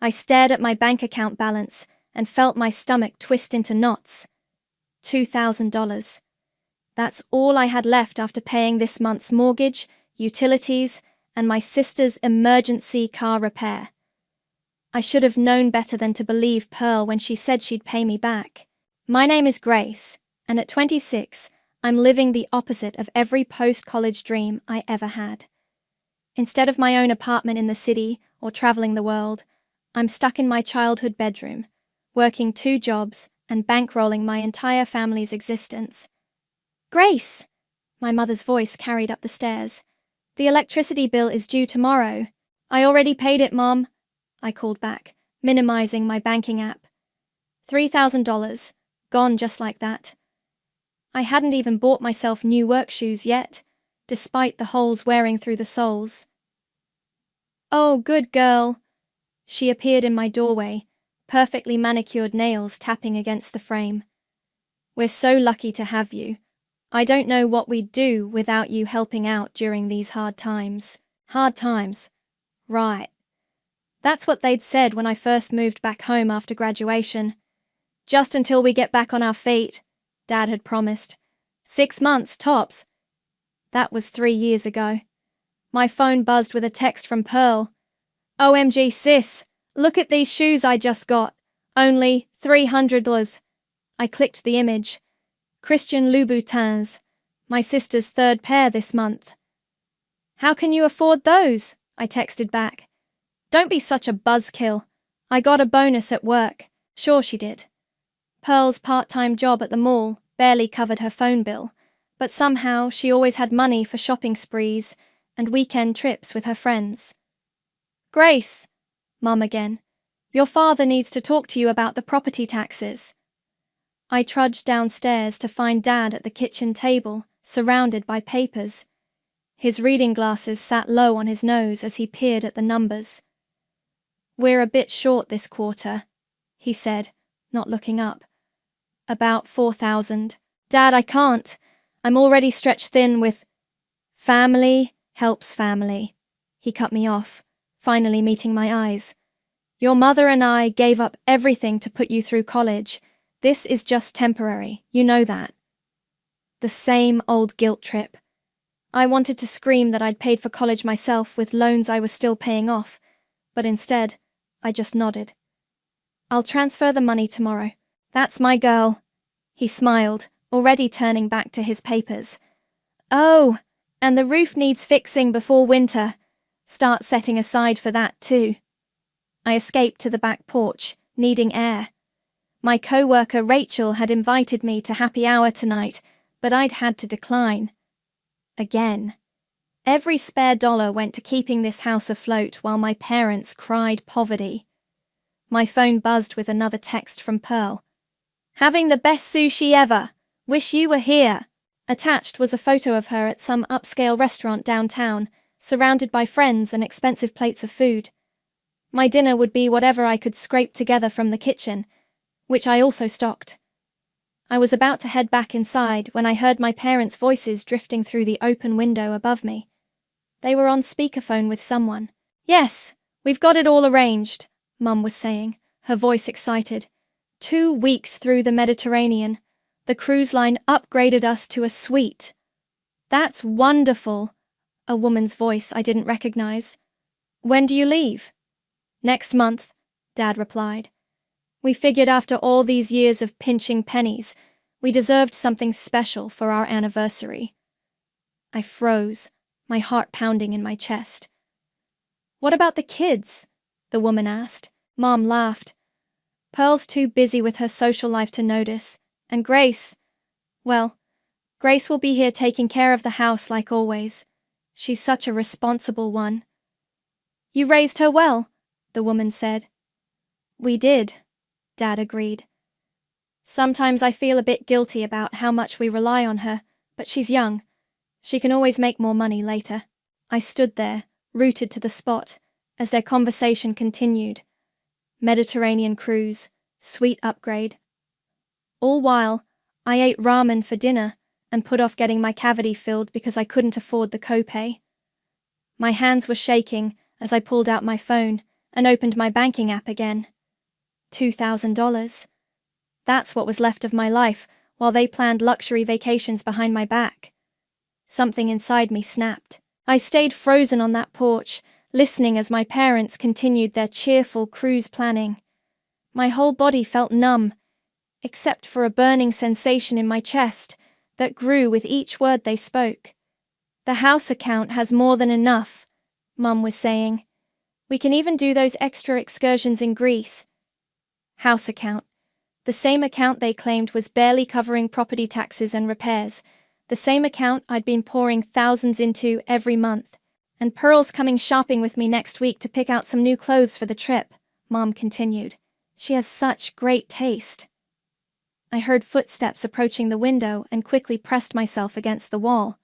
I stared at my bank account balance and felt my stomach twist into knots. $2,000. That's all I had left after paying this month's mortgage, utilities, and my sister's emergency car repair. I should have known better than to believe Pearl when she said she'd pay me back. My name is Grace, and at 26, I'm living the opposite of every post-college dream I ever had. Instead of my own apartment in the city or traveling the world, I'm stuck in my childhood bedroom, working 2 jobs and bankrolling my entire family's existence. Grace! My mother's voice carried up the stairs. The electricity bill is due tomorrow. I already paid it, Mom, I called back, minimizing my banking app. $3,000, gone just like that. I hadn't even bought myself new work shoes yet, despite the holes wearing through the soles. Oh, good girl. She appeared in my doorway, perfectly manicured nails tapping against the frame. We're so lucky to have you. I don't know what we'd do without you helping out during these hard times. Hard times. Right. That's what they'd said when I first moved back home after graduation. Just until we get back on our feet, Dad had promised. 6 months, tops. That was 3 years ago. My phone buzzed with a text from Pearl. OMG sis, look at these shoes I just got. Only $300. I clicked the image. Christian Louboutins, my sister's 3rd pair this month. How can you afford those? I texted back. Don't be such a buzzkill. I got a bonus at work. Sure she did. Pearl's part-time job at the mall barely covered her phone bill, but somehow she always had money for shopping sprees and weekend trips with her friends. Grace, Mum again, your father needs to talk to you about the property taxes. I trudged downstairs to find Dad at the kitchen table, surrounded by papers. His reading glasses sat low on his nose as he peered at the numbers. We're a bit short this quarter, he said, not looking up. About 4,000. Dad, I can't. I'm already stretched thin with... Family helps family. He cut me off, finally meeting my eyes. Your mother and I gave up everything to put you through college. This is just temporary, you know that. The same old guilt trip. I wanted to scream that I'd paid for college myself with loans I was still paying off, but instead, I just nodded. I'll transfer the money tomorrow. That's my girl. He smiled, already turning back to his papers. Oh, and the roof needs fixing before winter. Start setting aside for that too. I escaped to the back porch, needing air. My co-worker Rachel had invited me to happy hour tonight, but I'd had to decline. Again. Every spare dollar went to keeping this house afloat while my parents cried poverty. My phone buzzed with another text from Pearl. Having the best sushi ever. Wish you were here. Attached was a photo of her at some upscale restaurant downtown, surrounded by friends and expensive plates of food. My dinner would be whatever I could scrape together from the kitchen, which I also stocked. I was about to head back inside when I heard my parents' voices drifting through the open window above me. They were on speakerphone with someone. Yes, we've got it all arranged, Mum was saying, her voice excited. 2 weeks through the Mediterranean. The cruise line upgraded us to a suite. That's wonderful, a woman's voice I didn't recognize. When do you leave? Next month, Dad replied. We figured after all these years of pinching pennies, we deserved something special for our anniversary. I froze, my heart pounding in my chest. What about the kids? The woman asked. Mom laughed. Pearl's too busy with her social life to notice, and Grace, well, Grace will be here taking care of the house like always. She's such a responsible one. You raised her well, the woman said. We did, Dad agreed. Sometimes I feel a bit guilty about how much we rely on her, but she's young. She can always make more money later. I stood there, rooted to the spot, as their conversation continued. Mediterranean cruise, suite upgrade. All while, I ate ramen for dinner and put off getting my cavity filled because I couldn't afford the copay. My hands were shaking as I pulled out my phone and opened my banking app again. $2,000. That's what was left of my life while they planned luxury vacations behind my back. Something inside me snapped. I stayed frozen on that porch, listening as my parents continued their cheerful cruise planning. My whole body felt numb, except for a burning sensation in my chest that grew with each word they spoke. The house account has more than enough, Mum was saying. We can even do those extra excursions in Greece. House account. The same account they claimed was barely covering property taxes and repairs. The same account I'd been pouring thousands into every month. And Pearl's coming shopping with me next week to pick out some new clothes for the trip, Mom continued. She has such great taste. I heard footsteps approaching the window and quickly pressed myself against the wall.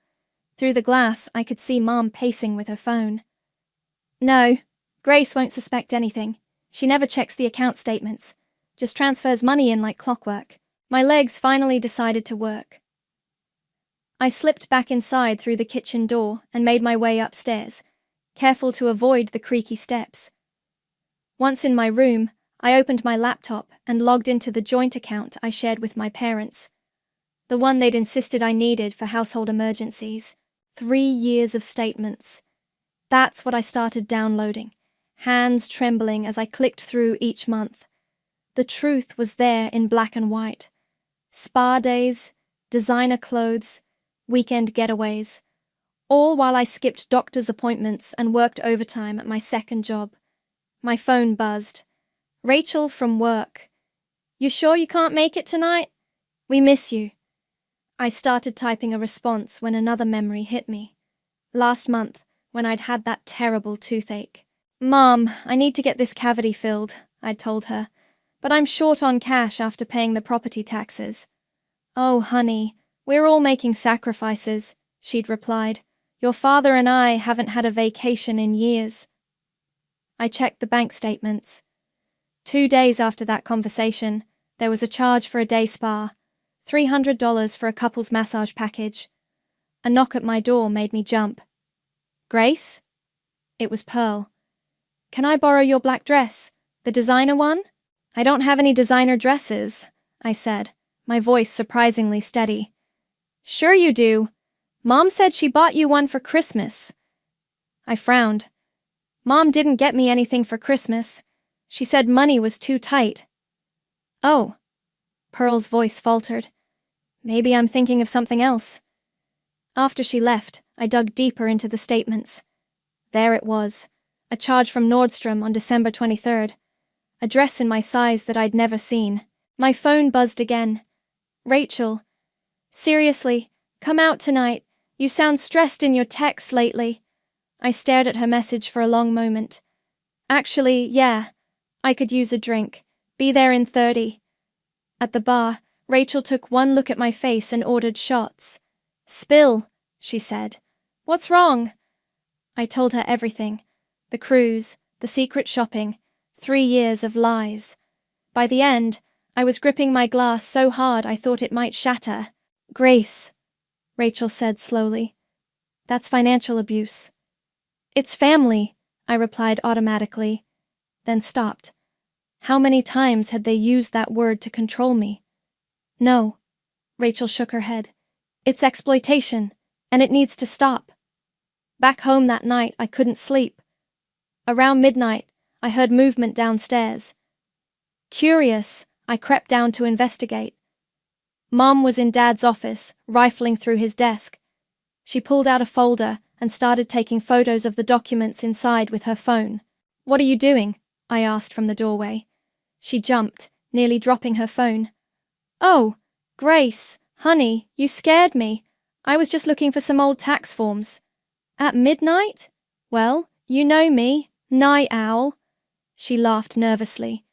Through the glass, I could see Mom pacing with her phone. No, Grace won't suspect anything. She never checks the account statements. Just transfers money in like clockwork. My legs finally decided to work. I slipped back inside through the kitchen door and made my way upstairs, careful to avoid the creaky steps. Once in my room, I opened my laptop and logged into the joint account I shared with my parents. The one they'd insisted I needed for household emergencies. 3 years of statements. That's what I started downloading, hands trembling as I clicked through each month. The truth was there in black and white. Spa days, designer clothes, weekend getaways, all while I skipped doctor's appointments and worked overtime at my second job. My phone buzzed. Rachel from work. You sure you can't make it tonight? We miss you. I started typing a response when another memory hit me. Last month, when I'd had that terrible toothache. Mom, I need to get this cavity filled, I'd told her, but I'm short on cash after paying the property taxes. Oh, honey, we're all making sacrifices, she'd replied. Your father and I haven't had a vacation in years. I checked the bank statements. 2 days after that conversation, there was a charge for a day spa, $300 for a couple's massage package. A knock at my door made me jump. Grace? It was Pearl. Can I borrow your black dress? The designer one? I don't have any designer dresses, I said, my voice surprisingly steady. Sure you do. Mom said she bought you one for Christmas. I frowned. Mom didn't get me anything for Christmas. She said money was too tight. Oh. Pearl's voice faltered. Maybe I'm thinking of something else. After she left, I dug deeper into the statements. There it was, a charge from Nordstrom on December 23rd. A dress in my size that I'd never seen. My phone buzzed again. Rachel. Seriously, come out tonight. You sound stressed in your texts lately. I stared at her message for a long moment. Actually, yeah, I could use a drink. Be there in 30. At the bar, Rachel took one look at my face and ordered shots. Spill, she said. What's wrong? I told her everything. The cruise, the secret shopping, 3 years of lies. By the end, I was gripping my glass so hard I thought it might shatter. Grace, Rachel said slowly. That's financial abuse. It's family, I replied automatically, then stopped. How many times had they used that word to control me? No, Rachel shook her head. It's exploitation, and it needs to stop. Back home that night, I couldn't sleep. Around midnight, I heard movement downstairs. Curious, I crept down to investigate. Mom was in Dad's office, rifling through his desk. She pulled out a folder and started taking photos of the documents inside with her phone. What are you doing? I asked from the doorway. She jumped, nearly dropping her phone. Oh, Grace, honey, you scared me. I was just looking for some old tax forms. At midnight? Well, you know me, night owl. She laughed nervously.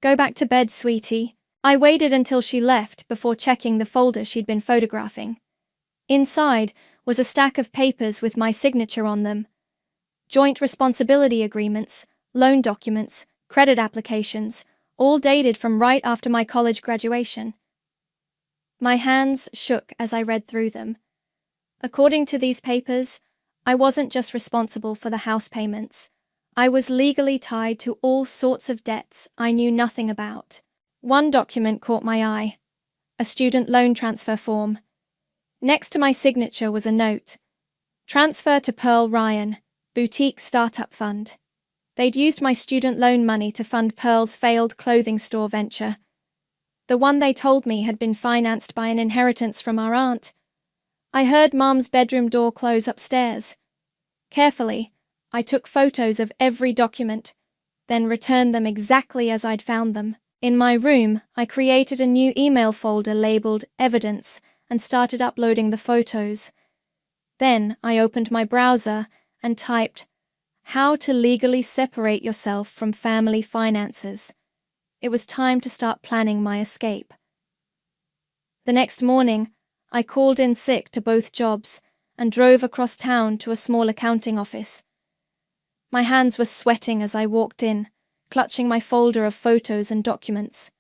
Go back to bed, sweetie. I waited until she left before checking the folder she'd been photographing. Inside was a stack of papers with my signature on them. Joint responsibility agreements, loan documents, credit applications, all dated from right after my college graduation. My hands shook as I read through them. According to these papers, I wasn't just responsible for the house payments. I was legally tied to all sorts of debts I knew nothing about. One document caught my eye, a student loan transfer form. Next to my signature was a note. Transfer to Pearl Ryan, Boutique Startup Fund. They'd used my student loan money to fund Pearl's failed clothing store venture. The one they told me had been financed by an inheritance from our aunt. I heard Mom's bedroom door close upstairs. Carefully, I took photos of every document, then returned them exactly as I'd found them. In my room, I created a new email folder labeled Evidence and started uploading the photos. Then I opened my browser and typed, "How to legally separate yourself from family finances." It was time to start planning my escape. The next morning, I called in sick to both jobs and drove across town to a small accounting office. My hands were sweating as I walked in, clutching my folder of photos and documents.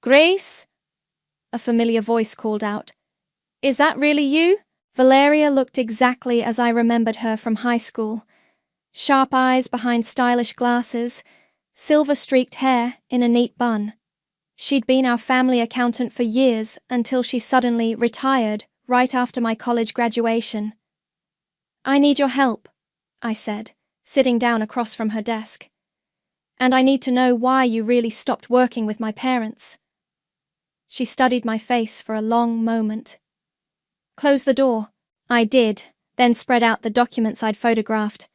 "Grace?" a familiar voice called out. "Is that really you?" Valeria looked exactly as I remembered her from high school. Sharp eyes behind stylish glasses, silver-streaked hair in a neat bun. She'd been our family accountant for years until she suddenly retired right after my college graduation. "I need your help," I said, sitting down across from her desk. "And I need to know why you really stopped working with my parents." She studied my face for a long moment. "Close the door." I did, then spread out the documents I'd photographed.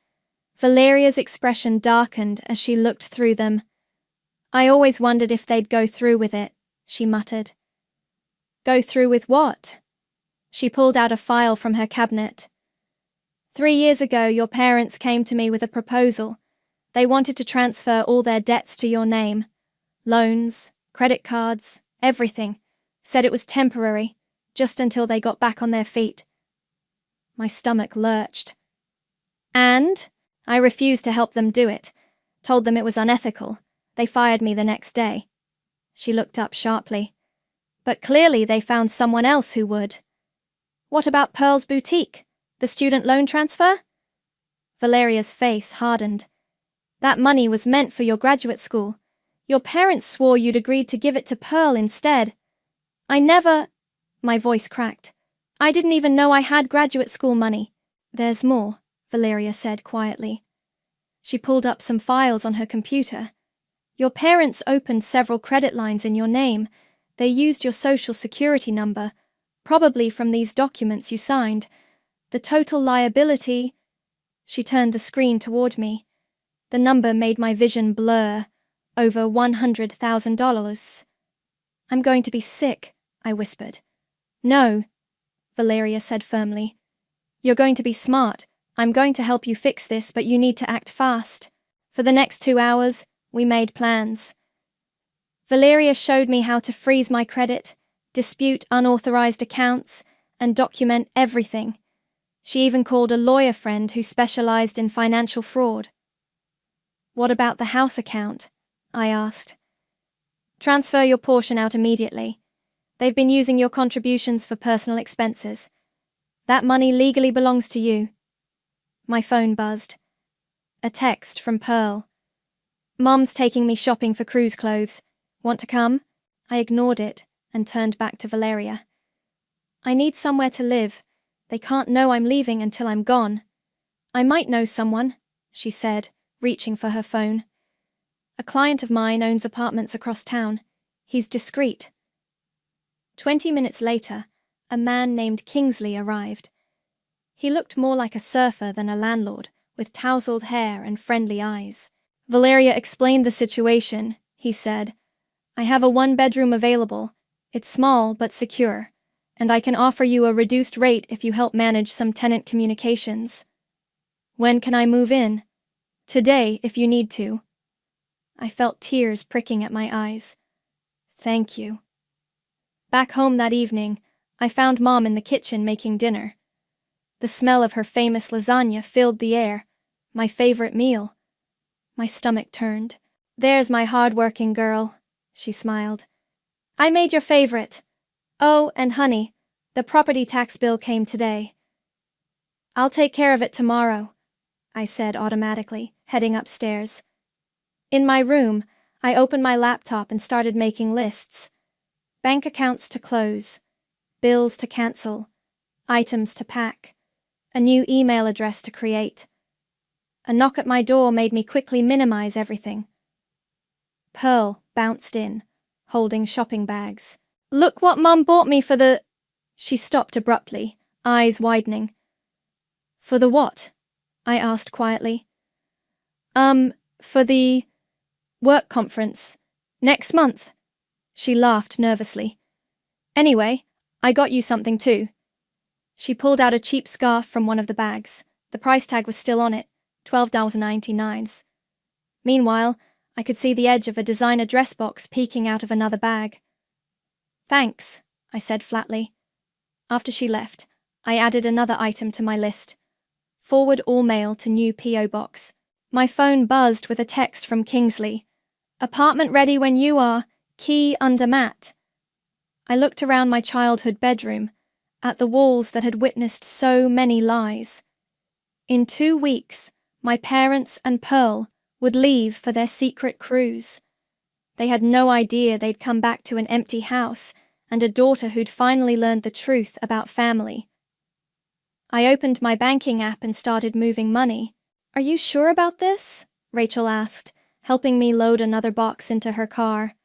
Valeria's expression darkened as she looked through them. "I always wondered if they'd go through with it," she muttered. "Go through with what?" She pulled out a file from her cabinet. "3 years ago, your parents came to me with a proposal. They wanted to transfer all their debts to your name. Loans, credit cards, everything. Said it was temporary, just until they got back on their feet." My stomach lurched. "And?" I refused to help them do it. Told them it was unethical. They fired me the next day. She looked up sharply. "But clearly they found someone else who would." "What about Pearl's boutique? The student loan transfer?" Valeria's face hardened. "That money was meant for your graduate school. Your parents swore you'd agreed to give it to Pearl instead." "I never—" My voice cracked. "I didn't even know I had graduate school money." "There's more," Valeria said quietly. She pulled up some files on her computer. "Your parents opened several credit lines in your name. They used your social security number, probably from these documents you signed. The total liability—" She turned the screen toward me. The number made my vision blur. Over $100,000. "I'm going to be sick," I whispered. "No," Valeria said firmly. "You're going to be smart. I'm going to help you fix this, but you need to act fast." For the next 2 hours, we made plans. Valeria showed me how to freeze my credit, dispute unauthorized accounts, and document everything. She even called a lawyer friend who specialized in financial fraud. "What about the house account?" I asked. "Transfer your portion out immediately. They've been using your contributions for personal expenses. That money legally belongs to you." My phone buzzed. A text from Pearl. "Mom's taking me shopping for cruise clothes. Want to come?" I ignored it and turned back to Valeria. "I need somewhere to live. They can't know I'm leaving until I'm gone." "I might know someone," she said, reaching for her phone. "A client of mine owns apartments across town. He's discreet." 20 minutes later, a man named Kingsley arrived. He looked more like a surfer than a landlord, with tousled hair and friendly eyes. Valeria explained the situation, he said. "I have a 1-bedroom available. It's small but secure, and I can offer you a reduced rate if you help manage some tenant communications." "When can I move in?" "Today, if you need to." I felt tears pricking at my eyes. "Thank you." Back home that evening, I found Mom in the kitchen making dinner. The smell of her famous lasagna filled the air, my favorite meal. My stomach turned. "There's my hard-working girl," she smiled. "I made your favorite. Oh, and honey, the property tax bill came today." "I'll take care of it tomorrow," I said automatically, heading upstairs. In my room, I opened my laptop and started making lists. Bank accounts to close, bills to cancel, items to pack, a new email address to create. A knock at my door made me quickly minimize everything. Pearl bounced in, holding shopping bags. "Look what Mum bought me for the—" She stopped abruptly, eyes widening. "For the what?" I asked quietly. For the work conference. Next month." She laughed nervously. "Anyway, I got you something too." She pulled out a cheap scarf from one of the bags. The price tag was still on it, $12.99. Meanwhile, I could see the edge of a designer dress box peeking out of another bag. "Thanks," I said flatly. After she left, I added another item to my list. Forward all mail to new P.O. box. My phone buzzed with a text from Kingsley. "Apartment ready when you are. Key under mat." I looked around my childhood bedroom, at the walls that had witnessed so many lies. In 2 weeks, my parents and Pearl would leave for their secret cruise. They had no idea they'd come back to an empty house and a daughter who'd finally learned the truth about family. I opened my banking app and started moving money. "Are you sure about this?" Rachel asked, helping me load another box into her car.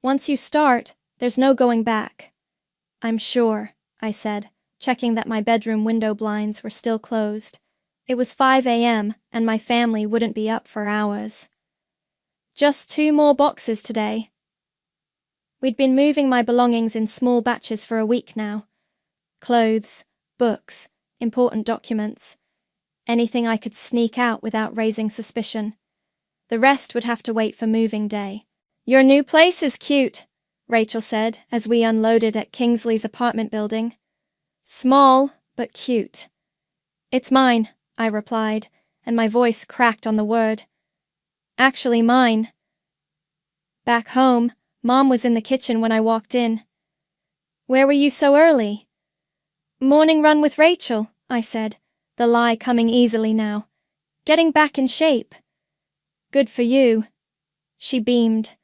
"Once you start, there's no going back." "I'm sure," I said, checking that my bedroom window blinds were still closed. It was 5 a.m. and my family wouldn't be up for hours. "Just 2 more boxes today." We'd been moving my belongings in small batches for a week now. Clothes, books, important documents. Anything I could sneak out without raising suspicion. The rest would have to wait for moving day. "Your new place is cute," Rachel said as we unloaded at Kingsley's apartment building. "Small, but cute." "It's mine," I replied, and my voice cracked on the word. "Actually mine." Back home, Mom was in the kitchen when I walked in. "Where were you so early?" "Morning run with Rachel," I said, the lie coming easily now. "Getting back in shape." "Good for you." She beamed.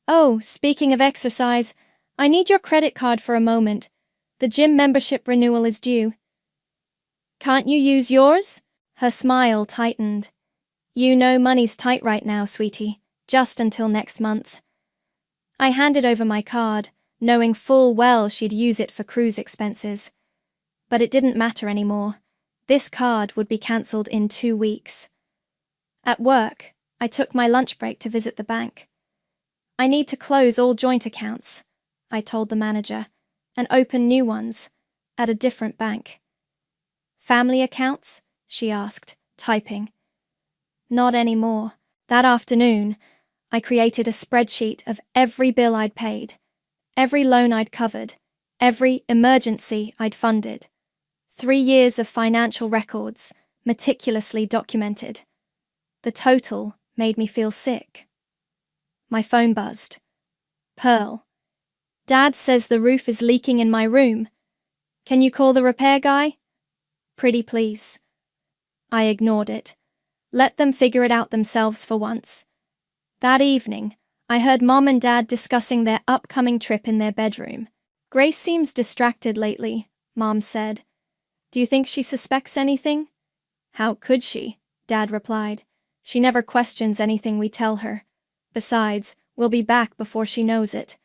"Oh, speaking of exercise, I need your credit card for a moment. The gym membership renewal is due." "Can't you use yours?" Her smile tightened. "You know money's tight right now, sweetie, just until next month." I handed over my card, knowing full well she'd use it for cruise expenses. But it didn't matter anymore. This card would be cancelled in 2 weeks. At work, I took my lunch break to visit the bank. "I need to close all joint accounts," I told the manager, "and open new ones at a different bank." "Family accounts?" she asked, typing. "Not anymore." That afternoon, I created a spreadsheet of every bill I'd paid, every loan I'd covered, every emergency I'd funded. 3 years of financial records, meticulously documented. The total made me feel sick. My phone buzzed. "Pearl. Dad says the roof is leaking in my room. Can you call the repair guy?" "Pretty please." I ignored it. Let them figure it out themselves for once. That evening, I heard Mom and Dad discussing their upcoming trip in their bedroom. "Grace seems distracted lately," Mom said. "Do you think she suspects anything?" "How could she?" Dad replied. "She never questions anything we tell her. Besides, we'll be back before she knows it."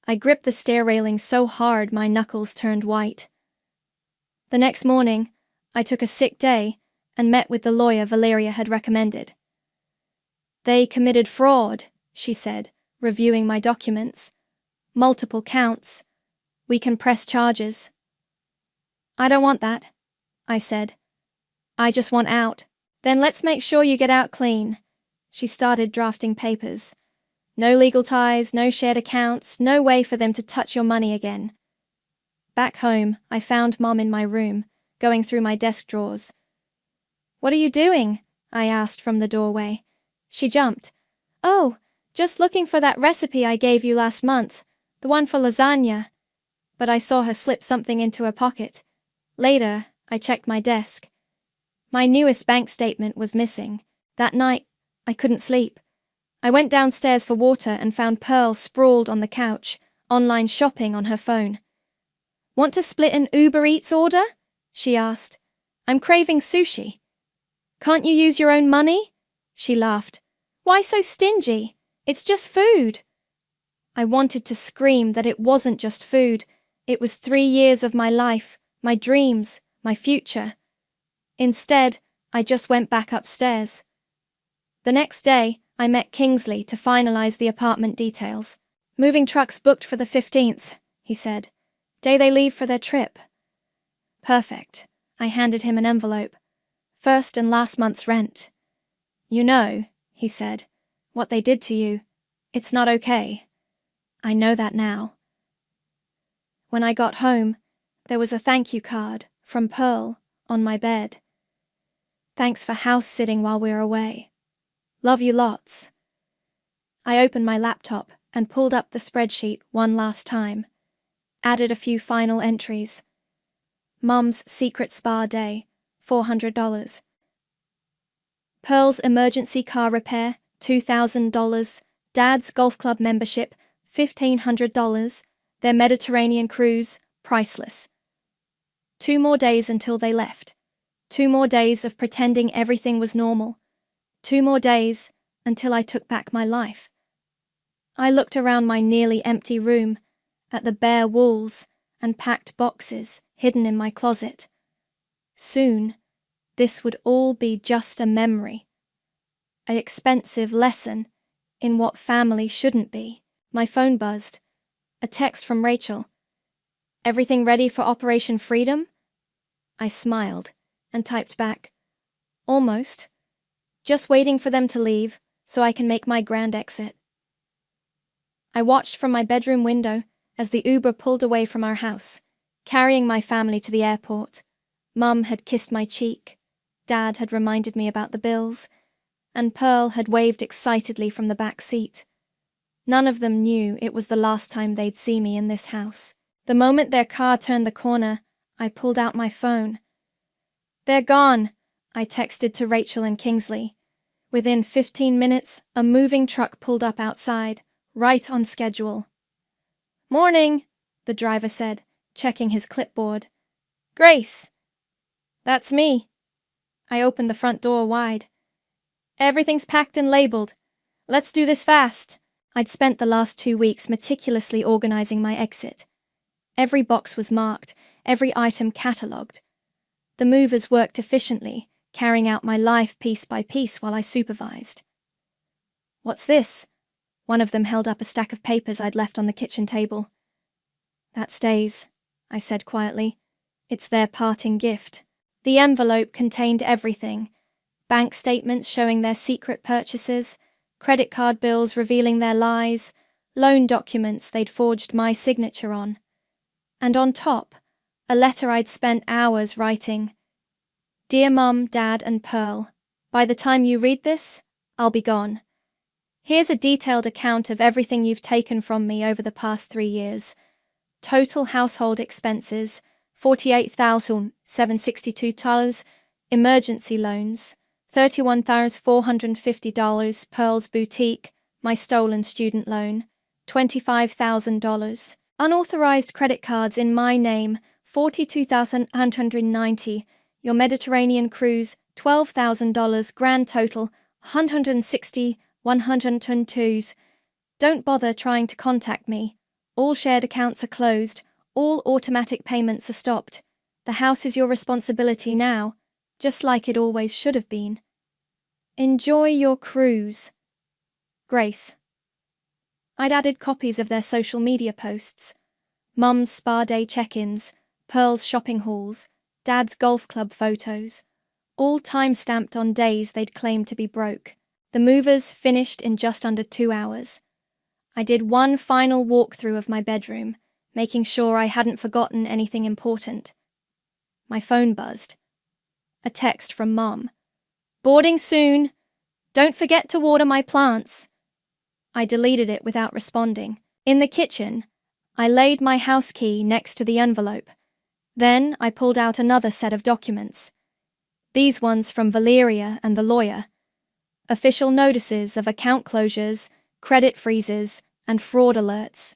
I gripped the stair railing so hard my knuckles turned white. The next morning, I took a sick day and met with the lawyer Valeria had recommended. "They committed fraud," she said, reviewing my documents. "Multiple counts. We can press charges." "I don't want that," I said. "I just want out." "Then let's make sure you get out clean." She started drafting papers. "No legal ties, no shared accounts, no way for them to touch your money again." Back home, I found Mom in my room, going through my desk drawers. "What are you doing?" I asked from the doorway. She jumped. "Oh, just looking for that recipe I gave you last month, the one for lasagna." But I saw her slip something into her pocket. Later, I checked my desk. My newest bank statement was missing. That night, I couldn't sleep. I went downstairs for water and found Pearl sprawled on the couch, online shopping on her phone. "Want to split an Uber Eats order?" she asked. "I'm craving sushi." "Can't you use your own money?" She laughed. "Why so stingy? It's just food." I wanted to scream that it wasn't just food. It was 3 years of my life, my dreams, my future. Instead, I just went back upstairs. The next day, I met Kingsley to finalize the apartment details. "Moving trucks booked for the 15th, he said. "Day they leave for their trip." "Perfect." I handed him an envelope. "First and last month's rent." "You know," he said, "what they did to you. It's not okay." "I know that now." When I got home, there was a thank you card from Pearl on my bed. "Thanks for house sitting while we're away. Love you lots." I opened my laptop and pulled up the spreadsheet one last time. Added a few final entries. Mum's secret spa day, $400. Pearl's emergency car repair, $2,000. Dad's golf club membership, $1,500. Their Mediterranean cruise, priceless. 2 more days until they left. 2 more days of pretending everything was normal. 2 more days until I took back my life. I looked around my nearly empty room, at the bare walls and packed boxes hidden in my closet. Soon, this would all be just a memory. An expensive lesson in what family shouldn't be. My phone buzzed. A text from Rachel. "Everything ready for Operation Freedom?" I smiled and typed back, "Almost. Just waiting for them to leave so I can make my grand exit." I watched from my bedroom window as the Uber pulled away from our house, carrying my family to the airport. Mum had kissed my cheek, Dad had reminded me about the bills, and Pearl had waved excitedly from the back seat. None of them knew it was the last time they'd see me in this house. The moment their car turned the corner, I pulled out my phone. "They're gone," I texted to Rachel and Kingsley. Within 15 minutes, a moving truck pulled up outside, right on schedule. "Morning," the driver said, checking his clipboard. "Grace." "That's me." I opened the front door wide. "Everything's packed and labeled. Let's do this fast." I'd spent the last 2 weeks meticulously organizing my exit. Every box was marked, every item catalogued. The movers worked efficiently, carrying out my life piece by piece while I supervised. "What's this?" One of them held up a stack of papers I'd left on the kitchen table. "That stays," I said quietly. "It's their parting gift." The envelope contained everything. Bank statements showing their secret purchases, credit card bills revealing their lies, loan documents they'd forged my signature on. And on top, a letter I'd spent hours writing. "Dear Mum, Dad, and Pearl, by the time you read this, I'll be gone. Here's a detailed account of everything you've taken from me over the past 3 years. Total household expenses, $48,762, emergency loans, $31,450, Pearl's boutique, my stolen student loan, $25,000, unauthorized credit cards in my name, $42,190, your Mediterranean cruise, $12,000, grand total, $160,102. Don't bother trying to contact me. All shared accounts are closed. All automatic payments are stopped. The house is your responsibility now, just like it always should have been. Enjoy your cruise. Grace. I'd added copies of their social media posts. Mum's spa day check-ins, Pearl's shopping hauls, Dad's golf club photos, all time-stamped on days they'd claimed to be broke. The movers finished in just under 2 hours. I did one final walkthrough of my bedroom, making sure I hadn't forgotten anything important. My phone buzzed. A text from Mum. "Boarding soon. Don't forget to water my plants." I deleted it without responding. In the kitchen, I laid my house key next to the envelope. Then I pulled out another set of documents. These ones from Valeria and the lawyer. official notices of account closures, credit freezes, and fraud alerts.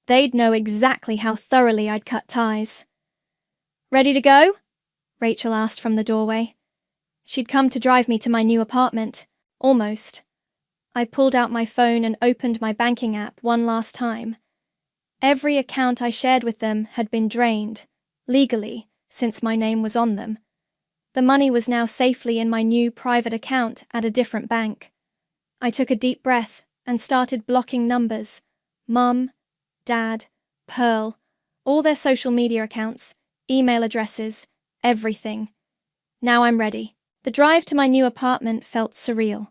They'd know exactly how thoroughly I'd cut ties. "Ready to go?" Rachel asked from the doorway. She'd come to drive me to my new apartment. Almost. I pulled out my phone and opened my banking app one last time. Every account I shared with them had been drained, legally, since my name was on them. The money was now safely in my new private account at a different bank. I took a deep breath and started blocking numbers. Mum, Dad, Pearl, all their social media accounts, email addresses, everything. Now I'm ready. The drive to my new apartment felt surreal.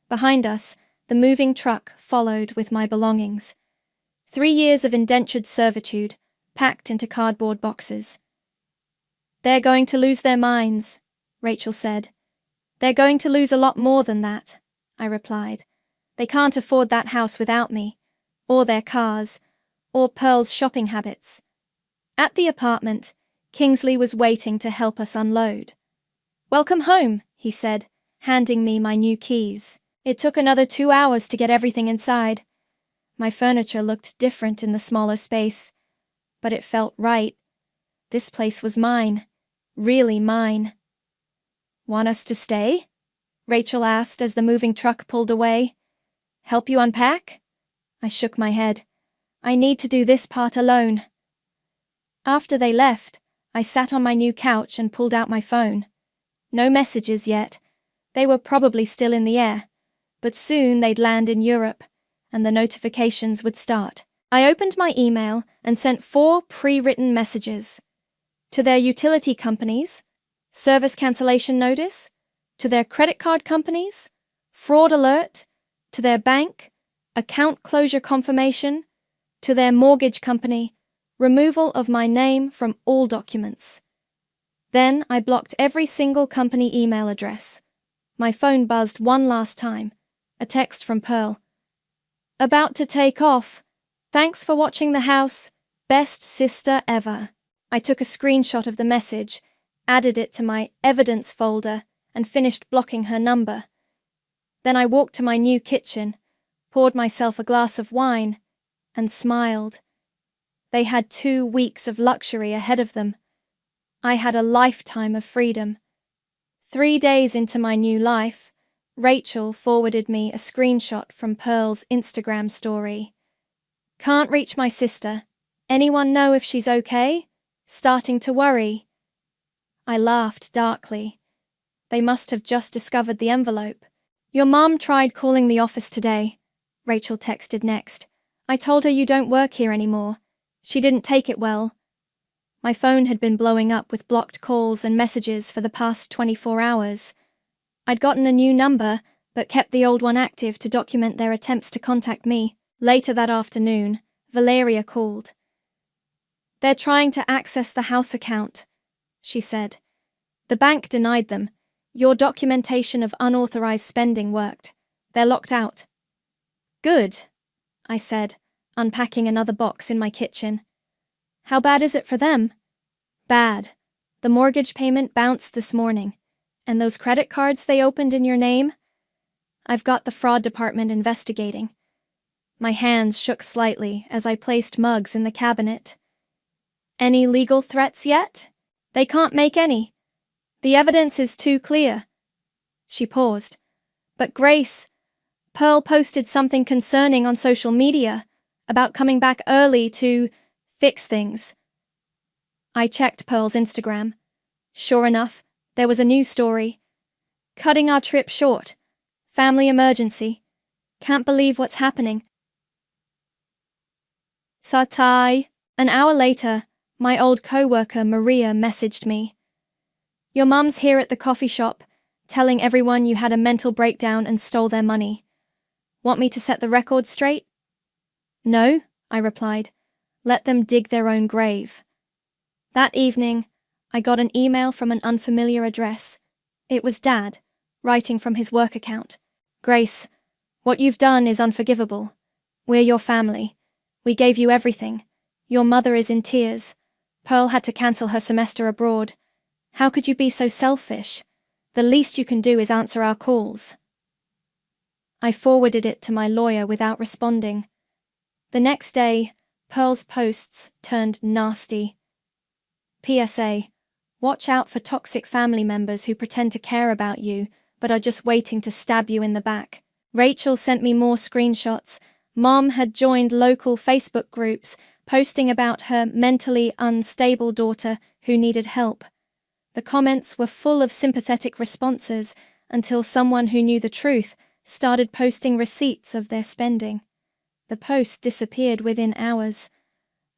Behind us, the moving truck followed with my belongings. 3 years of indentured servitude, packed into cardboard boxes. "They're going to lose their minds," Rachel said. "They're going to lose a lot more than that," I replied. "They can't afford that house without me, or their cars, or Pearl's shopping habits." At the apartment, Kingsley was waiting to help us unload. "Welcome home," he said, handing me my new keys. It took another 2 hours to get everything inside. My furniture looked different in the smaller space, but it felt right. This place was mine, really mine. "Want us to stay?" Rachel asked as the moving truck pulled away. "Help you unpack?" I shook my head. "I need to do this part alone." After they left, I sat on my new couch and pulled out my phone. No messages yet. They were probably still in the air, but soon they'd land in Europe, and the notifications would start. I opened my email and sent 4 pre-written messages. To their utility companies, service cancellation notice, to their credit card companies, fraud alert, to their bank, account closure confirmation, to their mortgage company, removal of my name from all documents. Then I blocked every single company email address. My phone buzzed one last time. A text from Pearl. "About to take off. Thanks for watching the house. Best sister ever." I took a screenshot of the message, added it to my evidence folder, and finished blocking her number. Then I walked to my new kitchen, poured myself a glass of wine, and smiled. They had 2 weeks of luxury ahead of them. I had a lifetime of freedom. 3 days into my new life, Rachel forwarded me a screenshot from Pearl's Instagram story. "Can't reach my sister. Anyone know if she's okay? Starting to worry." I laughed darkly. They must have just discovered the envelope. "Your mom tried calling the office today," Rachel texted next. "I told her you don't work here anymore. She didn't take it well." My phone had been blowing up with blocked calls and messages for the past 24 hours. I'd gotten a new number, but kept the old one active to document their attempts to contact me. Later that afternoon, Valeria called. "They're trying to access the house account," she said. "The bank denied them. Your documentation of unauthorized spending worked. They're locked out." "Good," I said, unpacking another box in my kitchen. "How bad is it for them?" "Bad. The mortgage payment bounced this morning. And those credit cards they opened in your name? I've got the fraud department investigating." My hands shook slightly as I placed mugs in the cabinet. "Any legal threats yet?" "They can't make any. The evidence is too clear." She paused. "But Grace, Pearl posted something concerning on social media about coming back early to fix things." I checked Pearl's Instagram. Sure enough, there was a new story. "Cutting our trip short. Family emergency. Can't believe what's happening." Satai. An hour later, my old co-worker Maria messaged me. "Your mum's here at the coffee shop, telling everyone you had a mental breakdown and stole their money. Want me to set the record straight?" "No," I replied. "Let them dig their own grave." That evening, I got an email from an unfamiliar address. It was Dad, writing from his work account. "Grace, what you've done is unforgivable. We're your family. We gave you everything. Your mother is in tears. Pearl had to cancel her semester abroad. How could you be so selfish? The least you can do is answer our calls." I forwarded it to my lawyer without responding. The next day, Pearl's posts turned nasty. PSA: watch out for toxic family members who pretend to care about you but are just waiting to stab you in the back. Rachel sent me more screenshots. Mom had joined local Facebook groups, posting about her mentally unstable daughter who needed help. The comments were full of sympathetic responses until someone who knew the truth started posting receipts of their spending. The post disappeared within hours.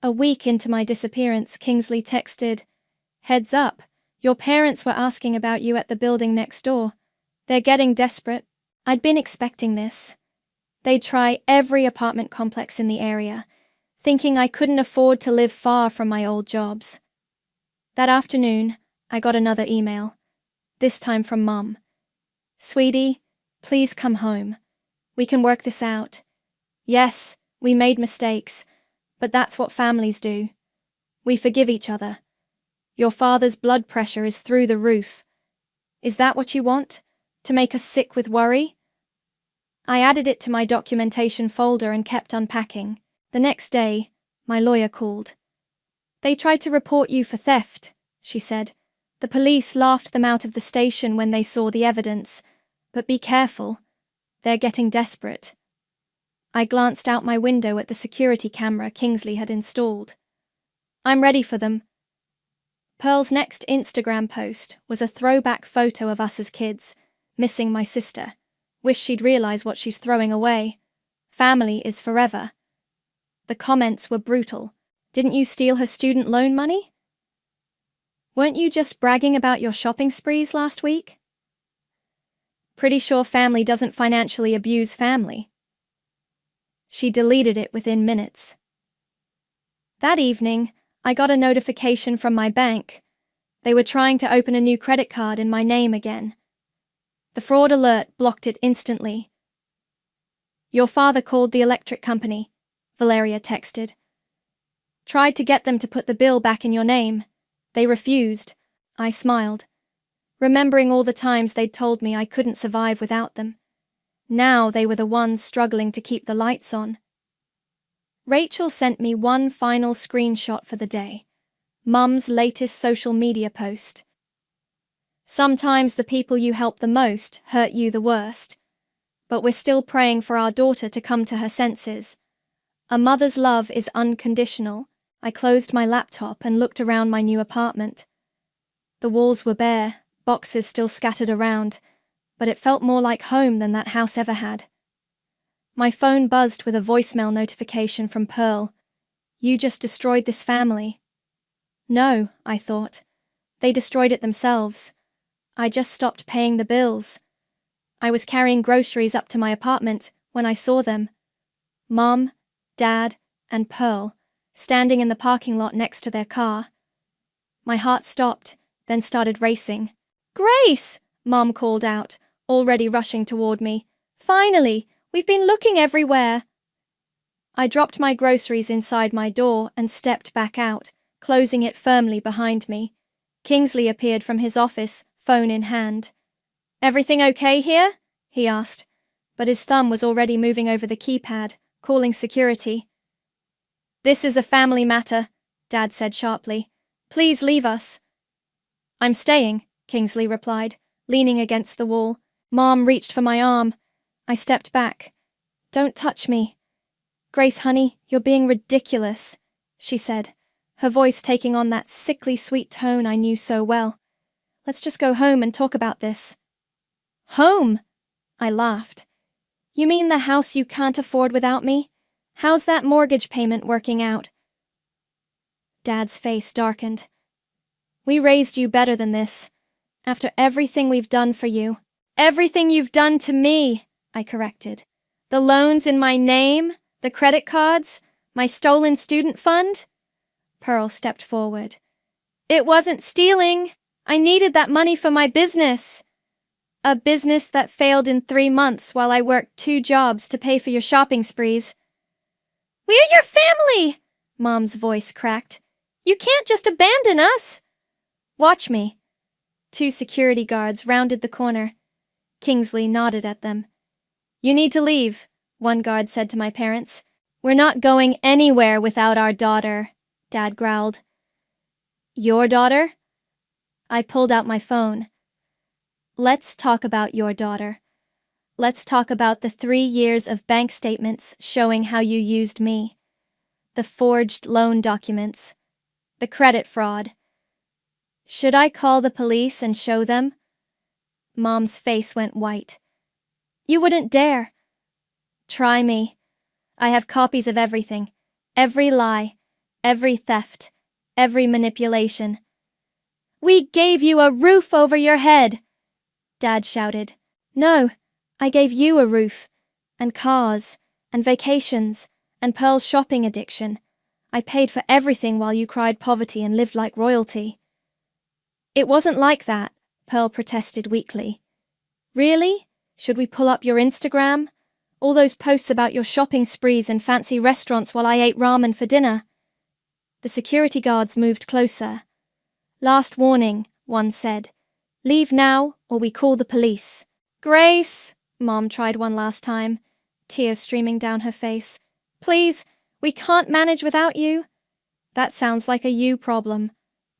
A week into my disappearance, Kingsley texted, "Heads up, your parents were asking about you at the building next door. They're getting desperate." I'd been expecting this. They'd try every apartment complex in the area, thinking I couldn't afford to live far from my old jobs. That afternoon, I got another email, this time from Mom. "Sweetie, please come home. We can work this out. Yes, we made mistakes, but that's what families do. We forgive each other. Your father's blood pressure is through the roof. Is that what you want? To make us sick with worry?" I added it to my documentation folder and kept unpacking. The next day, my lawyer called. "They tried to report you for theft," she said. "The police laughed them out of the station when they saw the evidence. But be careful. They're getting desperate." I glanced out my window at the security camera Kingsley had installed. "I'm ready for them." Pearl's next Instagram post was a throwback photo of us as kids, missing my sister. Wish she'd realize what she's throwing away. Family is forever. The comments were brutal. "Didn't you steal her student loan money? Weren't you just bragging about your shopping sprees last week? Pretty sure family doesn't financially abuse family." She deleted it within minutes. That evening, I got a notification from my bank. They were trying to open a new credit card in my name again. The fraud alert blocked it instantly. "Your father called the electric company," Valeria texted. "Tried to get them to put the bill back in your name. They refused." I smiled, remembering all the times they'd told me I couldn't survive without them. Now they were the ones struggling to keep the lights on. Rachel sent me one final screenshot for the day. Mum's latest social media post. "Sometimes the people you help the most hurt you the worst. But we're still praying for our daughter to come to her senses. A mother's love is unconditional." I closed my laptop and looked around my new apartment. The walls were bare, boxes still scattered around, but it felt more like home than that house ever had. My phone buzzed with a voicemail notification from Pearl. "You just destroyed this family." No, I thought. They destroyed it themselves. I just stopped paying the bills. I was carrying groceries up to my apartment when I saw them. Mom, Dad, and Pearl, standing in the parking lot next to their car. My heart stopped, then started racing. "Grace!" Mom called out, already rushing toward me. "Finally! We've been looking everywhere!" I dropped my groceries inside my door and stepped back out, closing it firmly behind me. Kingsley appeared from his office, phone in hand. "Everything okay here?" he asked, but his thumb was already moving over the keypad, calling security. "This is a family matter," Dad said sharply. "Please leave us." "I'm staying," Kingsley replied, leaning against the wall. Mom reached for my arm. I stepped back. "Don't touch me." "Grace, honey, you're being ridiculous," she said, her voice taking on that sickly sweet tone I knew so well. "Let's just go home and talk about this." "Home?" I laughed. "You mean the house you can't afford without me? How's that mortgage payment working out?" Dad's face darkened. "We raised you better than this. After everything we've done for you." "Everything you've done to me," I corrected. "The loans in my name, the credit cards, my stolen student fund?" Pearl stepped forward. "It wasn't stealing. I needed that money for my business." "A business that failed in 3 months while I worked 2 jobs to pay for your shopping sprees." "We're your family!" Mom's voice cracked. "You can't just abandon us." "Watch me." 2 security guards rounded the corner. Kingsley nodded at them. You need to leave, one guard said to my parents. We're not going anywhere without our daughter, Dad growled. Your daughter? I pulled out my phone. Let's talk about your daughter. Let's talk about the 3 years of bank statements showing how you used me. The forged loan documents. The credit fraud. Should I call the police and show them? Mom's face went white. You wouldn't dare. Try me. I have copies of everything. Every lie. Every theft. Every manipulation. We gave you a roof over your head, Dad shouted. No, I gave you a roof, and cars, and vacations, and Pearl's shopping addiction. I paid for everything while you cried poverty and lived like royalty. It wasn't like that, Pearl protested weakly. Really? Should we pull up your Instagram? All those posts about your shopping sprees and fancy restaurants while I ate ramen for dinner. The security guards moved closer. Last warning, one said. Leave now, or we call the police. Grace, Mom tried one last time, tears streaming down her face. Please, we can't manage without you. That sounds like a you problem.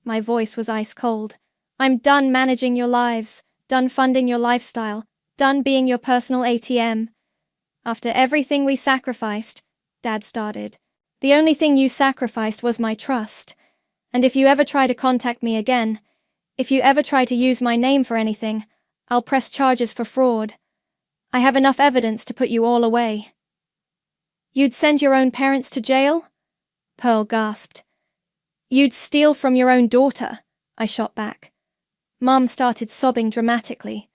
My voice was ice cold. I'm done managing your lives, done funding your lifestyle, done being your personal ATM. After everything we sacrificed, Dad started. The only thing you sacrificed was my trust. And if you ever try to contact me again, if you ever try to use my name for anything, I'll press charges for fraud. I have enough evidence to put you all away. You'd send your own parents to jail? Pearl gasped. You'd steal from your own daughter, I shot back. Mom started sobbing dramatically.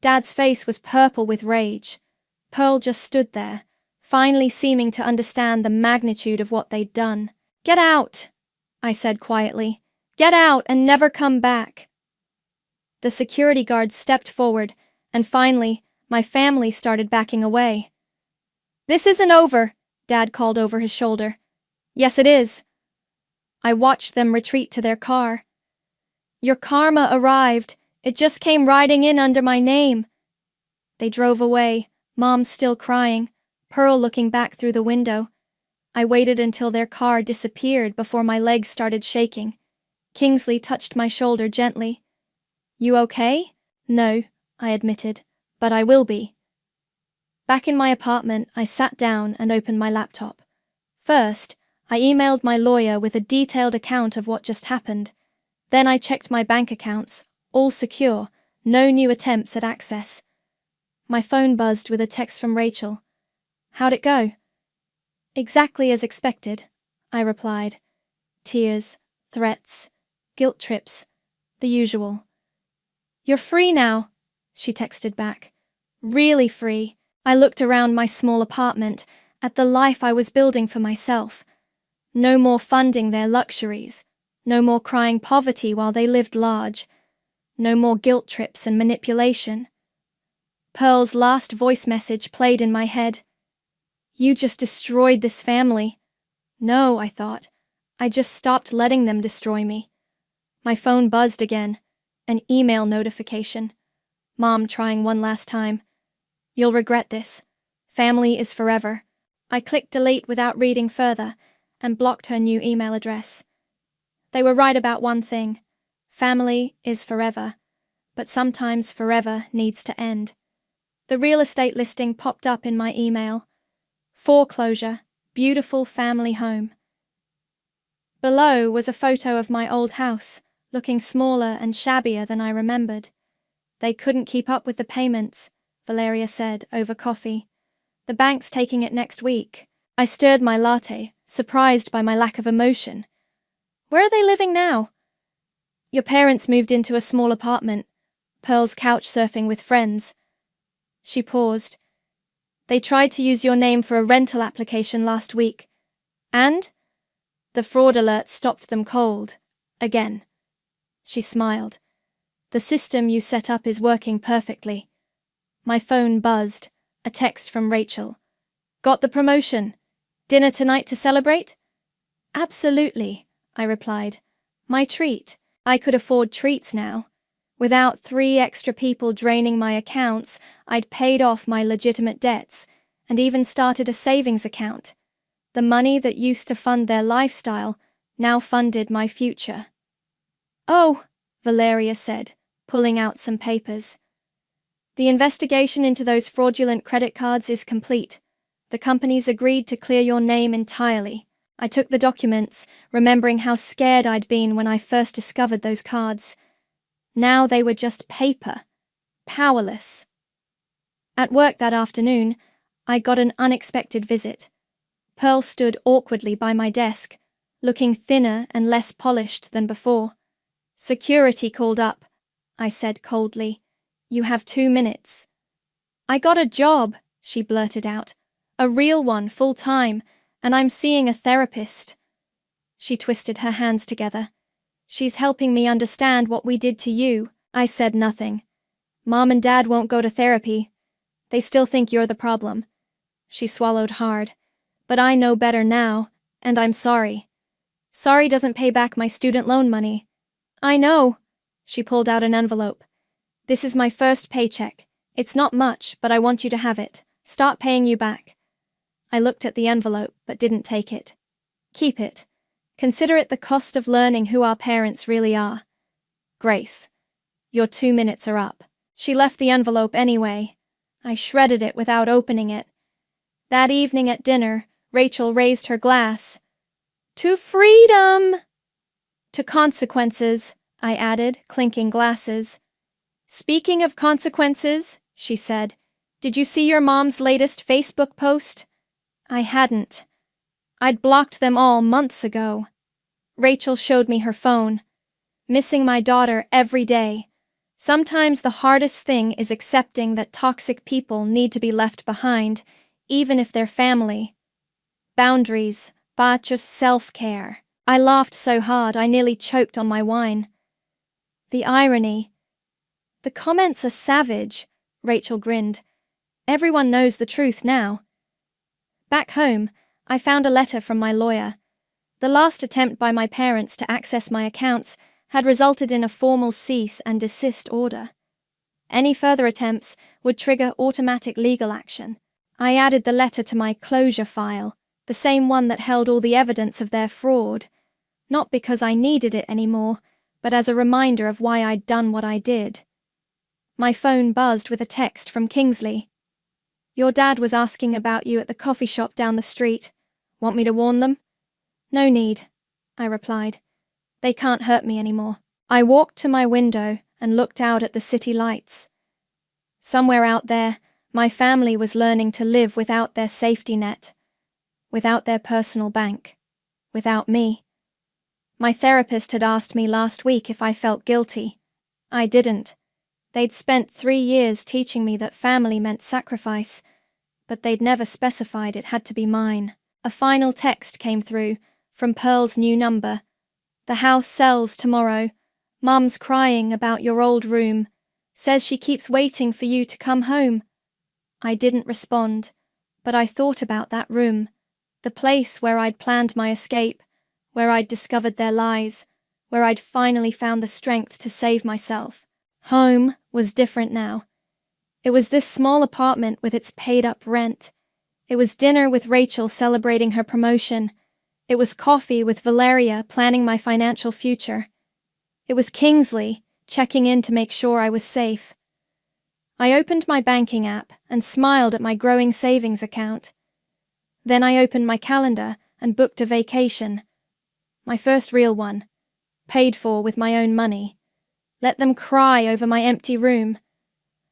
Dad's face was purple with rage. Pearl just stood there, finally seeming to understand the magnitude of what they'd done. Get out, I said quietly. Get out and never come back. The security guards stepped forward, and finally, my family started backing away. This isn't over, Dad called over his shoulder. Yes, it is. I watched them retreat to their car. Your karma arrived. It just came riding in under my name. They drove away, Mom still crying, Pearl looking back through the window. I waited until their car disappeared before my legs started shaking. Kingsley touched my shoulder gently. You okay? No, I admitted, but I will be. Back in my apartment, I sat down and opened my laptop. First, I emailed my lawyer with a detailed account of what just happened. Then I checked my bank accounts, all secure, no new attempts at access. My phone buzzed with a text from Rachel. How'd it go? Exactly as expected, I replied. Tears, threats, guilt trips, the usual. You're free now, she texted back. Really free. I looked around my small apartment, at the life I was building for myself. No more funding their luxuries. No more crying poverty while they lived large. No more guilt trips and manipulation. Pearl's last voice message played in my head. You just destroyed this family. No, I thought. I just stopped letting them destroy me. My phone buzzed again. An email notification. Mom trying one last time. You'll regret this. Family is forever. I clicked delete without reading further and blocked her new email address. They were right about one thing. Family is forever. But sometimes forever needs to end. The real estate listing popped up in my email. Foreclosure, beautiful family home. Below was a photo of my old house, looking smaller and shabbier than I remembered. They couldn't keep up with the payments, Valeria said over coffee. The bank's taking it next week. I stirred my latte, surprised by my lack of emotion. Where are they living now? Your parents moved into a small apartment. Pearl's couch surfing with friends. She paused. They tried to use your name for a rental application last week. And? The fraud alert stopped them cold. Again. She smiled. The system you set up is working perfectly. My phone buzzed. A text from Rachel. Got the promotion. Dinner tonight to celebrate? Absolutely, I replied. My treat. I could afford treats now. Without 3 extra people draining my accounts, I'd paid off my legitimate debts and even started a savings account. The money that used to fund their lifestyle now funded my future. "Oh," Valeria said, pulling out some papers. "The investigation into those fraudulent credit cards is complete. The companies agreed to clear your name entirely." I took the documents, remembering how scared I'd been when I first discovered those cards. Now they were just paper, powerless. At work that afternoon, I got an unexpected visit. Pearl stood awkwardly by my desk, looking thinner and less polished than before. "Security called up," I said coldly. "You have 2 minutes." "I got a job," she blurted out. "A real one, full-time, and I'm seeing a therapist." She twisted her hands together. "She's helping me understand what we did to you." I said nothing. "Mom and Dad won't go to therapy. They still think you're the problem." She swallowed hard. "But I know better now, and I'm sorry. Sorry doesn't pay back my student loan money." "I know." She pulled out an envelope. "This is my first paycheck. It's not much, but I want you to have it. Start paying you back." I looked at the envelope, but didn't take it. "Keep it. Consider it the cost of learning who our parents really are. Grace, your 2 minutes are up." She left the envelope anyway. I shredded it without opening it. That evening at dinner, Rachel raised her glass. "To freedom!" "To consequences," I added, clinking glasses. "Speaking of consequences," she said, "did you see your mom's latest Facebook post?" I hadn't. I'd blocked them all months ago. Rachel showed me her phone. "Missing my daughter every day. Sometimes the hardest thing is accepting that toxic people need to be left behind, even if they're family. Boundaries, but just self-care." I laughed so hard I nearly choked on my wine. The irony. "The comments are savage," Rachel grinned. "Everyone knows the truth now." Back home, I found a letter from my lawyer. The last attempt by my parents to access my accounts had resulted in a formal cease and desist order. Any further attempts would trigger automatic legal action. I added the letter to my closure file, the same one that held all the evidence of their fraud, not because I needed it anymore, but as a reminder of why I'd done what I did. My phone buzzed with a text from Kingsley. "Your dad was asking about you at the coffee shop down the street. Want me to warn them?" "No need," I replied. "They can't hurt me anymore." I walked to my window and looked out at the city lights. Somewhere out there, my family was learning to live without their safety net, without their personal bank, without me. My therapist had asked me last week if I felt guilty. I didn't. They'd spent 3 years teaching me that family meant sacrifice, but they'd never specified it had to be mine. A final text came through, from Pearl's new number. "The house sells tomorrow. Mum's crying about your old room. Says she keeps waiting for you to come home." I didn't respond, but I thought about that room, the place where I'd planned my escape, where I'd discovered their lies, where I'd finally found the strength to save myself. Home was different now. It was this small apartment with its paid-up rent. It was dinner with Rachel celebrating her promotion. It was coffee with Valeria planning my financial future. It was Kingsley checking in to make sure I was safe. I opened my banking app and smiled at my growing savings account. Then I opened my calendar and booked a vacation. My first real one, paid for with my own money. Let them cry over my empty room.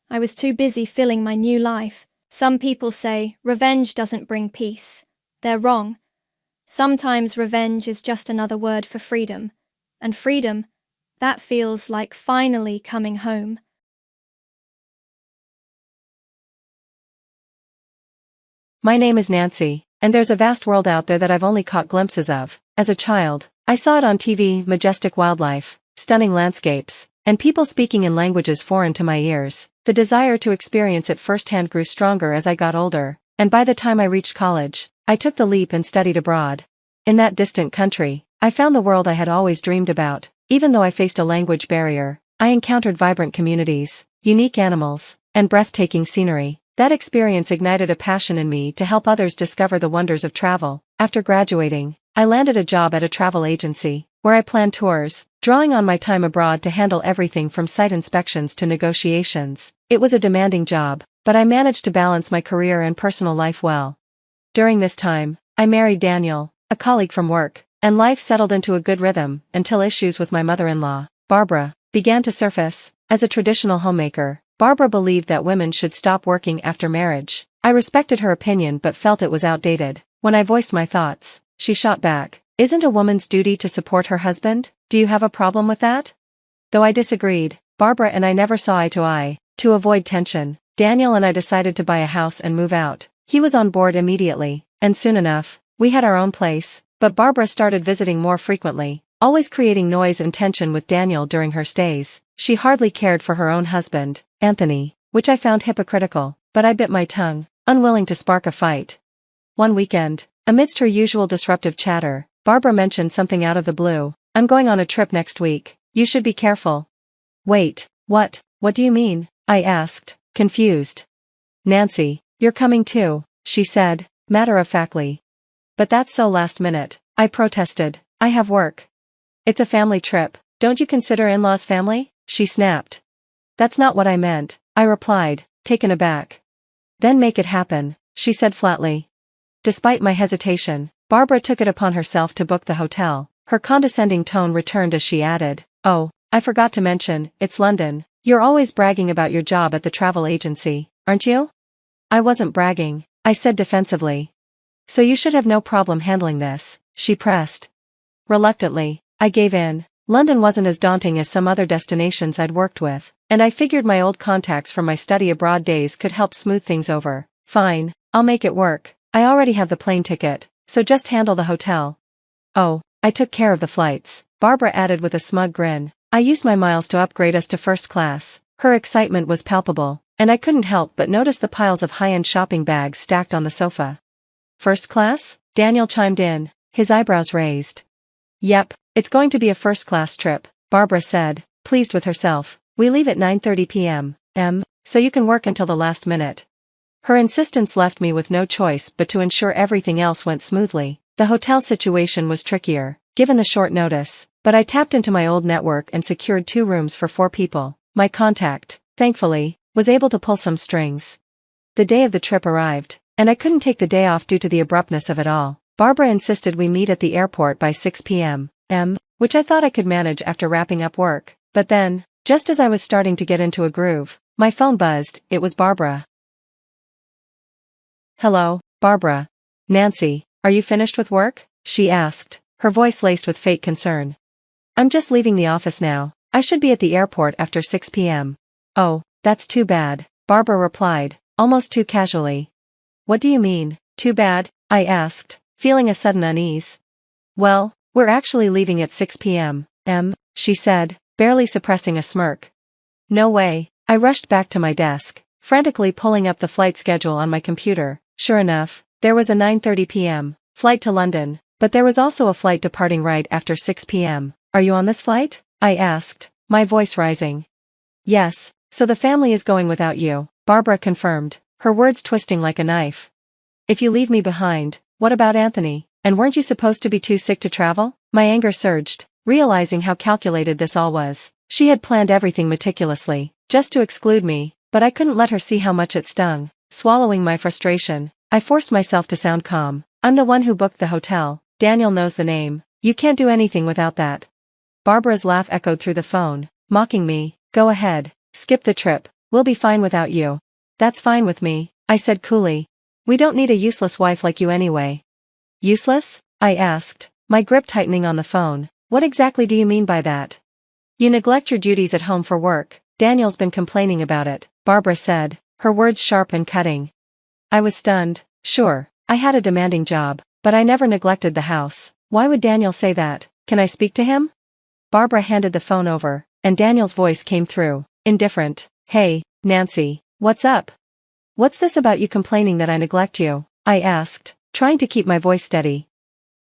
I was too busy filling my new life. Some people say revenge doesn't bring peace. They're wrong. Sometimes revenge is just another word for freedom. And freedom, that feels like finally coming home. My name is Nancy, and there's a vast world out there that I've only caught glimpses of. As a child, I saw it on TV, majestic wildlife, stunning landscapes, and people speaking in languages foreign to my ears. The desire to experience it firsthand grew stronger as I got older, and by the time I reached college, I took the leap and studied abroad. In that distant country, I found the world I had always dreamed about, even though I faced a language barrier. I encountered vibrant communities, unique animals, and breathtaking scenery. That experience ignited a passion in me to help others discover the wonders of travel. After graduating, I landed a job at a travel agency, where I planned tours, drawing on my time abroad to handle everything from site inspections to negotiations. It was a demanding job, but I managed to balance my career and personal life well. During this time, I married Daniel, a colleague from work, and life settled into a good rhythm until issues with my mother-in-law, Barbara, began to surface. As a traditional homemaker, Barbara believed that women should stop working after marriage. I respected her opinion but felt it was outdated. When I voiced my thoughts, she shot back, "Isn't a woman's duty to support her husband? Do you have a problem with that?" Though I disagreed, Barbara and I never saw eye to eye. To avoid tension, Daniel and I decided to buy a house and move out. He was on board immediately, and soon enough, we had our own place, but Barbara started visiting more frequently, always creating noise and tension with Daniel during her stays. She hardly cared for her own husband, Anthony, which I found hypocritical, but I bit my tongue, unwilling to spark a fight. One weekend, amidst her usual disruptive chatter, Barbara mentioned something out of the blue. "I'm going on a trip next week. You should be careful." "Wait, what? What do you mean?" I asked, confused. "Nancy, you're coming too," she said, matter-of-factly. "But that's so last minute," I protested. "I have work." "It's a family trip. Don't you consider in-laws family?" she snapped. "That's not what I meant," I replied, taken aback. "Then make it happen," she said flatly. Despite my hesitation, Barbara took it upon herself to book the hotel. Her condescending tone returned as she added, "Oh, I forgot to mention, it's London. You're always bragging about your job at the travel agency, aren't you?" "I wasn't bragging," I said defensively. "So you should have no problem handling this," she pressed. Reluctantly, I gave in. London wasn't as daunting as some other destinations I'd worked with, and I figured my old contacts from my study abroad days could help smooth things over. "Fine, I'll make it work. I already have the plane ticket, so just handle the hotel." "Oh, I took care of the flights," Barbara added with a smug grin. "I used my miles to upgrade us to first class." Her excitement was palpable, and I couldn't help but notice the piles of high-end shopping bags stacked on the sofa. "First class?" Daniel chimed in, his eyebrows raised. "Yep, it's going to be a first-class trip," Barbara said, pleased with herself. "We leave at 9:30 p.m., so you can work until the last minute." Her insistence left me with no choice but to ensure everything else went smoothly. The hotel situation was trickier, given the short notice, but I tapped into my old network and secured 2 rooms for 4 people. My contact, thankfully, was able to pull some strings. The day of the trip arrived, and I couldn't take the day off due to the abruptness of it all. Barbara insisted we meet at the airport by 6 p.m., which I thought I could manage after wrapping up work. But then, just as I was starting to get into a groove, my phone buzzed. It was Barbara. "Hello, Barbara. Nancy, are you finished with work?" she asked, her voice laced with fake concern. "I'm just leaving the office now. I should be at the airport after 6 p.m. "Oh, that's too bad," Barbara replied, almost too casually. "What do you mean, too bad?" I asked, feeling a sudden unease. "Well, we're actually leaving at 6 p.m., she said, barely suppressing a smirk. "No way." I rushed back to my desk, frantically pulling up the flight schedule on my computer. Sure enough, there was a 9:30 p.m. flight to London, but there was also a flight departing right after 6 p.m. "Are you on this flight?" I asked, my voice rising. "Yes, so the family is going without you," Barbara confirmed, her words twisting like a knife. "If you leave me behind, what about Anthony? And weren't you supposed to be too sick to travel?" My anger surged, realizing how calculated this all was. She had planned everything meticulously, just to exclude me, but I couldn't let her see how much it stung. Swallowing my frustration, I forced myself to sound calm. "I'm the one who booked the hotel. Daniel knows the name. You can't do anything without that." Barbara's laugh echoed through the phone, mocking me. "Go ahead, skip the trip. We'll be fine without you." "That's fine with me," I said coolly. "We don't need a useless wife like you anyway." "Useless?" I asked, my grip tightening on the phone. "What exactly do you mean by that?" "You neglect your duties at home for work. Daniel's been complaining about it," Barbara said, her words sharp and cutting. I was stunned. Sure, I had a demanding job, but I never neglected the house. Why would Daniel say that? "Can I speak to him?" Barbara handed the phone over, and Daniel's voice came through, indifferent. "Hey, Nancy, what's up? What's this about you complaining that I neglect you?" I asked, trying to keep my voice steady.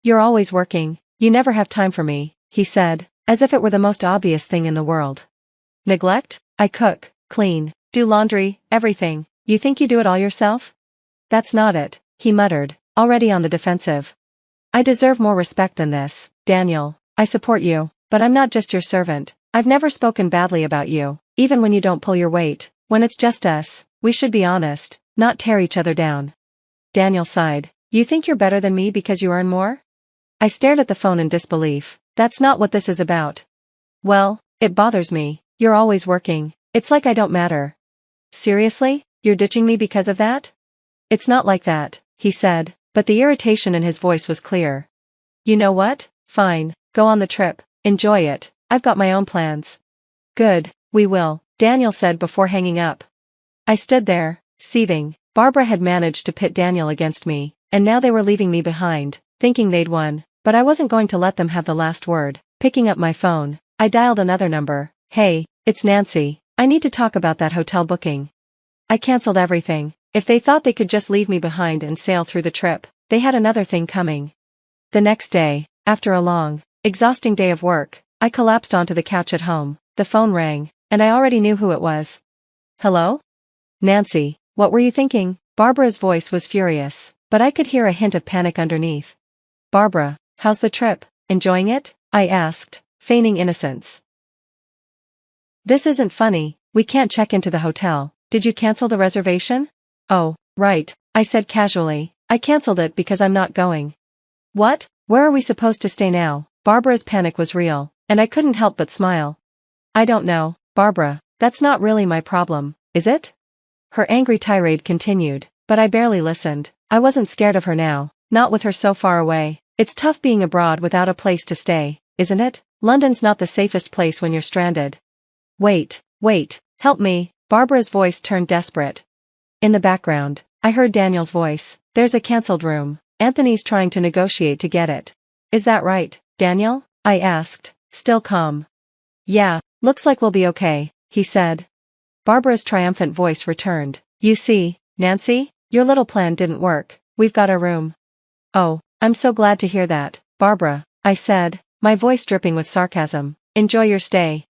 "You're always working. You never have time for me," he said, as if it were the most obvious thing in the world. Neglect? I cook, clean, do laundry, everything. You think you do it all yourself? That's not it, he muttered, already on the defensive. I deserve more respect than this, Daniel. I support you, but I'm not just your servant. I've never spoken badly about you, even when you don't pull your weight. When it's just us, we should be honest, not tear each other down. Daniel sighed. You think you're better than me because you earn more? I stared at the phone in disbelief. That's not what this is about. Well, it bothers me. You're always working. It's like I don't matter. Seriously? You're ditching me because of that? It's not like that, he said, but the irritation in his voice was clear. You know what? Fine, go on the trip, enjoy it, I've got my own plans. Good, we will, Daniel said before hanging up. I stood there, seething. Barbara had managed to pit Daniel against me, and now they were leaving me behind, thinking they'd won, but I wasn't going to let them have the last word. Picking up my phone, I dialed another number. Hey, it's Nancy, I need to talk about that hotel booking. I cancelled everything. If they thought they could just leave me behind and sail through the trip, they had another thing coming. The next day, after a long, exhausting day of work, I collapsed onto the couch at home. The phone rang, and I already knew who it was. Hello? Nancy, what were you thinking? Barbara's voice was furious, but I could hear a hint of panic underneath. Barbara, how's the trip? Enjoying it? I asked, feigning innocence. This isn't funny, we can't check into the hotel. Did you cancel the reservation? Oh, right, I said casually. I cancelled it because I'm not going. What? Where are we supposed to stay now? Barbara's panic was real, and I couldn't help but smile. I don't know, Barbara, that's not really my problem, is it? Her angry tirade continued, but I barely listened. I wasn't scared of her now, not with her so far away. It's tough being abroad without a place to stay, isn't it? London's not the safest place when you're stranded. Wait, help me, Barbara's voice turned desperate. In the background, I heard Daniel's voice. There's a cancelled room. Anthony's trying to negotiate to get it. Is that right, Daniel? I asked, still calm. Yeah, looks like we'll be okay, he said. Barbara's triumphant voice returned. You see, Nancy, your little plan didn't work. We've got a room. Oh, I'm so glad to hear that, Barbara, I said, my voice dripping with sarcasm. Enjoy your stay.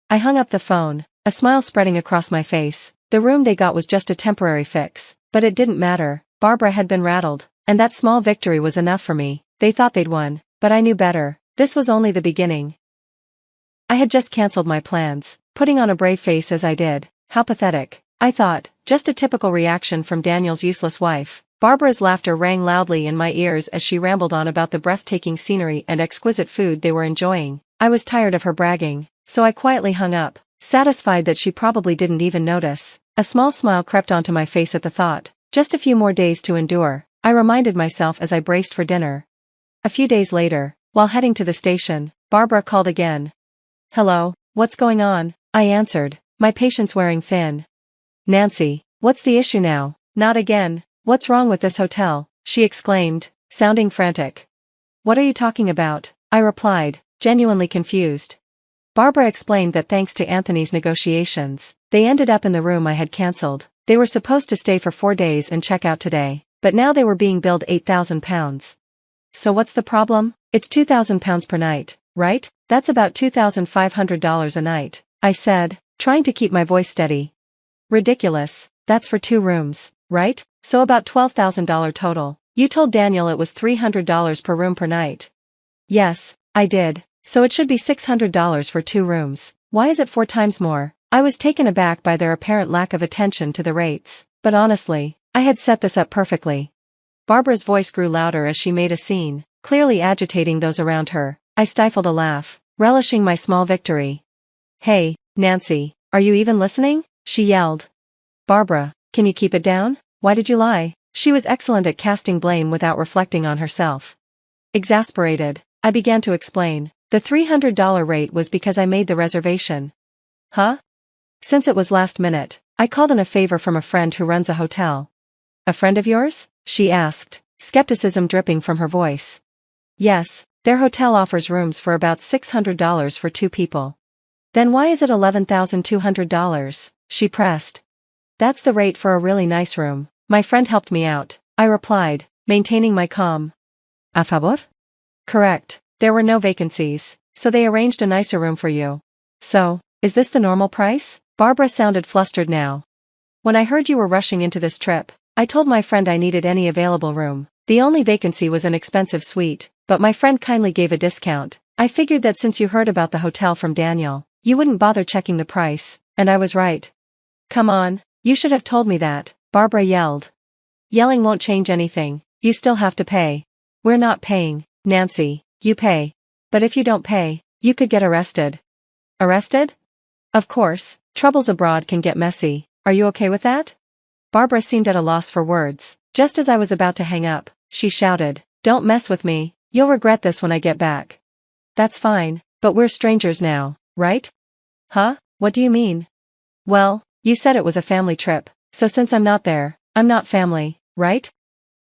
I hung up the phone, a smile spreading across my face. The room they got was just a temporary fix, but it didn't matter. Barbara had been rattled, and that small victory was enough for me. They thought they'd won, but I knew better. This was only the beginning. I had just cancelled my plans, putting on a brave face as I did. How pathetic, I thought, just a typical reaction from Daniel's useless wife. Barbara's laughter rang loudly in my ears as she rambled on about the breathtaking scenery and exquisite food they were enjoying. I was tired of her bragging, so I quietly hung up, satisfied that she probably didn't even notice. A small smile crept onto my face at the thought. Just a few more days to endure, I reminded myself as I braced for dinner. A few days later, while heading to the station, Barbara called again. Hello, what's going on? I answered, my patience wearing thin. Nancy, what's the issue now? Not again. What's wrong with this hotel? She exclaimed, sounding frantic. What are you talking about? I replied, genuinely confused. Barbara explained that thanks to Anthony's negotiations, they ended up in the room I had cancelled. They were supposed to stay for 4 days and check out today, but now they were being billed £8,000. So what's the problem? It's £2,000 per night, right? That's about $2,500 a night, I said, trying to keep my voice steady. Ridiculous, that's for 2 rooms, right? So about $12,000 total. You told Daniel it was $300 per room per night. Yes, I did, so it should be $600 for 2 rooms. Why is it 4 times more? I was taken aback by their apparent lack of attention to the rates, but honestly, I had set this up perfectly. Barbara's voice grew louder as she made a scene, clearly agitating those around her. I stifled a laugh, relishing my small victory. Hey, Nancy, are you even listening? She yelled. Barbara, can you keep it down? Why did you lie? She was excellent at casting blame without reflecting on herself. Exasperated, I began to explain. The $300 rate was because I made the reservation. Huh? Since it was last minute, I called in a favor from a friend who runs a hotel. A friend of yours? She asked, skepticism dripping from her voice. Yes, their hotel offers rooms for about $600 for 2 people. Then why is it $11,200? She pressed. That's the rate for a really nice room. My friend helped me out, I replied, maintaining my calm. A favor? Correct, there were no vacancies, so they arranged a nicer room for you. So, Is this the normal price? Barbara sounded flustered now. When I heard you were rushing into this trip, I told my friend I needed any available room. The only vacancy was an expensive suite, but my friend kindly gave a discount. I figured that since you heard about the hotel from Daniel, you wouldn't bother checking the price, and I was right. Come on, you should have told me that, Barbara yelled. Yelling won't change anything, you still have to pay. We're not paying, Nancy, you pay. But if you don't pay, you could get arrested. Arrested? Of course, troubles abroad can get messy. Are you okay with that? Barbara seemed at a loss for words. Just as I was about to hang up, she shouted, "Don't mess with me, you'll regret this when I get back." That's fine, but we're strangers now, right? Huh? What do you mean? Well, you said it was a family trip, so since I'm not there, I'm not family, right?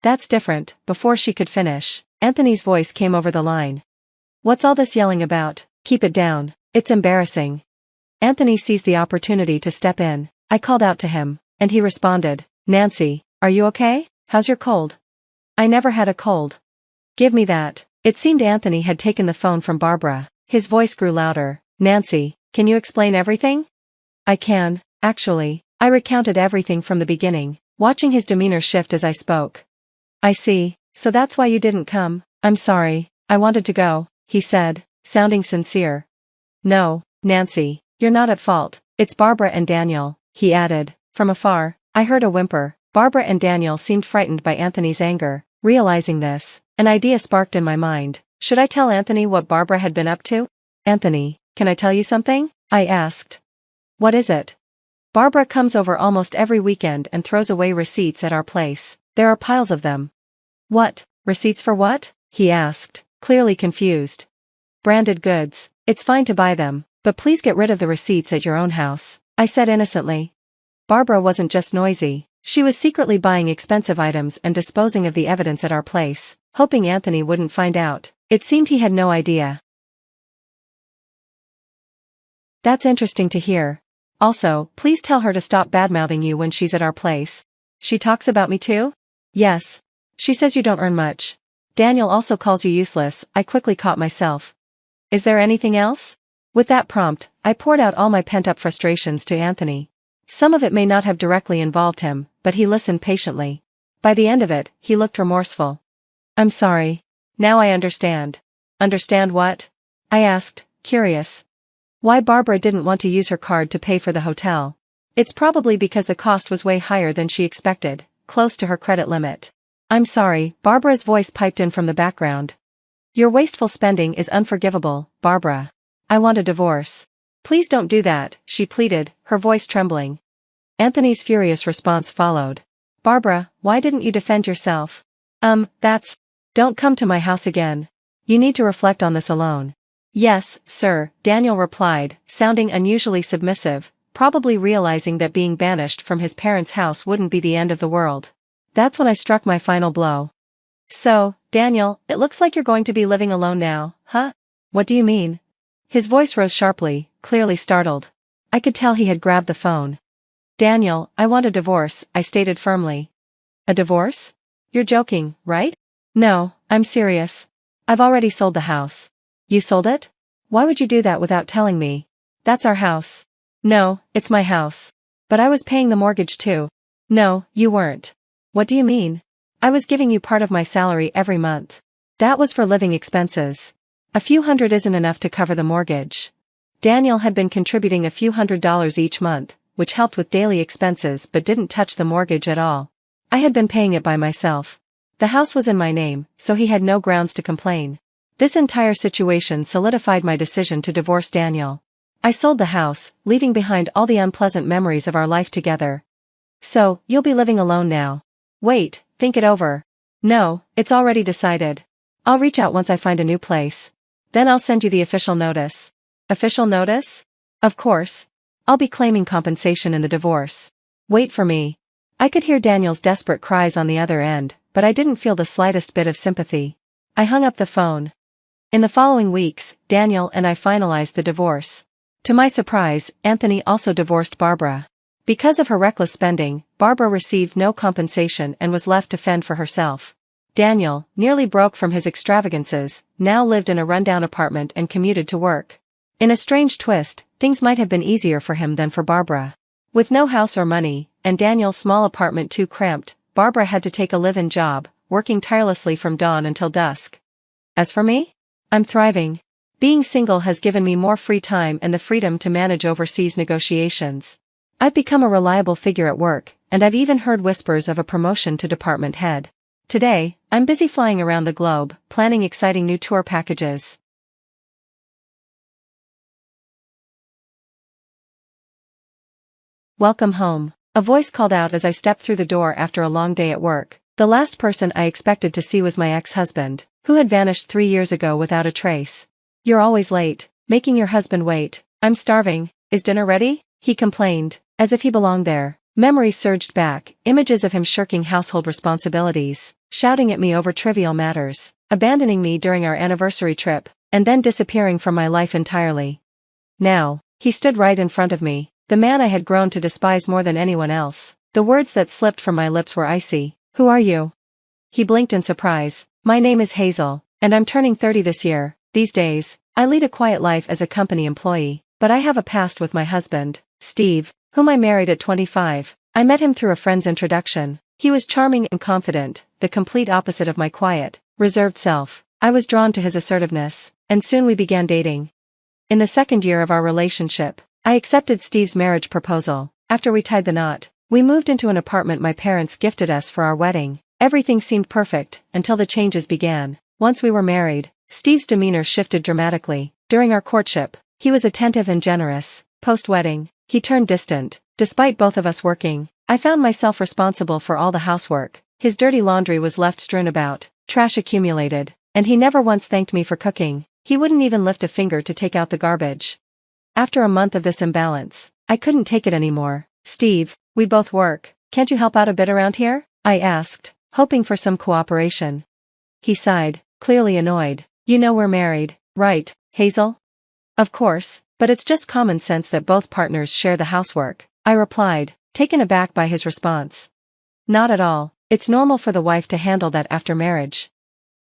That's different. Before she could finish, Anthony's voice came over the line. What's all this yelling about? Keep it down, it's embarrassing. Anthony seized the opportunity to step in. I called out to him, and he responded, "Nancy, are you okay? How's your cold?" I never had a cold. Give me that. It seemed Anthony had taken the phone from Barbara. His voice grew louder. Nancy, can you explain everything? I can, actually. I recounted everything from the beginning, watching his demeanor shift as I spoke. I see, so that's why you didn't come. I'm sorry, I wanted to go, he said, sounding sincere. No, Nancy, you're not at fault. It's Barbara and Daniel, he added. From afar, I heard a whimper. Barbara and Daniel seemed frightened by Anthony's anger. Realizing this, an idea sparked in my mind. Should I tell Anthony what Barbara had been up to? Anthony, can I tell you something? I asked. What is it? Barbara comes over almost every weekend and throws away receipts at our place. There are piles of them. What? Receipts for what? He asked, clearly confused. Branded goods. It's fine to buy them, but please get rid of the receipts at your own house, I said innocently. Barbara wasn't just noisy. She was secretly buying expensive items and disposing of the evidence at our place, hoping Anthony wouldn't find out. It seemed he had no idea. That's interesting to hear. Also, please tell her to stop badmouthing you when she's at our place. She talks about me too? Yes. She says you don't earn much. Daniel also calls you useless. I quickly caught myself. Is there anything else? With that prompt, I poured out all my pent-up frustrations to Anthony. Some of it may not have directly involved him, but he listened patiently. By the end of it, he looked remorseful. I'm sorry. Now I understand. Understand what? I asked, curious. Why Barbara didn't want to use her card to pay for the hotel. It's probably because the cost was way higher than she expected, close to her credit limit. I'm sorry, Barbara's voice piped in from the background. Your wasteful spending is unforgivable, Barbara. I want a divorce. Please don't do that, she pleaded, her voice trembling. Anthony's furious response followed. Barbara, why didn't you defend yourself? That's... Don't come to my house again. You need to reflect on this alone. Yes, sir, Daniel replied, sounding unusually submissive, probably realizing that being banished from his parents' house wouldn't be the end of the world. That's when I struck my final blow. So, Daniel, it looks like you're going to be living alone now, huh? What do you mean? His voice rose sharply, clearly startled. I could tell he had grabbed the phone. Daniel, I want a divorce, I stated firmly. A divorce? You're joking, right? No, I'm serious. I've already sold the house. You sold it? Why would you do that without telling me? That's our house. No, it's my house. But I was paying the mortgage too. No, you weren't. What do you mean? I was giving you part of my salary every month. That was for living expenses. A few hundred isn't enough to cover the mortgage. Daniel had been contributing a few $100s each month, which helped with daily expenses but didn't touch the mortgage at all. I had been paying it by myself. The house was in my name, so he had no grounds to complain. This entire situation solidified my decision to divorce Daniel. I sold the house, leaving behind all the unpleasant memories of our life together. So, you'll be living alone now. Wait, think it over. No, it's already decided. I'll reach out once I find a new place. Then I'll send you the official notice. Official notice? Of course. I'll be claiming compensation in the divorce. Wait for me. I could hear Daniel's desperate cries on the other end, but I didn't feel the slightest bit of sympathy. I hung up the phone. In the following weeks, Daniel and I finalized the divorce. To my surprise, Anthony also divorced Barbara. Because of her reckless spending, Barbara received no compensation and was left to fend for herself. Daniel, nearly broke from his extravagances, now lived in a rundown apartment and commuted to work. In a strange twist, things might have been easier for him than for Barbara. With no house or money, and Daniel's small apartment too cramped, Barbara had to take a live-in job, working tirelessly from dawn until dusk. As for me? I'm thriving. Being single has given me more free time and the freedom to manage overseas negotiations. I've become a reliable figure at work, and I've even heard whispers of a promotion to department head. Today, I'm busy flying around the globe, planning exciting new tour packages. Welcome home. A voice called out as I stepped through the door after a long day at work. The last person I expected to see was my ex-husband, who had vanished 3 years ago without a trace. You're always late, making your husband wait. I'm starving. Is dinner ready? He complained, as if he belonged there. Memories surged back, images of him shirking household responsibilities, shouting at me over trivial matters, abandoning me during our anniversary trip, and then disappearing from my life entirely. Now, he stood right in front of me, the man I had grown to despise more than anyone else. The words that slipped from my lips were icy. Who are you? He blinked in surprise. My name is Hazel, and I'm turning 30 this year. These days, I lead a quiet life as a company employee, but I have a past with my husband, Steve, whom I married at 25. I met him through a friend's introduction. He was charming and confident, the complete opposite of my quiet, reserved self. I was drawn to his assertiveness, and soon we began dating. In the second year of our relationship, I accepted Steve's marriage proposal. After we tied the knot, we moved into an apartment my parents gifted us for our wedding. Everything seemed perfect, until the changes began. Once we were married, Steve's demeanor shifted dramatically. During our courtship, he was attentive and generous. Post-wedding, he turned distant. Despite both of us working, I found myself responsible for all the housework. His dirty laundry was left strewn about, trash accumulated, and he never once thanked me for cooking. He wouldn't even lift a finger to take out the garbage. After a month of this imbalance, I couldn't take it anymore. Steve, we both work. Can't you help out a bit around here? I asked, hoping for some cooperation. He sighed, clearly annoyed. You know we're married, right, Hazel? Of course, but it's just common sense that both partners share the housework, I replied, taken aback by his response. Not at all. It's normal for the wife to handle that after marriage.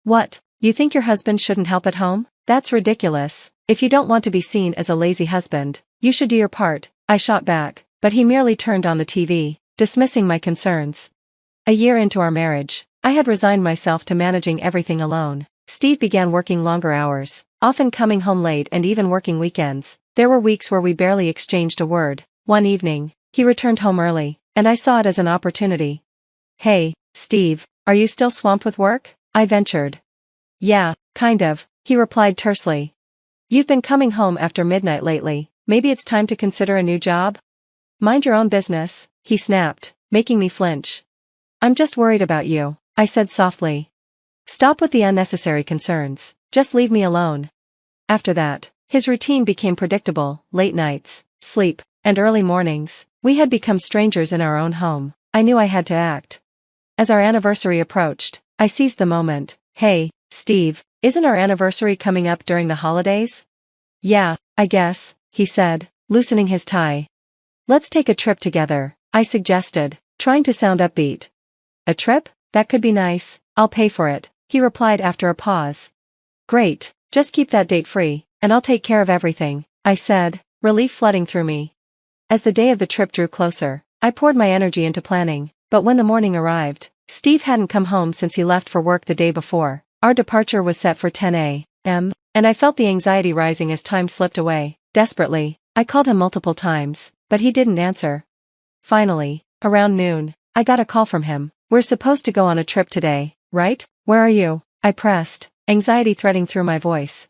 What, you think your husband shouldn't help at home? That's ridiculous. If you don't want to be seen as a lazy husband, you should do your part, I shot back, but he merely turned on the TV, dismissing my concerns. A year into our marriage, I had resigned myself to managing everything alone. Steve began working longer hours, often coming home late and even working weekends. There were weeks where we barely exchanged a word. One evening, he returned home early, and I saw it as an opportunity. Hey, Steve, are you still swamped with work? I ventured. Yeah, kind of, he replied tersely. You've been coming home after midnight lately. Maybe it's time to consider a new job? Mind your own business, he snapped, making me flinch. I'm just worried about you, I said softly. Stop with the unnecessary concerns, just leave me alone. After that, his routine became predictable: late nights, sleep, and early mornings. We had become strangers in our own home. I knew I had to act. As our anniversary approached, I seized the moment. Hey, Steve, isn't our anniversary coming up during the holidays? Yeah, I guess, he said, loosening his tie. Let's take a trip together, I suggested, trying to sound upbeat. A trip? That could be nice. I'll pay for it, he replied after a pause. Great, just keep that date free, and I'll take care of everything, I said, relief flooding through me. As the day of the trip drew closer, I poured my energy into planning, but when the morning arrived, Steve hadn't come home since he left for work the day before. Our departure was set for 10 a.m., and I felt the anxiety rising as time slipped away. Desperately, I called him multiple times, but he didn't answer. Finally, around noon, I got a call from him. We're supposed to go on a trip today, right? Where are you? I pressed, anxiety threading through my voice.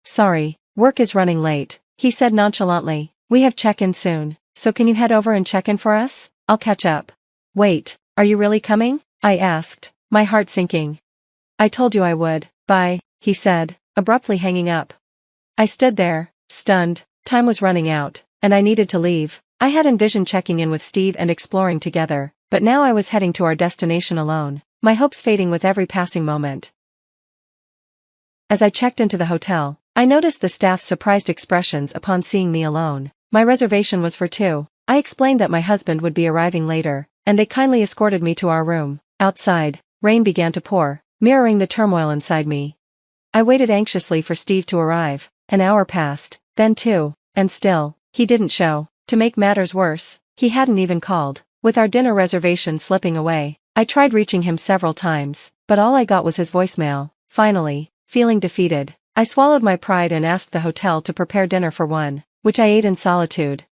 Sorry, work is running late, he said nonchalantly. We have check-in soon, so can you head over and check in for us? I'll catch up. Wait, are you really coming? I asked, my heart sinking. I told you I would. Bye, he said, abruptly hanging up. I stood there, stunned. Time was running out, and I needed to leave. I had envisioned checking in with Steve and exploring together, but now I was heading to our destination alone, my hopes fading with every passing moment. As I checked into the hotel, I noticed the staff's surprised expressions upon seeing me alone. My reservation was for 2. I explained that my husband would be arriving later, and they kindly escorted me to our room. Outside, rain began to pour, mirroring the turmoil inside me. I waited anxiously for Steve to arrive. An hour passed, Then 2. And still, he didn't show. To make matters worse, he hadn't even called. With our dinner reservation slipping away, I tried reaching him several times, but all I got was his voicemail. Finally, feeling defeated, I swallowed my pride and asked the hotel to prepare dinner for one, which I ate in solitude.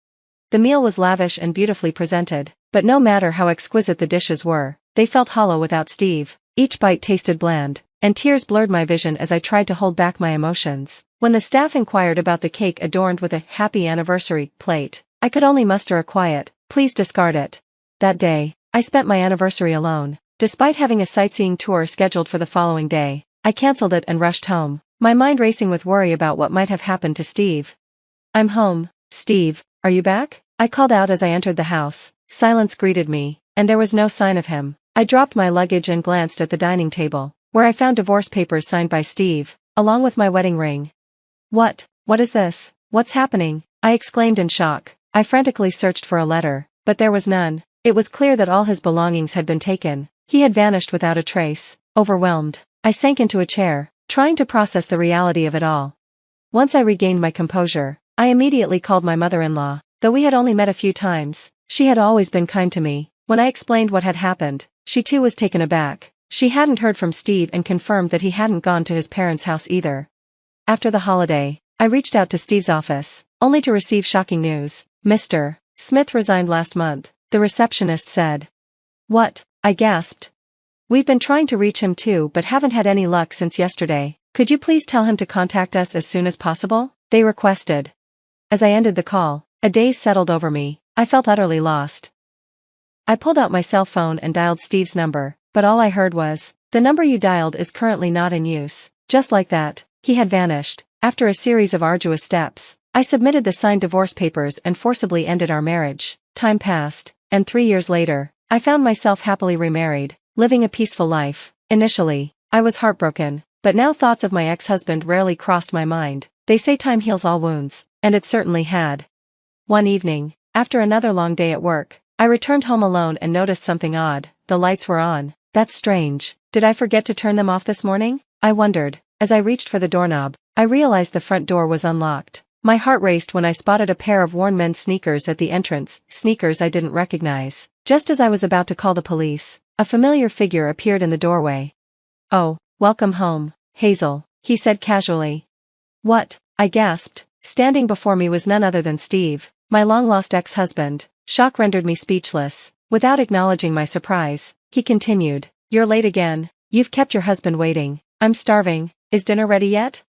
The meal was lavish and beautifully presented, but no matter how exquisite the dishes were, they felt hollow without Steve. Each bite tasted bland, and tears blurred my vision as I tried to hold back my emotions. When the staff inquired about the cake adorned with a "Happy Anniversary" plate, I could only muster a quiet, "Please discard it." That day, I spent my anniversary alone. Despite having a sightseeing tour scheduled for the following day, I cancelled it and rushed home, my mind racing with worry about what might have happened to Steve. "I'm home, Steve, are you back?" I called out as I entered the house. Silence greeted me, and there was no sign of him. I dropped my luggage and glanced at the dining table, where I found divorce papers signed by Steve, along with my wedding ring. What is this? What's happening?" I exclaimed in shock. I frantically searched for a letter, but there was none. It was clear that all his belongings had been taken. He had vanished without a trace. Overwhelmed, I sank into a chair, trying to process the reality of it all. Once I regained my composure, I immediately called my mother-in-law. Though we had only met a few times, she had always been kind to me. When I explained what had happened, she too was taken aback. She hadn't heard from Steve and confirmed that he hadn't gone to his parents' house either. After the holiday, I reached out to Steve's office, only to receive shocking news. "Mr. Smith resigned last month," the receptionist said. "What?" I gasped. "We've been trying to reach him too but haven't had any luck since yesterday. Could you please tell him to contact us as soon as possible?" they requested. As I ended the call, a daze settled over me. I felt utterly lost. I pulled out my cell phone and dialed Steve's number, but all I heard was, "The number you dialed is currently not in use." Just like that, he had vanished. After a series of arduous steps, I submitted the signed divorce papers and forcibly ended our marriage. Time passed, and 3 years later, I found myself happily remarried, living a peaceful life. Initially, I was heartbroken, but now thoughts of my ex-husband rarely crossed my mind. They say time heals all wounds, and it certainly had. One evening, after another long day at work, I returned home alone and noticed something odd. The lights were on. That's strange. Did I forget to turn them off this morning? I wondered. As I reached for the doorknob, I realized the front door was unlocked. My heart raced when I spotted a pair of worn men's sneakers at the entrance, sneakers I didn't recognize. Just as I was about to call the police, a familiar figure appeared in the doorway. "Oh, welcome home, Hazel," he said casually. "What?" I gasped. Standing before me was none other than Steve, my long-lost ex-husband. Shock rendered me speechless. Without acknowledging my surprise, he continued, "You're late again. You've kept your husband waiting. I'm starving. Is dinner ready yet?"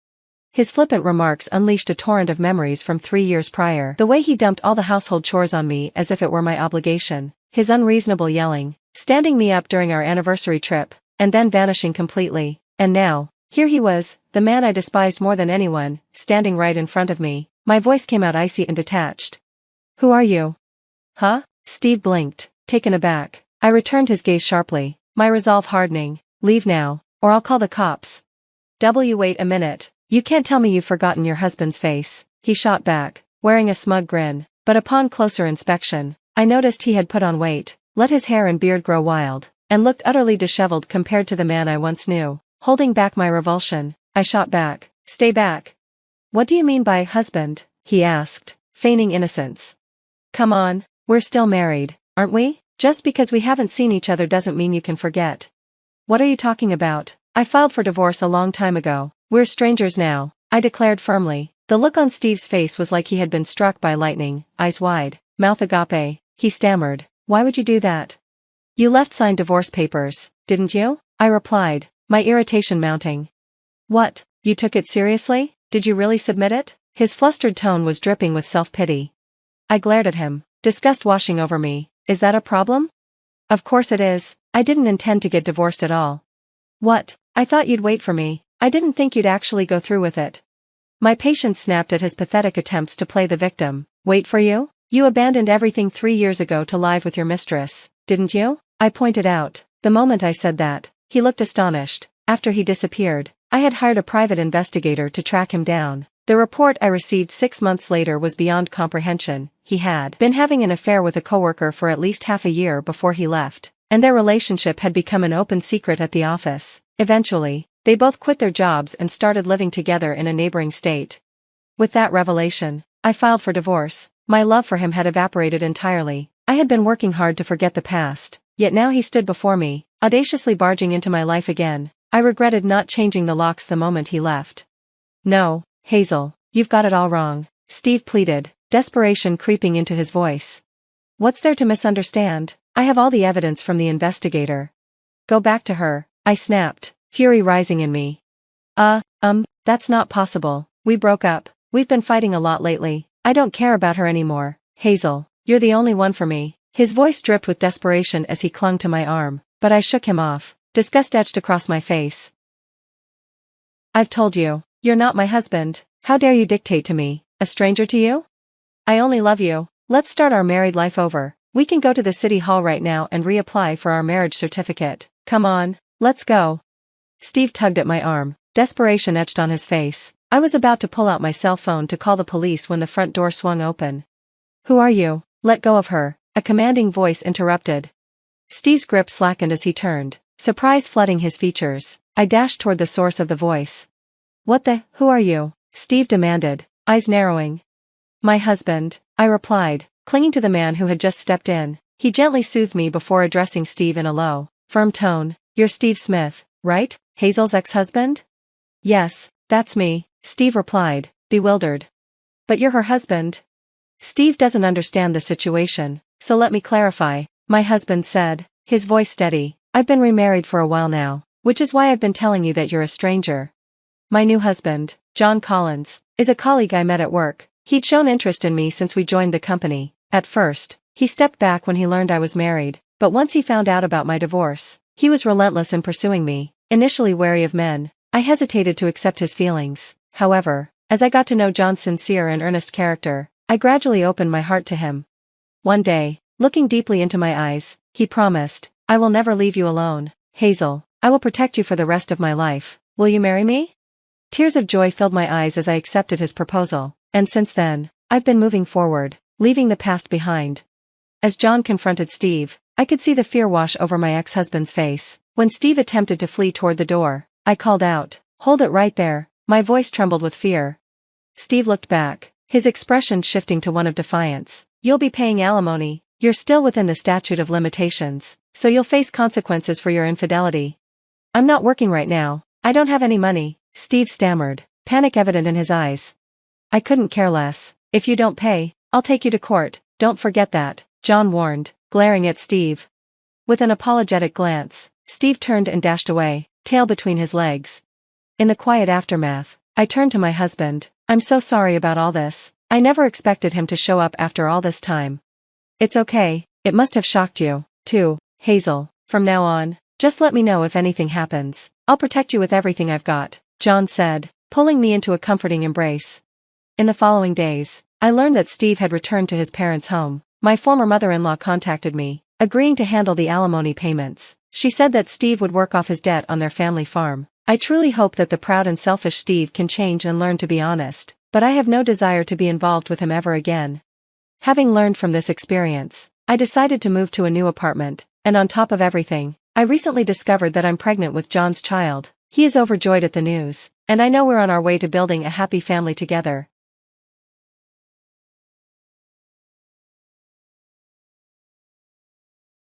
His flippant remarks unleashed a torrent of memories from 3 years prior. The way he dumped all the household chores on me as if it were my obligation. His unreasonable yelling, standing me up during our anniversary trip, and then vanishing completely. And now, here he was, the man I despised more than anyone, standing right in front of me. My voice came out icy and detached. "Who are you?" "Huh?" Steve blinked, taken aback. I returned his gaze sharply, my resolve hardening. "Leave now, or I'll call the cops." Wait a minute. You can't tell me you've forgotten your husband's face," he shot back, wearing a smug grin. But upon closer inspection, I noticed he had put on weight, let his hair and beard grow wild, and looked utterly disheveled compared to the man I once knew. Holding back my revulsion, I shot back, "Stay back." "What do you mean by husband?" he asked, feigning innocence. "Come on, we're still married, aren't we? Just because we haven't seen each other doesn't mean you can forget." "What are you talking about? I filed for divorce a long time ago. We're strangers now," I declared firmly. The look on Steve's face was like he had been struck by lightning, eyes wide, mouth agape. He stammered, "Why would you do that?" "You left signed divorce papers, didn't you?" I replied, my irritation mounting. "What, you took it seriously? Did you really submit it?" His flustered tone was dripping with self-pity. I glared at him, disgust washing over me. "Is that a problem?" "Of course it is. I didn't intend to get divorced at all." "What? I thought you'd wait for me. I didn't think you'd actually go through with it." My patience snapped at his pathetic attempts to play the victim. "Wait for you? You abandoned everything 3 years ago to live with your mistress, didn't you?" I pointed out. The moment I said that, he looked astonished. After he disappeared, I had hired a private investigator to track him down. The report I received 6 months later was beyond comprehension. He had been having an affair with a coworker for at least half a year before he left, and their relationship had become an open secret at the office. Eventually, they both quit their jobs and started living together in a neighboring state. With that revelation, I filed for divorce. My love for him had evaporated entirely. I had been working hard to forget the past, yet now he stood before me, audaciously barging into my life again. I regretted not changing the locks the moment he left. No, Hazel, you've got it all wrong, Steve pleaded, desperation creeping into his voice. What's there to misunderstand? I have all the evidence from the investigator. Go back to her, I snapped, fury rising in me. That's not possible. We broke up. We've been fighting a lot lately. I don't care about her anymore. Hazel, you're the only one for me. His voice dripped with desperation as he clung to my arm, but I shook him off. Disgust etched across my face. I've told you, you're not my husband. How dare you dictate to me, a stranger to you? I only love you. Let's start our married life over. We can go to the city hall right now and reapply for our marriage certificate. Come on, let's go. Steve tugged at my arm, desperation etched on his face. I was about to pull out my cell phone to call the police when the front door swung open. Who are you? Let go of her, a commanding voice interrupted. Steve's grip slackened as he turned, surprise flooding his features. I dashed toward the source of the voice. Who are you? Steve demanded, eyes narrowing. My husband, I replied, clinging to the man who had just stepped in. He gently soothed me before addressing Steve in a low, firm tone. You're Steve Smith, right? Hazel's ex-husband? Yes, that's me, Steve replied, bewildered. But you're her husband. Steve doesn't understand the situation, so let me clarify, my husband said, his voice steady. I've been remarried for a while now, which is why I've been telling you that you're a stranger. My new husband, John Collins, is a colleague I met at work. He'd shown interest in me since we joined the company. At first, he stepped back when he learned I was married, but once he found out about my divorce, he was relentless in pursuing me. Initially wary of men, I hesitated to accept his feelings. However, as I got to know John's sincere and earnest character, I gradually opened my heart to him. One day, looking deeply into my eyes, he promised, I will never leave you alone, Hazel. I will protect you for the rest of my life. Will you marry me? Tears of joy filled my eyes as I accepted his proposal, and since then, I've been moving forward, leaving the past behind. As John confronted Steve, I could see the fear wash over my ex-husband's face. When Steve attempted to flee toward the door, I called out, hold it right there. My voice trembled with fear. Steve looked back, his expression shifting to one of defiance. You'll be paying alimony. You're still within the statute of limitations, so you'll face consequences for your infidelity. I'm not working right now. I don't have any money, Steve stammered, panic evident in his eyes. I couldn't care less. If you don't pay, I'll take you to court. Don't forget that, John warned, glaring at Steve. With an apologetic glance, Steve turned and dashed away, tail between his legs. In the quiet aftermath, I turned to my husband. I'm so sorry about all this. I never expected him to show up after all this time. It's okay, it must have shocked you, too, Hazel. From now on, just let me know if anything happens. I'll protect you with everything I've got, John said, pulling me into a comforting embrace. In the following days, I learned that Steve had returned to his parents' home. My former mother-in-law contacted me, agreeing to handle the alimony payments. She said that Steve would work off his debt on their family farm. I truly hope that the proud and selfish Steve can change and learn to be honest, but I have no desire to be involved with him ever again. Having learned from this experience, I decided to move to a new apartment, and on top of everything, I recently discovered that I'm pregnant with John's child. He is overjoyed at the news, and I know we're on our way to building a happy family together.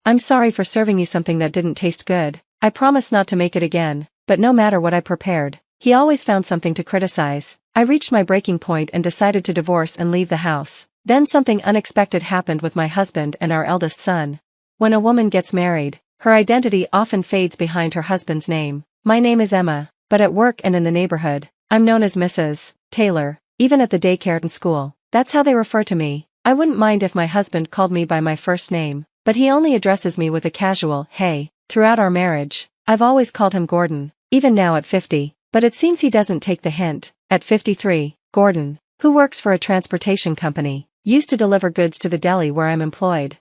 I'm sorry for serving you something that didn't taste good. I promise not to make it again, but no matter what I prepared, he always found something to criticize. I reached my breaking point and decided to divorce and leave the house. Then something unexpected happened with my husband and our eldest son. When a woman gets married, her identity often fades behind her husband's name. My name is Emma, but at work and in the neighborhood, I'm known as Mrs. Taylor. Even at the daycare and school, that's how they refer to me. I wouldn't mind if my husband called me by my first name, but he only addresses me with a casual, hey. Throughout our marriage, I've always called him Gordon, even now at 50, but it seems he doesn't take the hint. At 53, Gordon, who works for a transportation company, used to deliver goods to the deli where I'm employed.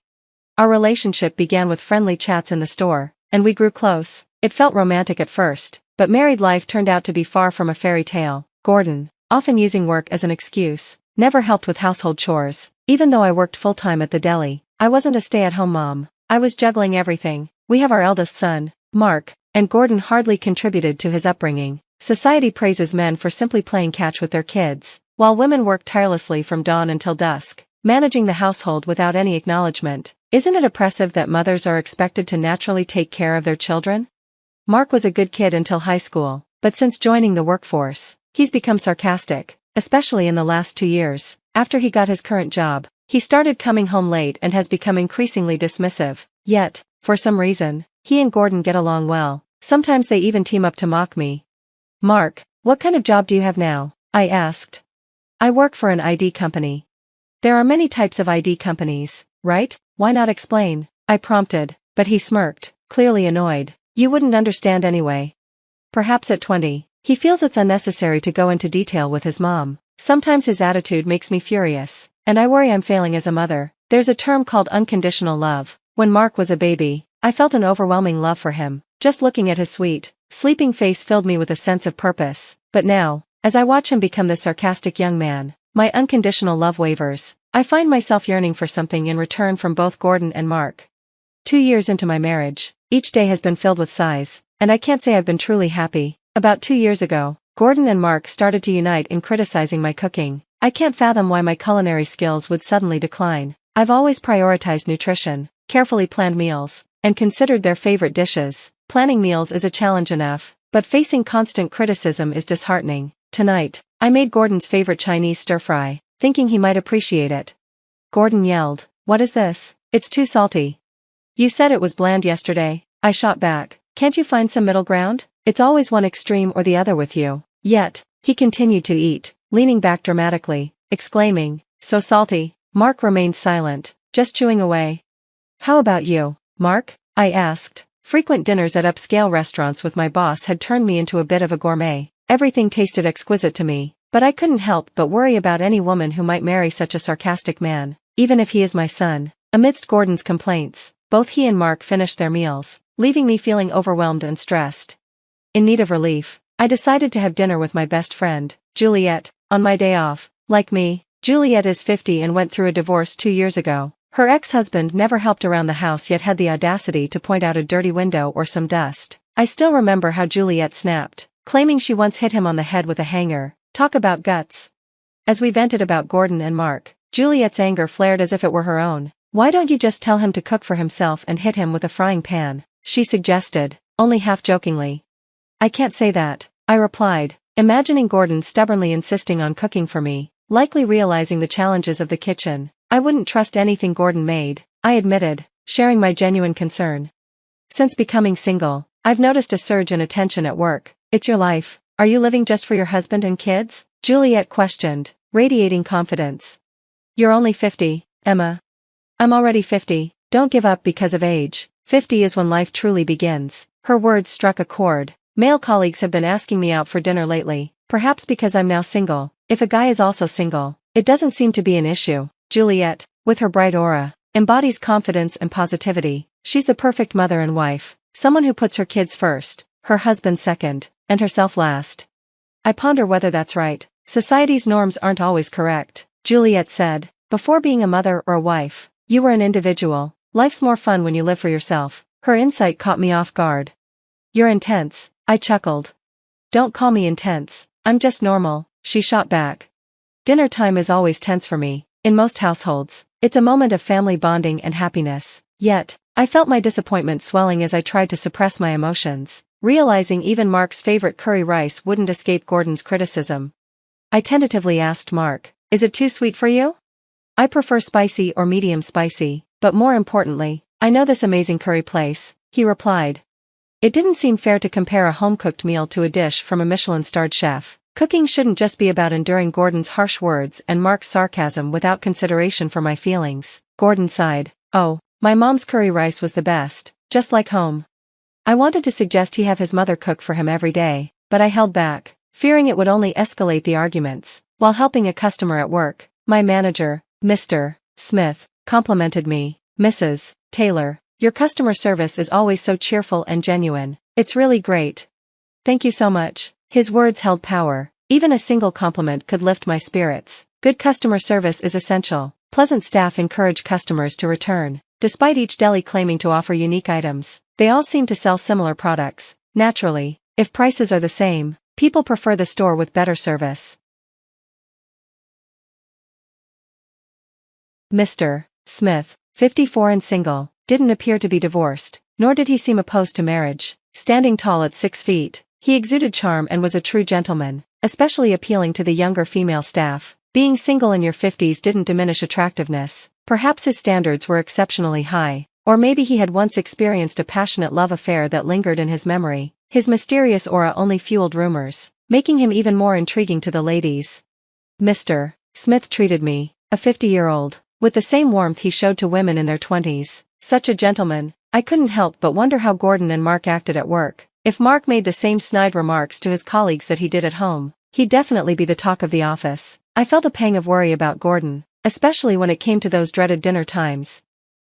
Our relationship began with friendly chats in the store, and we grew close. It felt romantic at first, but married life turned out to be far from a fairy tale. Gordon, often using work as an excuse, never helped with household chores. Even though I worked full-time at the deli, I wasn't a stay-at-home mom. I was juggling everything. We have our eldest son, Mark, and Gordon hardly contributed to his upbringing. Society praises men for simply playing catch with their kids, while women work tirelessly from dawn until dusk, managing the household without any acknowledgement. Isn't it oppressive that mothers are expected to naturally take care of their children? Mark was a good kid until high school, but since joining the workforce, he's become sarcastic, especially in the last 2 years. After he got his current job, he started coming home late and has become increasingly dismissive. Yet, for some reason, he and Gordon get along well. Sometimes they even team up to mock me. Mark, what kind of job do you have now? I asked. I work for an ID company. There are many types of ID companies, right? Why not explain? I prompted, but he smirked, clearly annoyed. You wouldn't understand anyway. Perhaps at 20, he feels it's unnecessary to go into detail with his mom. Sometimes his attitude makes me furious, and I worry I'm failing as a mother. There's a term called unconditional love. When Mark was a baby, I felt an overwhelming love for him. Just looking at his sweet, sleeping face filled me with a sense of purpose. But now, as I watch him become the sarcastic young man, my unconditional love wavers. I find myself yearning for something in return from both Gordon and Mark. 2 years into my marriage, each day has been filled with sighs, and I can't say I've been truly happy. About 2 years ago, Gordon and Mark started to unite in criticizing my cooking. I can't fathom why my culinary skills would suddenly decline. I've always prioritized nutrition, carefully planned meals, and considered their favorite dishes. Planning meals is a challenge enough, but facing constant criticism is disheartening. Tonight, I made Gordon's favorite Chinese stir-fry, thinking he might appreciate it. Gordon yelled, "What is this? It's too salty." "You said it was bland yesterday," I shot back. "Can't you find some middle ground? It's always one extreme or the other with you." Yet, he continued to eat, leaning back dramatically, exclaiming, "So salty." Mark remained silent, just chewing away. "How about you, Mark?" I asked. Frequent dinners at upscale restaurants with my boss had turned me into a bit of a gourmet. Everything tasted exquisite to me, but I couldn't help but worry about any woman who might marry such a sarcastic man, even if he is my son. Amidst Gordon's complaints, both he and Mark finished their meals, leaving me feeling overwhelmed and stressed. In need of relief, I decided to have dinner with my best friend, Juliet, on my day off. Like me, Juliet is 50 and went through a divorce 2 years ago. Her ex-husband never helped around the house yet had the audacity to point out a dirty window or some dust. I still remember how Juliet snapped, claiming she once hit him on the head with a hanger. Talk about guts. As we vented about Gordon and Mark, Juliet's anger flared as if it were her own. "Why don't you just tell him to cook for himself and hit him with a frying pan?" she suggested, only half jokingly. "I can't say that," I replied, imagining Gordon stubbornly insisting on cooking for me, likely realizing the challenges of the kitchen. "I wouldn't trust anything Gordon made," I admitted, sharing my genuine concern. "Since becoming single, I've noticed a surge in attention at work. It's your life. Are you living just for your husband and kids?" Juliet questioned, radiating confidence. "You're only 50, Emma." "I'm already 50, don't give up because of age. 50 is when life truly begins." Her words struck a chord. Male colleagues have been asking me out for dinner lately, perhaps because I'm now single. If a guy is also single, it doesn't seem to be an issue. Juliet, with her bright aura, embodies confidence and positivity. She's the perfect mother and wife, someone who puts her kids first, her husband second, and herself last. I ponder whether that's right. "Society's norms aren't always correct," Juliet said. "Before being a mother or a wife, you were an individual. Life's more fun when you live for yourself." Her insight caught me off guard. "You're intense," I chuckled. "Don't call me intense, I'm just normal," she shot back. Dinner time is always tense for me. In most households, it's a moment of family bonding and happiness. Yet, I felt my disappointment swelling as I tried to suppress my emotions, realizing even Mark's favorite curry rice wouldn't escape Gordon's criticism. I tentatively asked Mark, "Is it too sweet for you?" "I prefer spicy or medium spicy, but more importantly, I know this amazing curry place," he replied. It didn't seem fair to compare a home-cooked meal to a dish from a Michelin-starred chef. Cooking shouldn't just be about enduring Gordon's harsh words and Mark's sarcasm without consideration for my feelings. Gordon sighed. "Oh, my mom's curry rice was the best, just like home." I wanted to suggest he have his mother cook for him every day, but I held back, fearing it would only escalate the arguments. While helping a customer at work, my manager, Mr. Smith, complimented me. "Mrs. Taylor, your customer service is always so cheerful and genuine. It's really great." "Thank you so much." His words held power. Even a single compliment could lift my spirits. Good customer service is essential. Pleasant staff encourage customers to return. Despite each deli claiming to offer unique items, they all seem to sell similar products. Naturally, if prices are the same, people prefer the store with better service. Mr. Smith, 54 and single, didn't appear to be divorced, nor did he seem opposed to marriage. Standing tall at 6 feet, he exuded charm and was a true gentleman, especially appealing to the younger female staff. Being single in your 50s didn't diminish attractiveness. Perhaps his standards were exceptionally high, or maybe he had once experienced a passionate love affair that lingered in his memory. His mysterious aura only fueled rumors, making him even more intriguing to the ladies. Mr. Smith treated me, a 50-year-old, with the same warmth he showed to women in their 20s. Such a gentleman. I couldn't help but wonder how Gordon and Mark acted at work. If Mark made the same snide remarks to his colleagues that he did at home, he'd definitely be the talk of the office. I felt a pang of worry about Gordon, especially when it came to those dreaded dinner times.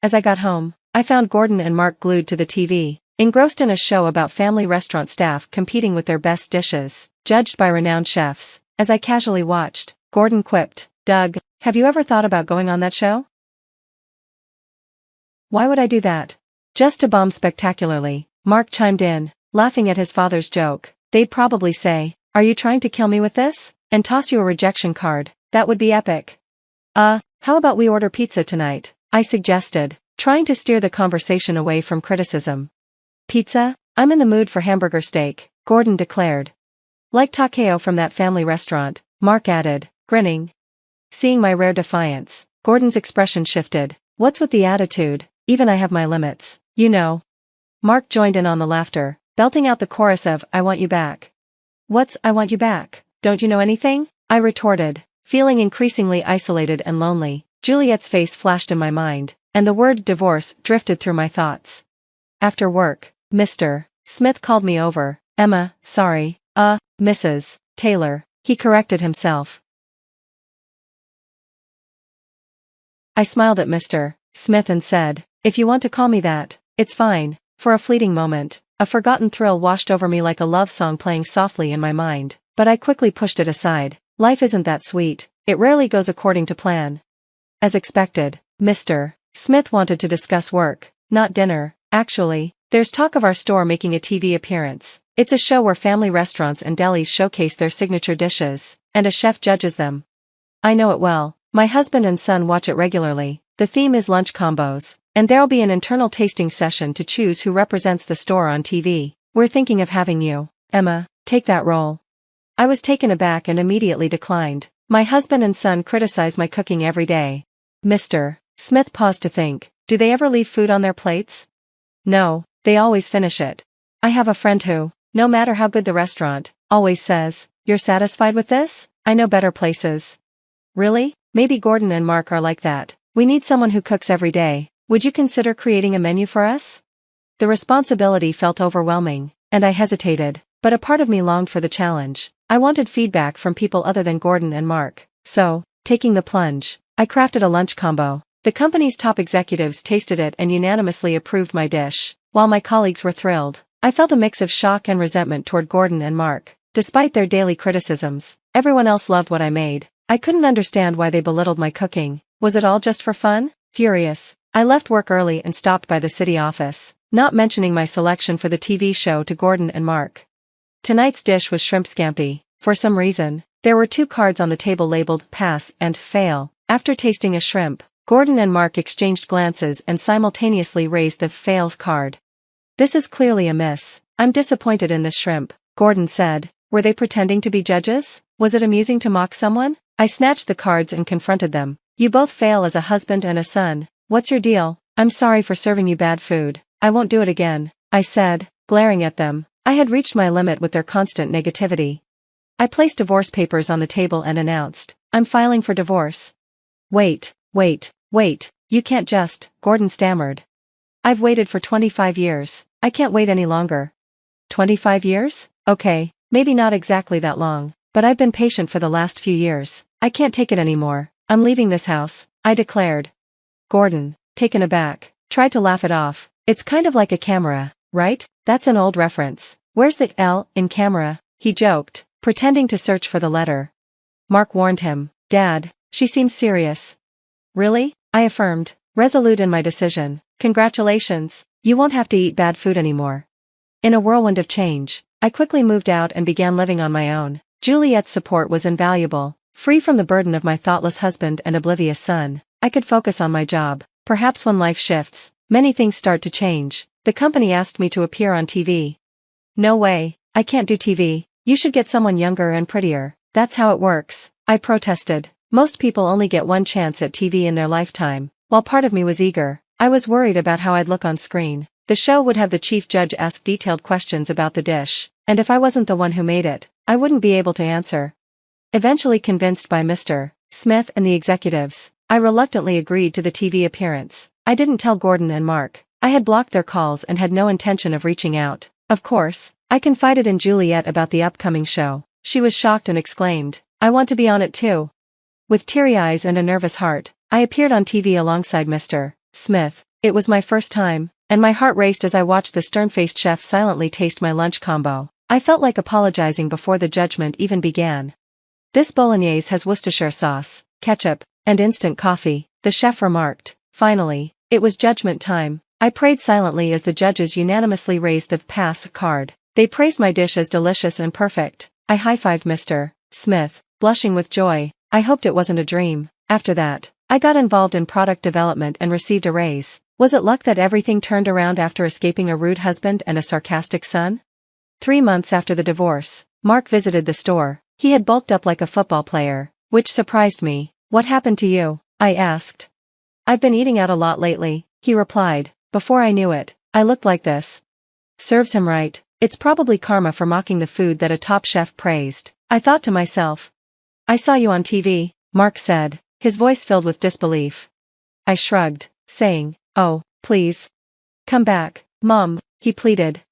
As I got home, I found Gordon and Mark glued to the TV, engrossed in a show about family restaurant staff competing with their best dishes, judged by renowned chefs. As I casually watched, Gordon quipped, "Doug, have you ever thought about going on that show?" "Why would I do that?" "Just to bomb spectacularly," Mark chimed in, laughing at his father's joke. "They'd probably say, 'Are you trying to kill me with this?' and toss you a rejection card. That would be epic." How about we order pizza tonight?" I suggested, trying to steer the conversation away from criticism. "Pizza? I'm in the mood for hamburger steak," Gordon declared. "Like Takeo from that family restaurant," Mark added, grinning. Seeing my rare defiance, Gordon's expression shifted. "What's with the attitude? Even I have my limits, you know." Mark joined in on the laughter, belting out the chorus of "I Want You Back." "What's I Want You Back? Don't you know anything?" I retorted, feeling increasingly isolated and lonely. Juliet's face flashed in my mind, and the word divorce drifted through my thoughts. After work, Mr. Smith called me over. "Emma, sorry, Mrs. Taylor," he corrected himself. I smiled at Mr. Smith and said, "If you want to call me that, it's fine." For a fleeting moment, a forgotten thrill washed over me like a love song playing softly in my mind, but I quickly pushed it aside. Life isn't that sweet, it rarely goes according to plan. As expected, Mr. Smith wanted to discuss work, not dinner. "Actually, there's talk of our store making a TV appearance. It's a show where family restaurants and delis showcase their signature dishes, and a chef judges them." "I know it well. My husband and son watch it regularly. The theme is lunch combos, and there'll be an internal tasting session to choose who represents the store on TV. We're thinking of having you, Emma, take that role." I was taken aback and immediately declined. My husband and son criticize my cooking every day. Mr. Smith paused to think, "Do they ever leave food on their plates?" "No, they always finish it. I have a friend who, no matter how good the restaurant, always says, 'You're satisfied with this? I know better places.'" "Really? Maybe Gordon and Mark are like that. We need someone who cooks every day. Would you consider creating a menu for us?" The responsibility felt overwhelming, and I hesitated, but a part of me longed for the challenge. I wanted feedback from people other than Gordon and Mark. So, taking the plunge, I crafted a lunch combo. The company's top executives tasted it and unanimously approved my dish. While my colleagues were thrilled, I felt a mix of shock and resentment toward Gordon and Mark. Despite their daily criticisms, everyone else loved what I made. I couldn't understand why they belittled my cooking. Was it all just for fun? Furious, I left work early and stopped by the city office, not mentioning my selection for the TV show to Gordon and Mark. Tonight's dish was shrimp scampi. For some reason, there were 2 cards on the table labeled pass and fail. After tasting a shrimp, Gordon and Mark exchanged glances and simultaneously raised the fail card. "This is clearly a miss. I'm disappointed in this shrimp," Gordon said. Were they pretending to be judges? Was it amusing to mock someone? I snatched the cards and confronted them. "You both fail as a husband and a son. What's your deal?" "I'm sorry for serving you bad food. I won't do it again," I said, glaring at them. I had reached my limit with their constant negativity. I placed divorce papers on the table and announced, "I'm filing for divorce." Wait, you can't just," Gordon stammered. "I've waited for 25 years, I can't wait any longer." 25 years? Okay, maybe not exactly that long, but I've been patient for the last few years. I can't take it anymore. I'm leaving this house, I declared. Gordon, taken aback, tried to laugh it off. "It's kind of like a camera, right? That's an old reference. Where's the L in camera?" he joked, pretending to search for the letter. Mark warned him, "Dad, she seems serious." "Really?" I affirmed, resolute in my decision. "Congratulations, you won't have to eat bad food anymore." In a whirlwind of change, I quickly moved out and began living on my own. Juliet's support was invaluable. Free from the burden of my thoughtless husband and oblivious son, I could focus on my job. Perhaps when life shifts, many things start to change. The company asked me to appear on TV. No way, I can't do TV. You should get someone younger and prettier. That's how it works, I protested. Most people only get one chance at TV in their lifetime. While part of me was eager, I was worried about how I'd look on screen. The show would have the chief judge ask detailed questions about the dish, and if I wasn't the one who made it, I wouldn't be able to answer. Eventually convinced by Mr. Smith and the executives, I reluctantly agreed to the TV appearance. I didn't tell Gordon and Mark. I had blocked their calls and had no intention of reaching out. Of course, I confided in Juliet about the upcoming show. She was shocked and exclaimed, "I want to be on it too." With teary eyes and a nervous heart, I appeared on TV alongside Mr. Smith. It was my first time, and my heart raced as I watched the stern-faced chef silently taste my lunch combo. I felt like apologizing before the judgment even began. "This bolognese has Worcestershire sauce, ketchup, and instant coffee," the chef remarked. Finally, it was judgment time. I prayed silently as the judges unanimously raised the pass card. They praised my dish as delicious and perfect. I high-fived Mr. Smith, blushing with joy. I hoped it wasn't a dream. After that, I got involved in product development and received a raise. Was it luck that everything turned around after escaping a rude husband and a sarcastic son? 3 months after the divorce, Mark visited the store. He had bulked up like a football player, which surprised me. "What happened to you?" I asked. "I've been eating out a lot lately," he replied. Before I knew it, I looked like this. Serves him right. It's probably karma for mocking the food that a top chef praised. I thought to myself. "I saw you on TV, Mark said, his voice filled with disbelief. I shrugged, saying, "Oh, please. Come back, Mom," he pleaded.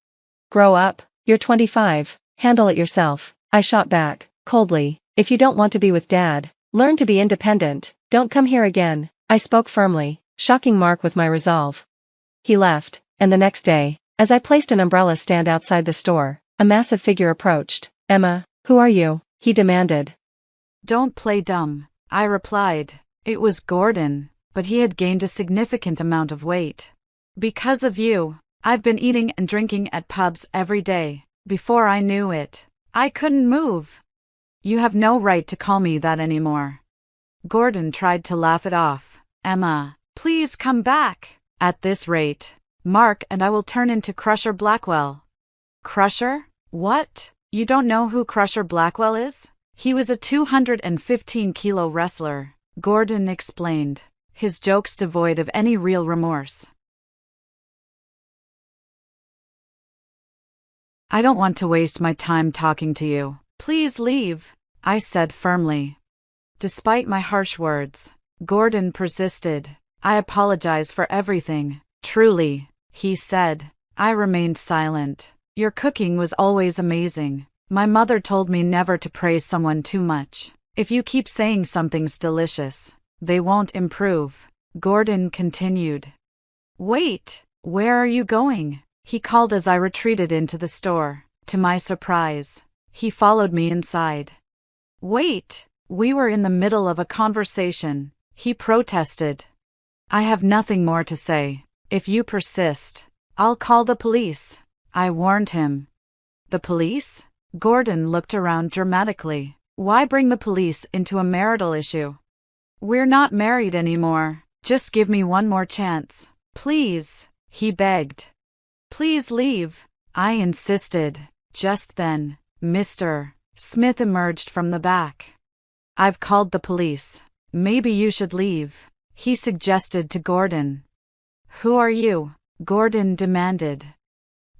"Grow up, you're 25, handle it yourself," I shot back, coldly. "If you don't want to be with Dad, learn to be independent, don't come here again," I spoke firmly, shocking Mark with my resolve. He left, and the next day, as I placed an umbrella stand outside the store, a massive figure approached. "Emma, who are you?" he demanded. "Don't play dumb," I replied. It was Gordon, but he had gained a significant amount of weight. "Because of you, I've been eating and drinking at pubs every day. Before I knew it, I couldn't move. You have no right to call me that anymore." Gordon tried to laugh it off. "Emma, please come back. At this rate, Mark and I will turn into Crusher Blackwell." "Crusher? What? You don't know who Crusher Blackwell is?" "He was a 215-kilo wrestler," Gordon explained, his jokes devoid of any real remorse. "I don't want to waste my time talking to you. Please leave," I said firmly. Despite my harsh words, Gordon persisted. "I apologize for everything, truly," he said. I remained silent. "Your cooking was always amazing. My mother told me never to praise someone too much. If you keep saying something's delicious, they won't improve," Gordon continued. "Wait, where are you going?" he called as I retreated into the store. To my surprise, he followed me inside. "Wait, we were in the middle of a conversation," he protested. "I have nothing more to say. If you persist, I'll call the police," I warned him. "The police?" Gordon looked around dramatically. "Why bring the police into a marital issue? We're not married anymore. Just give me one more chance, please," he begged. "Please leave," I insisted. Just then, Mr. Smith emerged from the back. "I've called the police. Maybe you should leave," he suggested to Gordon. "Who are you?" Gordon demanded.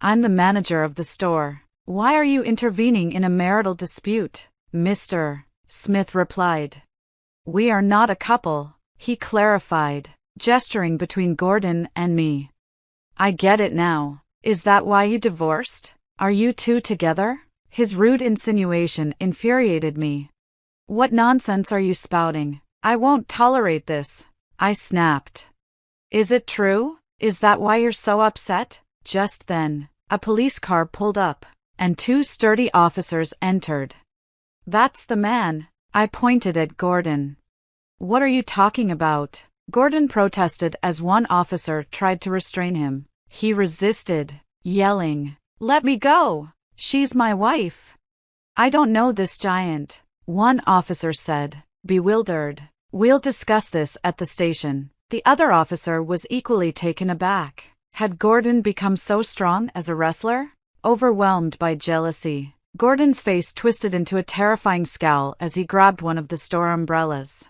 "I'm the manager of the store. Why are you intervening in a marital dispute?" Mr. Smith replied. "We are not a couple," he clarified, gesturing between Gordon and me. "I get it now. Is that why you divorced? Are you two together?" His rude insinuation infuriated me. "What nonsense are you spouting? I won't tolerate this," I snapped. "Is it true? Is that why you're so upset?" Just then, a police car pulled up, and 2 sturdy officers entered. "That's the man," I pointed at Gordon. "What are you talking about?" Gordon protested as one officer tried to restrain him. He resisted, yelling, "Let me go! She's my wife." "I don't know this giant," one officer said, bewildered. We'll discuss this at the station. The other officer was equally taken aback. Had Gordon become so strong as a wrestler? Overwhelmed by jealousy, Gordon's face twisted into a terrifying scowl as he grabbed one of the store umbrellas.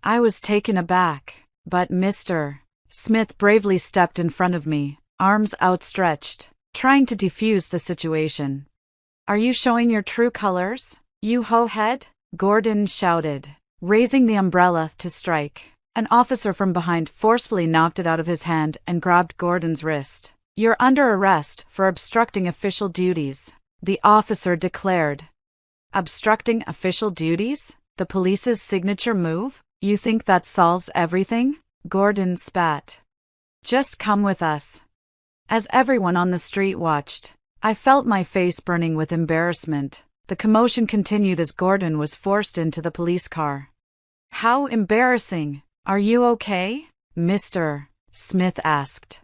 I was taken aback, but Mr. Smith bravely stepped in front of me, arms outstretched, trying to defuse the situation. Are you showing your true colors, you ho-head? Gordon shouted, raising the umbrella to strike. An officer from behind forcefully knocked it out of his hand and grabbed Gordon's wrist. You're under arrest for obstructing official duties, the officer declared. Obstructing official duties? The police's signature move? You think that solves everything? Gordon spat. Just come with us. As everyone on the street watched, I felt my face burning with embarrassment. The commotion continued as Gordon was forced into the police car. How embarrassing. Are you okay? Mr. Smith asked.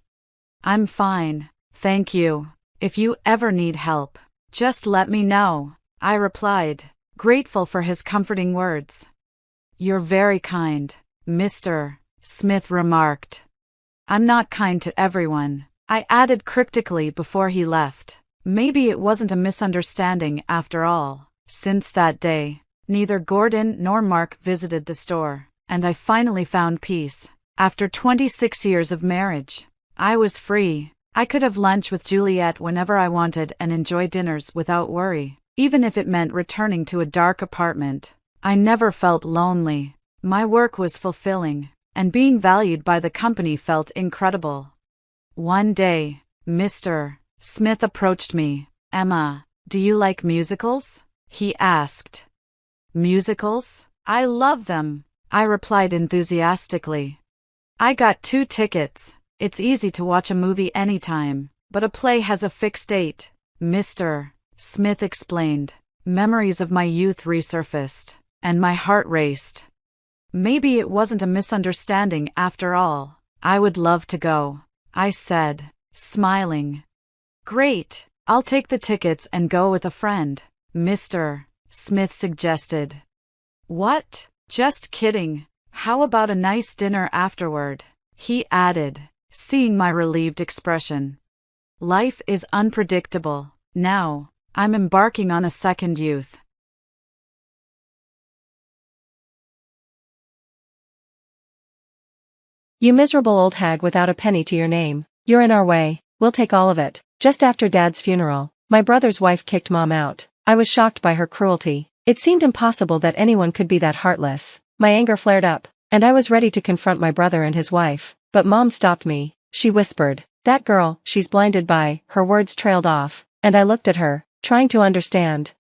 I'm fine, thank you. If you ever need help, just let me know, I replied, grateful for his comforting words. You're very kind, Mr. Smith remarked. I'm not kind to everyone, I added cryptically before he left. Maybe it wasn't a misunderstanding after all. Since that day, neither Gordon nor Mark visited the store, and I finally found peace. After 26 years of marriage, I was free. I could have lunch with Juliet whenever I wanted and enjoy dinners without worry, even if it meant returning to a dark apartment. I never felt lonely. My work was fulfilling, and being valued by the company felt incredible. One day, Mr. Smith approached me. Emma, do you like musicals? He asked. Musicals? I love them, I replied enthusiastically. I got 2 tickets. It's easy to watch a movie anytime, but a play has a fixed date, Mr. Smith explained. Memories of my youth resurfaced, and my heart raced. Maybe it wasn't a misunderstanding after all. I would love to go, I said, smiling. Great, I'll take the tickets and go with a friend, Mr. Smith suggested. What? Just kidding. How about a nice dinner afterward? He added, seeing my relieved expression. Life is unpredictable. Now, I'm embarking on a second youth. You miserable old hag without a penny to your name. You're in our way, we'll take all of it. Just after Dad's funeral, my brother's wife kicked Mom out. I was shocked by her cruelty. It seemed impossible that anyone could be that heartless. My anger flared up, and I was ready to confront my brother and his wife. But Mom stopped me. She whispered, "That girl, she's blinded by," her words trailed off, and I looked at her, trying to understand.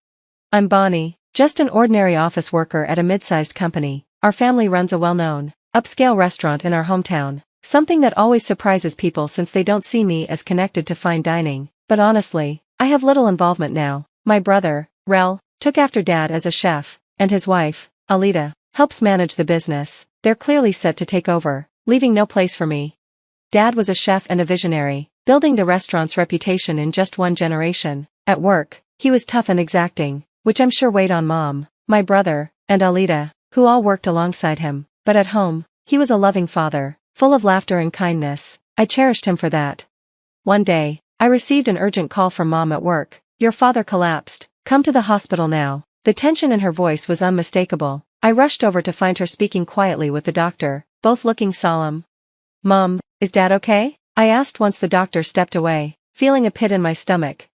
I'm Bonnie, just an ordinary office worker at a mid-sized company. Our family runs a well-known, upscale restaurant in our hometown, something that always surprises people since they don't see me as connected to fine dining. But honestly, I have little involvement now. My brother, Rel, took after Dad as a chef, and his wife, Aita, helps manage the business. They're clearly set to take over, leaving no place for me. Dad was a chef and a visionary, building the restaurant's reputation in just one generation. At work, he was tough and exacting, which I'm sure weighed on Mom, my brother, and Aita, who all worked alongside him. But at home, he was a loving father, full of laughter and kindness. I cherished him for that. One day, I received an urgent call from Mom at work. Your father collapsed. Come to the hospital now. The tension in her voice was unmistakable. I rushed over to find her speaking quietly with the doctor, both looking solemn. Mom, is Dad okay? I asked once the doctor stepped away, feeling a pit in my stomach.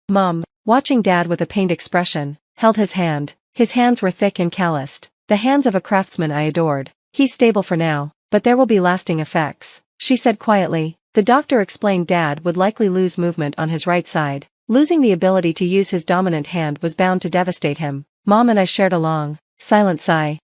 Mom, watching Dad with a pained expression, held his hand. His hands were thick and calloused, the hands of a craftsman I adored. He's stable for now, but there will be lasting effects, she said quietly. The doctor explained Dad would likely lose movement on his right side. Losing the ability to use his dominant hand was bound to devastate him. Mom and I shared a long, silent sigh.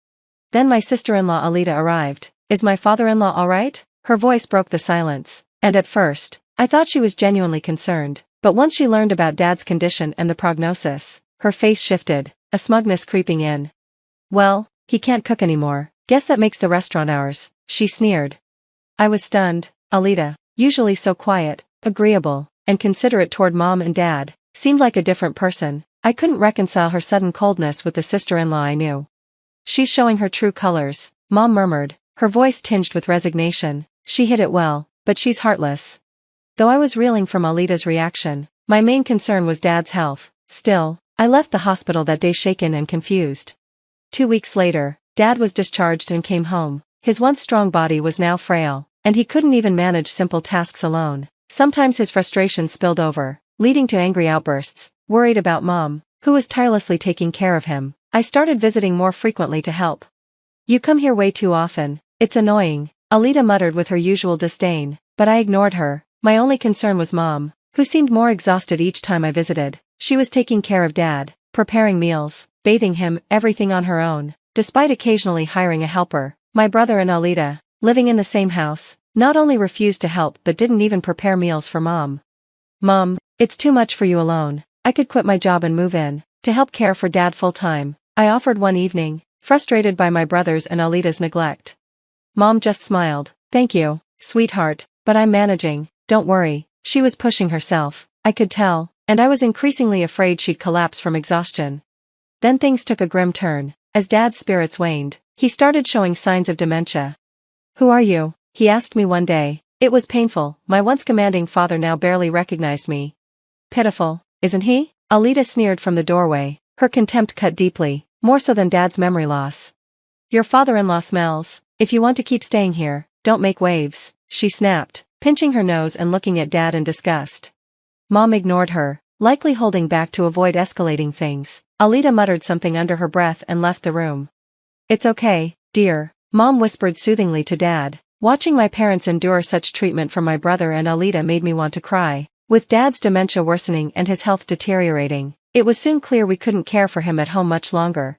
Then my sister-in-law Aita arrived. Is my father-in-law all right? Her voice broke the silence, and at first, I thought she was genuinely concerned. But once she learned about Dad's condition and the prognosis, her face shifted, a smugness creeping in. Well, he can't cook anymore. Guess that makes the restaurant ours, she sneered. I was stunned. Aita, usually so quiet, agreeable, and considerate toward Mom and Dad, seemed like a different person. I couldn't reconcile her sudden coldness with the sister-in-law I knew. She's showing her true colors, Mom murmured, her voice tinged with resignation. She hid it well, but she's heartless. Though I was reeling from Alita's reaction, my main concern was Dad's health. Still, I left the hospital that day shaken and confused. 2 weeks later, Dad was discharged and came home. His once strong body was now frail, and he couldn't even manage simple tasks alone. Sometimes his frustration spilled over, leading to angry outbursts. Worried about Mom, who was tirelessly taking care of him, I started visiting more frequently to help. "You come here way too often. It's annoying," Alita muttered with her usual disdain, but I ignored her. My only concern was Mom, who seemed more exhausted each time I visited. She was taking care of Dad, preparing meals, bathing him, everything on her own, despite occasionally hiring a helper. My brother and Alita, living in the same house, not only refused to help but didn't even prepare meals for Mom. "Mom, it's too much for you alone. I could quit my job and move in to help care for Dad full-time," I offered one evening, frustrated by my brother's and Alita's neglect. Mom just smiled. "Thank you, sweetheart, but I'm managing, don't worry." She was pushing herself, I could tell, and I was increasingly afraid she'd collapse from exhaustion. Then things took a grim turn. As Dad's spirits waned, he started showing signs of dementia. "Who are you?" he asked me one day. It was painful. My once commanding father now barely recognized me. "Pitiful, isn't he?" Alita sneered from the doorway, her contempt cut deeply, more so than Dad's memory loss. "Your father-in-law smells. If you want to keep staying here, don't make waves," she snapped, pinching her nose and looking at Dad in disgust. Mom ignored her, likely holding back to avoid escalating things. Alita muttered something under her breath and left the room. "It's okay, dear," Mom whispered soothingly to Dad. Watching my parents endure such treatment from my brother and Alita made me want to cry. With Dad's dementia worsening and his health deteriorating, it was soon clear we couldn't care for him at home much longer.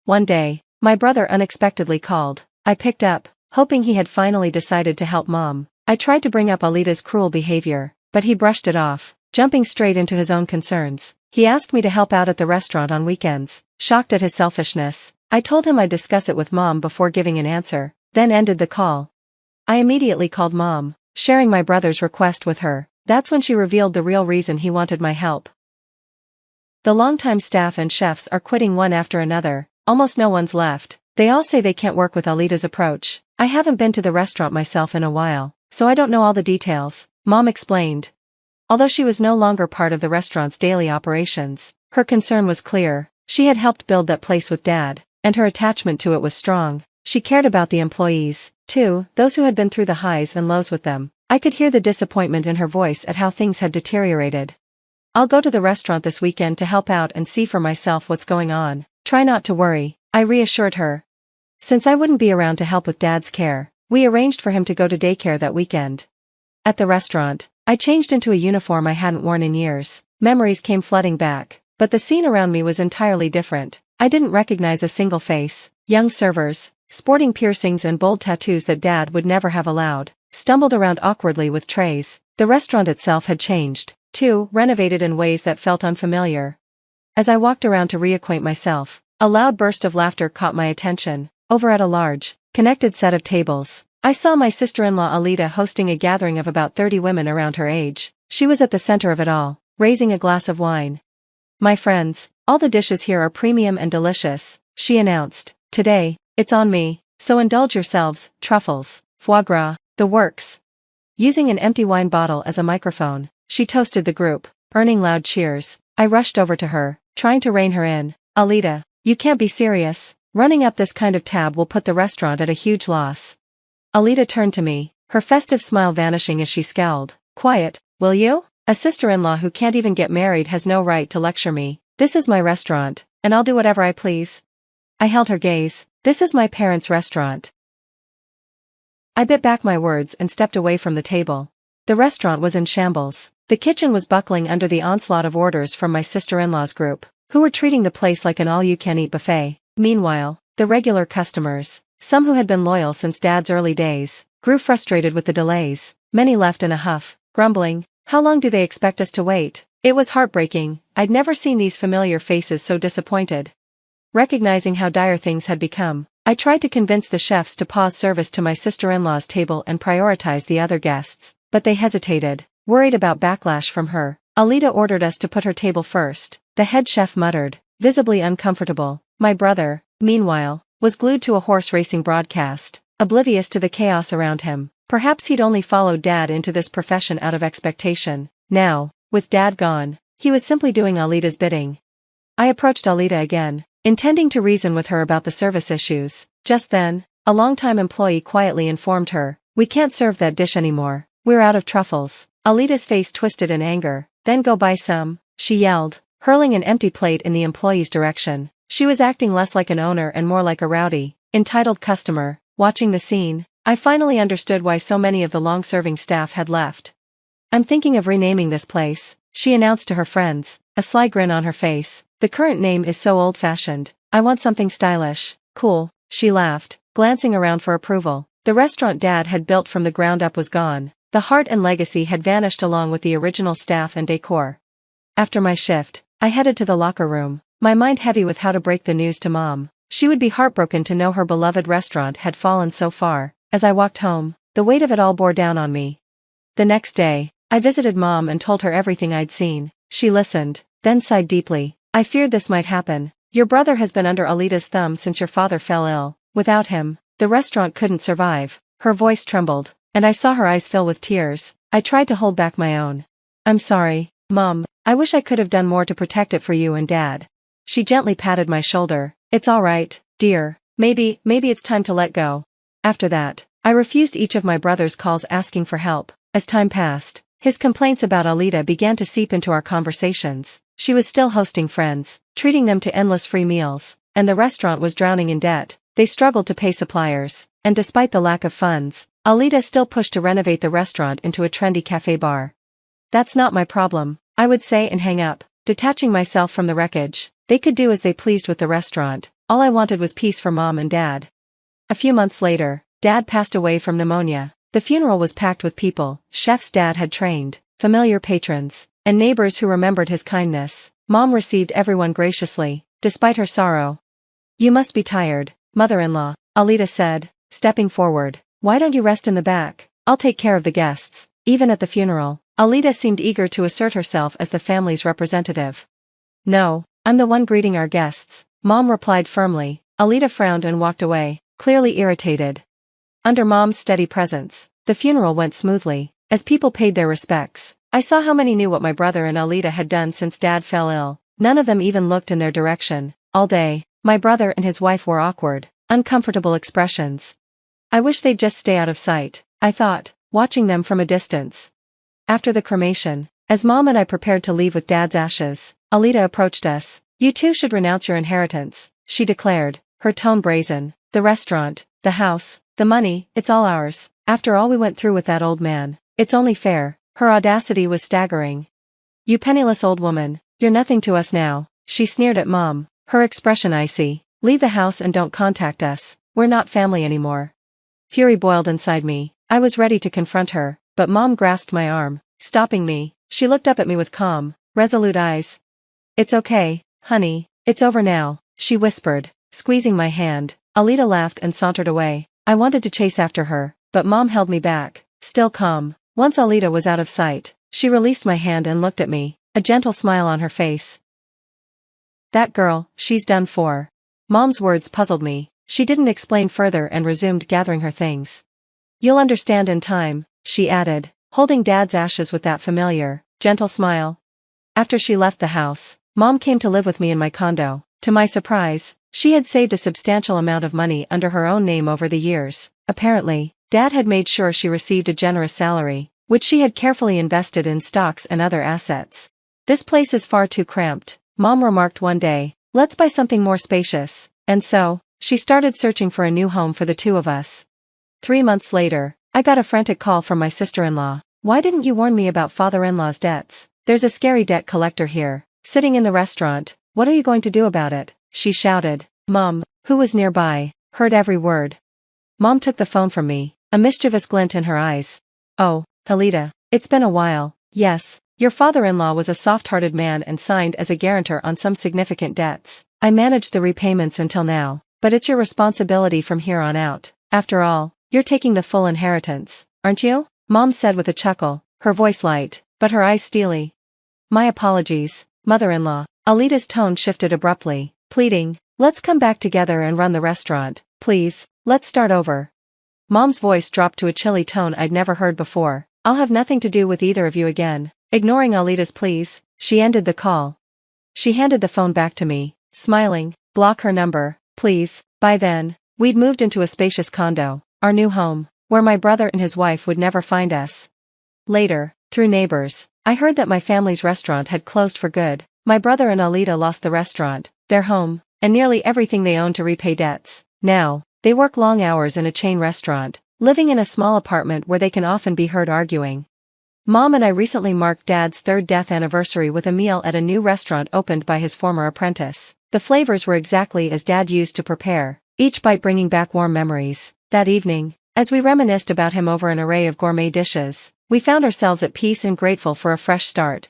One day, my brother unexpectedly called. I picked up, hoping he had finally decided to help Mom. I tried to bring up Alita's cruel behavior, but he brushed it off, jumping straight into his own concerns. He asked me to help out at the restaurant on weekends. Shocked at his selfishness, I told him I'd discuss it with Mom before giving an answer, then ended the call. I immediately called Mom, sharing my brother's request with her. That's when she revealed the real reason he wanted my help. The longtime staff and chefs are quitting one after another, almost no one's left. They all say they can't work with Alita's approach. I haven't been to the restaurant myself in a while, so I don't know all the details, Mom explained. Although she was no longer part of the restaurant's daily operations, her concern was clear. She had helped build that place with Dad, and her attachment to it was strong. She cared about the employees, too, those who had been through the highs and lows with them. I could hear the disappointment in her voice at how things had deteriorated. "I'll go to the restaurant this weekend to help out and see for myself what's going on. Try not to worry," I reassured her. Since I wouldn't be around to help with Dad's care, we arranged for him to go to daycare that weekend. At the restaurant, I changed into a uniform I hadn't worn in years. Memories came flooding back, but the scene around me was entirely different. I didn't recognize a single face. Young servers, sporting piercings and bold tattoos that Dad would never have allowed, stumbled around awkwardly with trays. The restaurant itself had changed, too, renovated in ways that felt unfamiliar. As I walked around to reacquaint myself, a loud burst of laughter caught my attention. Over at a large, connected set of tables, I saw my sister-in-law Alita hosting a gathering of about 30 women around her age. She was at the center of it all, raising a glass of wine. "My friends, all the dishes here are premium and delicious," she announced. "Today, it's on me, so indulge yourselves, truffles, foie gras, the works." Using an empty wine bottle as a microphone, she toasted the group, earning loud cheers. I rushed over to her, trying to rein her in. "Alita, you can't be serious. Running up this kind of tab will put the restaurant at a huge loss." Alita turned to me, her festive smile vanishing as she scowled. "Quiet, will you? A sister-in-law who can't even get married has no right to lecture me. This is my restaurant, and I'll do whatever I please." I held her gaze. "This is my parents' restaurant." I bit back my words and stepped away from the table. The restaurant was in shambles. The kitchen was buckling under the onslaught of orders from my sister-in-law's group, who were treating the place like an all-you-can-eat buffet. Meanwhile, the regular customers, some who had been loyal since Dad's early days, grew frustrated with the delays. Many left in a huff, grumbling, "How long do they expect us to wait?" It was heartbreaking. I'd never seen these familiar faces so disappointed. Recognizing how dire things had become, I tried to convince the chefs to pause service to my sister-in-law's table and prioritize the other guests, but they hesitated, worried about backlash from her. Alita ordered us to put her table first, the head chef muttered, visibly uncomfortable. My brother, meanwhile, was glued to a horse racing broadcast, oblivious to the chaos around him. Perhaps he'd only followed Dad into this profession out of expectation. Now, with Dad gone, he was simply doing Alita's bidding. I approached Alita again, intending to reason with her about the service issues. Just then, a longtime employee quietly informed her, "We can't serve that dish anymore. We're out of truffles." Alita's face twisted in anger. "Then go buy some," she yelled, hurling an empty plate in the employee's direction. She was acting less like an owner and more like a rowdy, entitled customer. Watching the scene, I finally understood why so many of the long-serving staff had left. "I'm thinking of renaming this place," she announced to her friends, a sly grin on her face. "The current name is so old-fashioned. I want something stylish." "Cool," she laughed, glancing around for approval. The restaurant Dad had built from the ground up was gone. The heart and legacy had vanished along with the original staff and decor. After my shift, I headed to the locker room, my mind heavy with how to break the news to Mom. She would be heartbroken to know her beloved restaurant had fallen so far. As I walked home, the weight of it all bore down on me. The next day, I visited Mom and told her everything I'd seen. She listened, then sighed deeply. "I feared this might happen. Your brother has been under Alita's thumb since your father fell ill. Without him, the restaurant couldn't survive." Her voice trembled, and I saw her eyes fill with tears. I tried to hold back my own. "I'm sorry, Mom. I wish I could have done more to protect it for you and Dad." She gently patted my shoulder. "It's all right, dear. Maybe it's time to let go." After that, I refused each of my brother's calls asking for help. As time passed, his complaints about Alita began to seep into our conversations. She was still hosting friends, treating them to endless free meals, and the restaurant was drowning in debt. They struggled to pay suppliers, and despite the lack of funds, Alita still pushed to renovate the restaurant into a trendy cafe bar. "That's not my problem," I would say and hang up, detaching myself from the wreckage. They could do as they pleased with the restaurant. All I wanted was peace for Mom and Dad. A few months later, Dad passed away from pneumonia. The funeral was packed with people, chefs Dad had trained, familiar patrons, and neighbors who remembered his kindness. Mom received everyone graciously, despite her sorrow. "You must be tired, mother-in-law," Alita said, stepping forward. "Why don't you rest in the back? I'll take care of the guests." Even at the funeral, Alita seemed eager to assert herself as the family's representative. "No, I'm the one greeting our guests," Mom replied firmly. Alita frowned and walked away, clearly irritated. Under Mom's steady presence, the funeral went smoothly. As people paid their respects, I saw how many knew what my brother and Alita had done since Dad fell ill. None of them even looked in their direction. All day, my brother and his wife wore awkward, uncomfortable expressions. "I wish they'd just stay out of sight," I thought, watching them from a distance. After the cremation, as Mom and I prepared to leave with Dad's ashes, Alita approached us. "You two should renounce your inheritance," she declared, her tone brazen. "The restaurant, the house, the money, it's all ours. After all we went through with that old man, it's only fair." Her audacity was staggering. "You penniless old woman, you're nothing to us now," she sneered at Mom, her expression icy. "Leave the house and don't contact us. We're not family anymore." Fury boiled inside me. I was ready to confront her, but Mom grasped my arm, stopping me. She looked up at me with calm, resolute eyes. "It's okay, honey, it's over now," she whispered, squeezing my hand. Alita laughed and sauntered away. I wanted to chase after her, but Mom held me back, still calm. Once Alita was out of sight, she released my hand and looked at me, a gentle smile on her face. "That girl, she's done for." Mom's words puzzled me. She didn't explain further and resumed gathering her things. "You'll understand in time," she added, holding Dad's ashes with that familiar, gentle smile. After she left the house, Mom came to live with me in my condo. To my surprise, she had saved a substantial amount of money under her own name over the years. Apparently, Dad had made sure she received a generous salary, which she had carefully invested in stocks and other assets. "This place is far too cramped," Mom remarked one day. "Let's buy something more spacious." And so, she started searching for a new home for the two of us. 3 months later, I got a frantic call from my sister-in-law. "Why didn't you warn me about father-in-law's debts? There's a scary debt collector here, sitting in the restaurant. What are you going to do about it?" she shouted. Mom, who was nearby, heard every word. Mom took the phone from me, a mischievous glint in her eyes. "Oh, Alita, it's been a while. Yes, your father-in-law was a soft-hearted man and signed as a guarantor on some significant debts. I managed the repayments until now, but it's your responsibility from here on out. After all, you're taking the full inheritance, aren't you?" Mom said with a chuckle, her voice light, but her eyes steely. "My apologies, mother-in-law." Alita's tone shifted abruptly, pleading, Let's come back together and run the restaurant, please. Let's start over. Mom's voice dropped to a chilly tone I'd never heard before. I'll have nothing to do with either of you again. Ignoring Alita's pleas, she ended the call. She handed the phone back to me, smiling. Block her number, please. By then, we'd moved into a spacious condo, our new home, where my brother and his wife would never find us. Later, through neighbors, I heard that my family's restaurant had closed for good. My brother and Alita lost the restaurant, their home, and nearly everything they owned to repay debts. Now, they work long hours in a chain restaurant, living in a small apartment where they can often be heard arguing. Mom and I recently marked Dad's third death anniversary with a meal at a new restaurant opened by his former apprentice. The flavors were exactly as Dad used to prepare, each bite bringing back warm memories. That evening, as we reminisced about him over an array of gourmet dishes, we found ourselves at peace and grateful for a fresh start.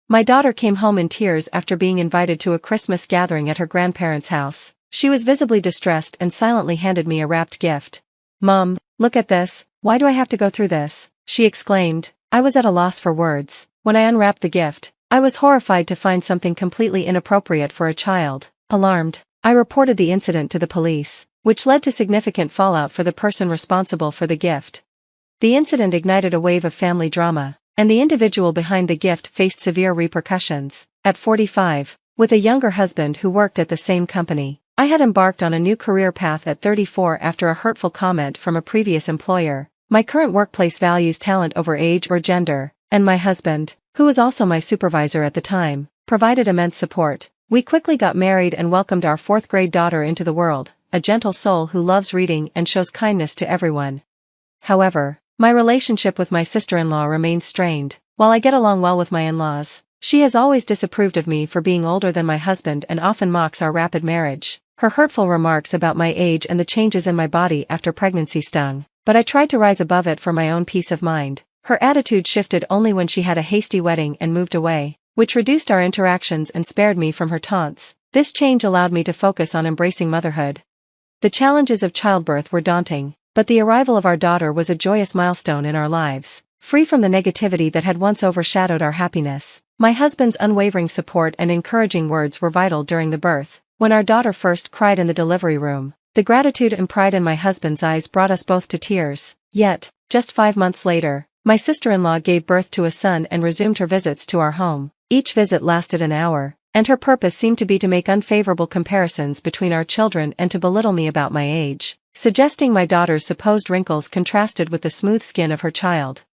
My daughter came home in tears after being invited to a Christmas gathering at her grandparents' house. She was visibly distressed and silently handed me a wrapped gift. "Mom, look at this, why do I have to go through this?" she exclaimed. I was at a loss for words. When I unwrapped the gift, I was horrified to find something completely inappropriate for a child. Alarmed, I reported the incident to the police, which led to significant fallout for the person responsible for the gift. The incident ignited a wave of family drama, and the individual behind the gift faced severe repercussions. At 45, with a younger husband who worked at the same company, I had embarked on a new career path at 34 after a hurtful comment from a previous employer. My current workplace values talent over age or gender, and my husband, who was also my supervisor at the time, provided immense support. We quickly got married and welcomed our fourth-grade daughter into the world, a gentle soul who loves reading and shows kindness to everyone. However, my relationship with my sister-in-law remains strained. While I get along well with my in-laws, she has always disapproved of me for being older than my husband and often mocks our rapid marriage. Her hurtful remarks about my age and the changes in my body after pregnancy stung, but I tried to rise above it for my own peace of mind. Her attitude shifted only when she had a hasty wedding and moved away, which reduced our interactions and spared me from her taunts. This change allowed me to focus on embracing motherhood. The challenges of childbirth were daunting, but the arrival of our daughter was a joyous milestone in our lives, free from the negativity that had once overshadowed our happiness. My husband's unwavering support and encouraging words were vital during the birth. When our daughter first cried in the delivery room, the gratitude and pride in my husband's eyes brought us both to tears. Yet, just 5 months later, my sister-in-law gave birth to a son and resumed her visits to our home. Each visit lasted an hour, and her purpose seemed to be to make unfavorable comparisons between our children and to belittle me about my age, suggesting my daughter's supposed wrinkles contrasted with the smooth skin of her child.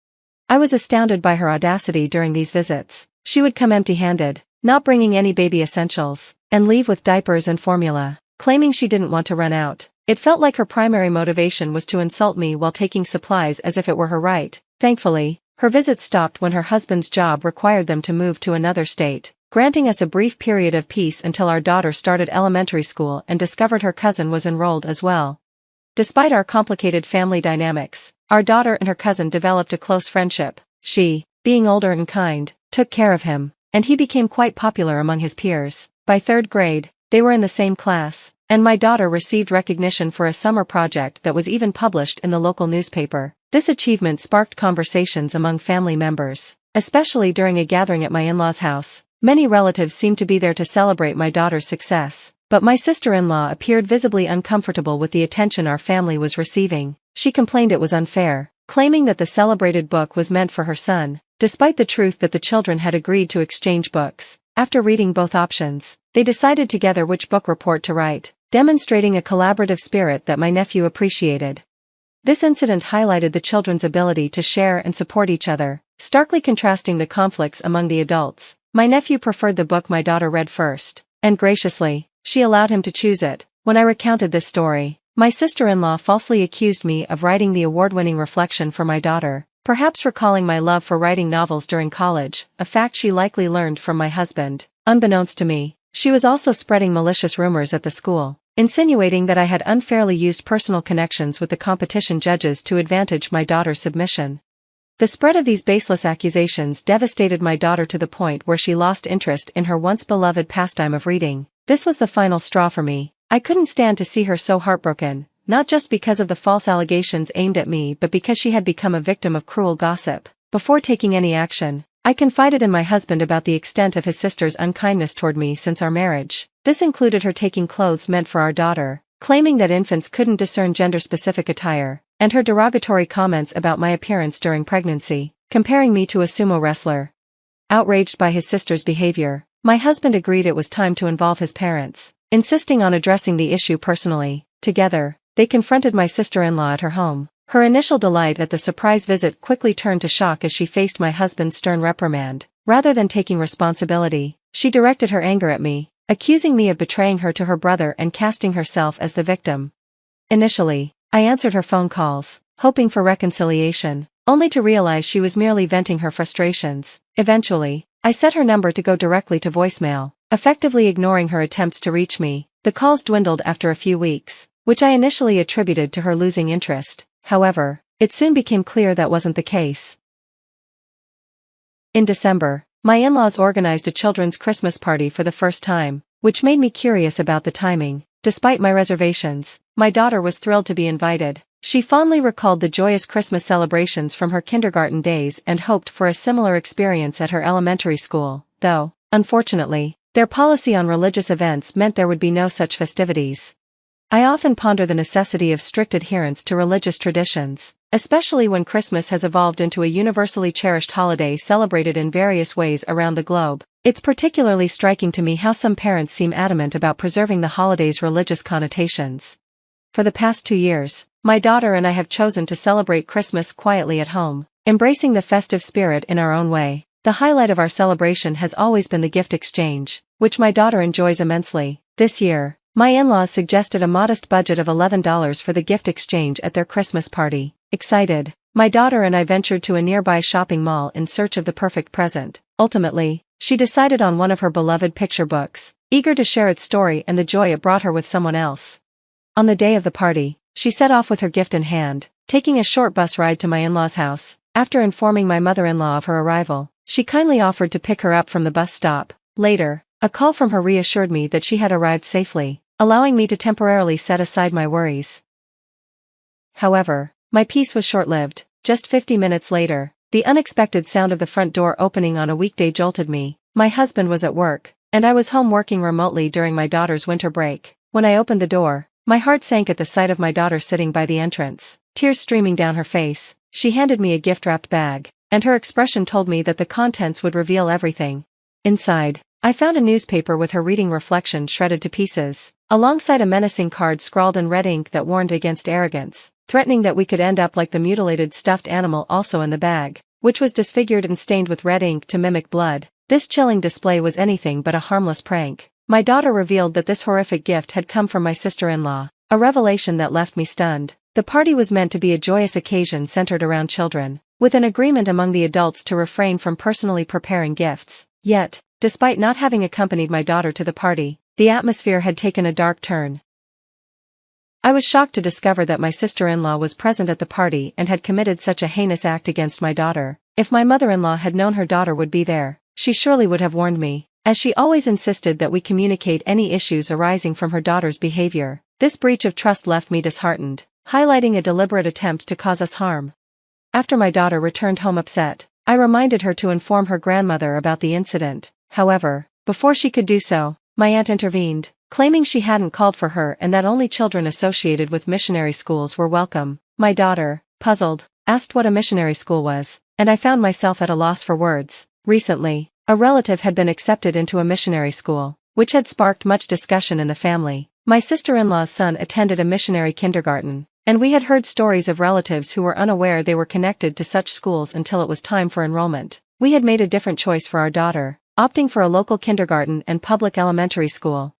I was astounded by her audacity during these visits. She would come empty-handed, not bringing any baby essentials, and leave with diapers and formula, claiming she didn't want to run out. It felt like her primary motivation was to insult me while taking supplies as if it were her right. Thankfully, her visits stopped when her husband's job required them to move to another state, granting us a brief period of peace until our daughter started elementary school and discovered her cousin was enrolled as well. Despite our complicated family dynamics, our daughter and her cousin developed a close friendship. She, being older and kind, took care of him, and he became quite popular among his peers. By 3rd grade, they were in the same class, and my daughter received recognition for a summer project that was even published in the local newspaper. This achievement sparked conversations among family members, especially during a gathering at my in-laws' house. Many relatives seemed to be there to celebrate my daughter's success, but my sister-in-law appeared visibly uncomfortable with the attention our family was receiving. She complained it was unfair, claiming that the celebrated book was meant for her son, despite the truth that the children had agreed to exchange books. After reading both options, they decided together which book report to write, demonstrating a collaborative spirit that my nephew appreciated. This incident highlighted the children's ability to share and support each other, starkly contrasting the conflicts among the adults. My nephew preferred the book my daughter read first, and graciously, she allowed him to choose it. When I recounted this story, my sister-in-law falsely accused me of writing the award-winning reflection for my daughter, perhaps recalling my love for writing novels during college, a fact she likely learned from my husband. Unbeknownst to me, she was also spreading malicious rumors at the school, insinuating that I had unfairly used personal connections with the competition judges to advantage my daughter's submission. The spread of these baseless accusations devastated my daughter to the point where she lost interest in her once beloved pastime of reading. This was the final straw for me. I couldn't stand to see her so heartbroken, not just because of the false allegations aimed at me but because she had become a victim of cruel gossip. Before taking any action, I confided in my husband about the extent of his sister's unkindness toward me since our marriage. This included her taking clothes meant for our daughter, claiming that infants couldn't discern gender-specific attire, and her derogatory comments about my appearance during pregnancy, comparing me to a sumo wrestler. Outraged by his sister's behavior, my husband agreed it was time to involve his parents, insisting on addressing the issue personally. Together, they confronted my sister-in-law at her home. Her initial delight at the surprise visit quickly turned to shock as she faced my husband's stern reprimand. Rather than taking responsibility, she directed her anger at me, accusing me of betraying her to her brother and casting herself as the victim. Initially, I answered her phone calls, hoping for reconciliation, only to realize she was merely venting her frustrations. Eventually, I set her number to go directly to voicemail, effectively ignoring her attempts to reach me. The calls dwindled after a few weeks, which I initially attributed to her losing interest. However, it soon became clear that wasn't the case. In December, my in-laws organized a children's Christmas party for the first time, which made me curious about the timing. Despite my reservations, my daughter was thrilled to be invited. She fondly recalled the joyous Christmas celebrations from her kindergarten days and hoped for a similar experience at her elementary school, though, unfortunately, their policy on religious events meant there would be no such festivities. I often ponder the necessity of strict adherence to religious traditions, especially when Christmas has evolved into a universally cherished holiday celebrated in various ways around the globe. It's particularly striking to me how some parents seem adamant about preserving the holiday's religious connotations. For the past 2 years, my daughter and I have chosen to celebrate Christmas quietly at home, embracing the festive spirit in our own way. The highlight of our celebration has always been the gift exchange, which my daughter enjoys immensely. This year, my in-laws suggested a modest budget of $11 for the gift exchange at their Christmas party. Excited, my daughter and I ventured to a nearby shopping mall in search of the perfect present. Ultimately, she decided on one of her beloved picture books, eager to share its story and the joy it brought her with someone else. On the day of the party, she set off with her gift in hand, taking a short bus ride to my in-laws' house. After informing my mother-in-law of her arrival, she kindly offered to pick her up from the bus stop. Later, a call from her reassured me that she had arrived safely, allowing me to temporarily set aside my worries. However, my peace was short-lived. Just 50 minutes later, the unexpected sound of the front door opening on a weekday jolted me. My husband was at work, and I was home working remotely during my daughter's winter break. When I opened the door, my heart sank at the sight of my daughter sitting by the entrance, tears streaming down her face. She handed me a gift-wrapped bag, and her expression told me that the contents would reveal everything. Inside, I found a newspaper with her reading reflection shredded to pieces, alongside a menacing card scrawled in red ink that warned against arrogance, threatening that we could end up like the mutilated stuffed animal also in the bag, which was disfigured and stained with red ink to mimic blood. This chilling display was anything but a harmless prank. My daughter revealed that this horrific gift had come from my sister-in-law, a revelation that left me stunned. The party was meant to be a joyous occasion centered around children, with an agreement among the adults to refrain from personally preparing gifts. Yet, despite not having accompanied my daughter to the party, the atmosphere had taken a dark turn. I was shocked to discover that my sister-in-law was present at the party and had committed such a heinous act against my daughter. If my mother-in-law had known her daughter would be there, she surely would have warned me, as she always insisted that we communicate any issues arising from her daughter's behavior. This breach of trust left me disheartened, highlighting a deliberate attempt to cause us harm. After my daughter returned home upset, I reminded her to inform her grandmother about the incident. However, before she could do so, my aunt intervened, claiming she hadn't called for her and that only children associated with missionary schools were welcome. My daughter, puzzled, asked what a missionary school was, and I found myself at a loss for words. Recently, a relative had been accepted into a missionary school, which had sparked much discussion in the family. My sister-in-law's son attended a missionary kindergarten, and we had heard stories of relatives who were unaware they were connected to such schools until it was time for enrollment. We had made a different choice for our daughter, opting for a local kindergarten and public elementary school.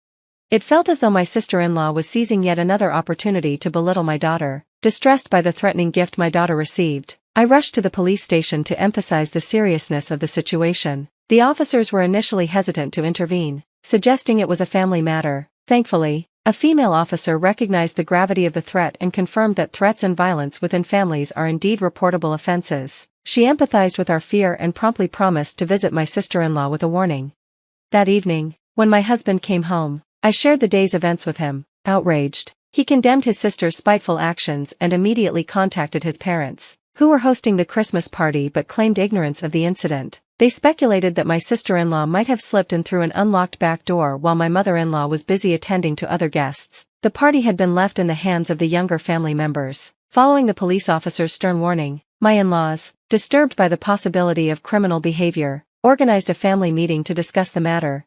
It felt as though my sister-in-law was seizing yet another opportunity to belittle my daughter. Distressed by the threatening gift my daughter received, I rushed to the police station to emphasize the seriousness of the situation. The officers were initially hesitant to intervene, suggesting it was a family matter. Thankfully, a female officer recognized the gravity of the threat and confirmed that threats and violence within families are indeed reportable offenses. She empathized with our fear and promptly promised to visit my sister-in-law with a warning. That evening, when my husband came home, I shared the day's events with him. Outraged, he condemned his sister's spiteful actions and immediately contacted his parents, who were hosting the Christmas party but claimed ignorance of the incident. They speculated that my sister-in-law might have slipped in through an unlocked back door while my mother-in-law was busy attending to other guests. The party had been left in the hands of the younger family members. Following the police officer's stern warning, my in-laws, disturbed by the possibility of criminal behavior, organized a family meeting to discuss the matter.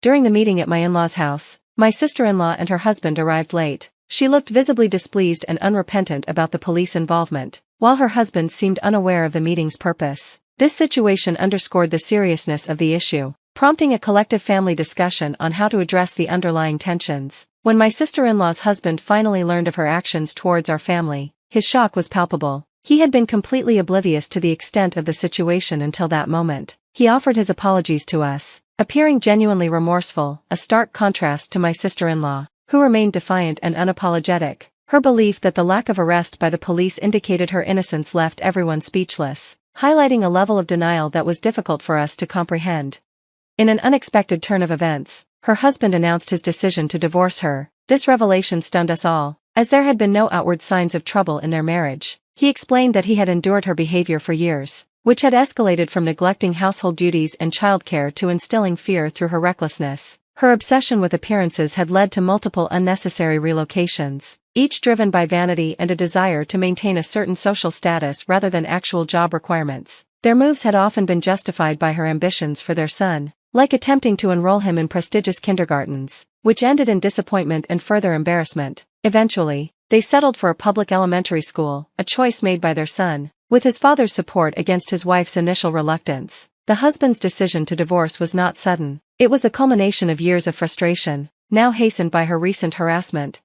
During the meeting at my in-laws' house, my sister-in-law and her husband arrived late. She looked visibly displeased and unrepentant about the police involvement, while her husband seemed unaware of the meeting's purpose. This situation underscored the seriousness of the issue, prompting a collective family discussion on how to address the underlying tensions. When my sister-in-law's husband finally learned of her actions towards our family, his shock was palpable. He had been completely oblivious to the extent of the situation until that moment. He offered his apologies to us, appearing genuinely remorseful, a stark contrast to my sister-in-law, who remained defiant and unapologetic. Her belief that the lack of arrest by the police indicated her innocence left everyone speechless, highlighting a level of denial that was difficult for us to comprehend. In an unexpected turn of events, her husband announced his decision to divorce her. This revelation stunned us all, as there had been no outward signs of trouble in their marriage. He explained that he had endured her behavior for years, which had escalated from neglecting household duties and childcare to instilling fear through her recklessness. Her obsession with appearances had led to multiple unnecessary relocations, each driven by vanity and a desire to maintain a certain social status rather than actual job requirements. Their moves had often been justified by her ambitions for their son, like attempting to enroll him in prestigious kindergartens, which ended in disappointment and further embarrassment. Eventually, they settled for a public elementary school, a choice made by their son, with his father's support against his wife's initial reluctance. The husband's decision to divorce was not sudden. It was the culmination of years of frustration, now hastened by her recent harassment.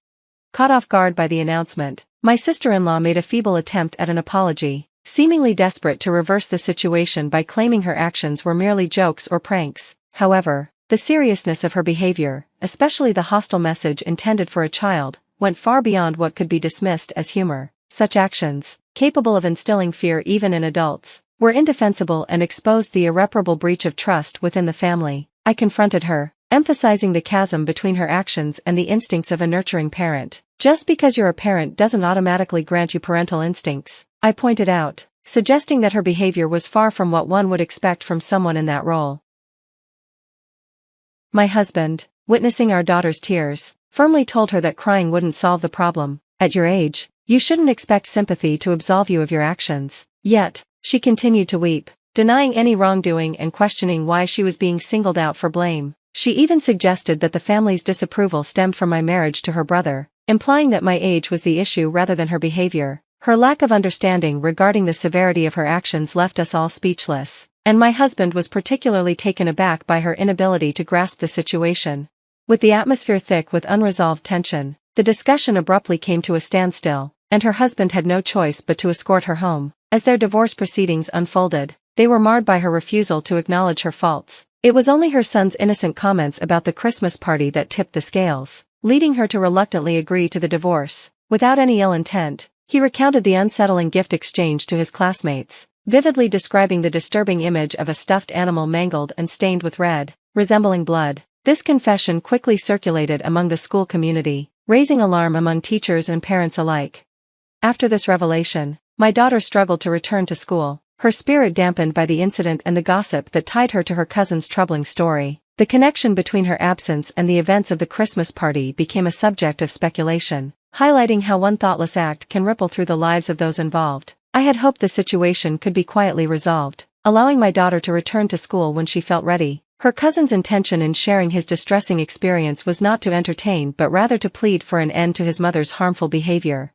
Caught off guard by the announcement, my sister-in-law made a feeble attempt at an apology, seemingly desperate to reverse the situation by claiming her actions were merely jokes or pranks. However, the seriousness of her behavior, especially the hostile message intended for a child, went far beyond what could be dismissed as humor. Such actions, capable of instilling fear even in adults, were indefensible and exposed the irreparable breach of trust within the family. I confronted her, emphasizing the chasm between her actions and the instincts of a nurturing parent. Just because you're a parent doesn't automatically grant you parental instincts, I pointed out, suggesting that her behavior was far from what one would expect from someone in that role. My husband, witnessing our daughter's tears, firmly told her that crying wouldn't solve the problem. At your age, you shouldn't expect sympathy to absolve you of your actions. Yet, she continued to weep, denying any wrongdoing and questioning why she was being singled out for blame. She even suggested that the family's disapproval stemmed from my marriage to her brother, implying that my age was the issue rather than her behavior. Her lack of understanding regarding the severity of her actions left us all speechless, and my husband was particularly taken aback by her inability to grasp the situation. With the atmosphere thick with unresolved tension, the discussion abruptly came to a standstill, and her husband had no choice but to escort her home. As their divorce proceedings unfolded, they were marred by her refusal to acknowledge her faults. It was only her son's innocent comments about the Christmas party that tipped the scales, leading her to reluctantly agree to the divorce. Without any ill intent, he recounted the unsettling gift exchange to his classmates, vividly describing the disturbing image of a stuffed animal mangled and stained with red, resembling blood. This confession quickly circulated among the school community, raising alarm among teachers and parents alike. After this revelation, my daughter struggled to return to school, her spirit dampened by the incident and the gossip that tied her to her cousin's troubling story. The connection between her absence and the events of the Christmas party became a subject of speculation, highlighting how one thoughtless act can ripple through the lives of those involved. I had hoped the situation could be quietly resolved, allowing my daughter to return to school when she felt ready. Her cousin's intention in sharing his distressing experience was not to entertain but rather to plead for an end to his mother's harmful behavior.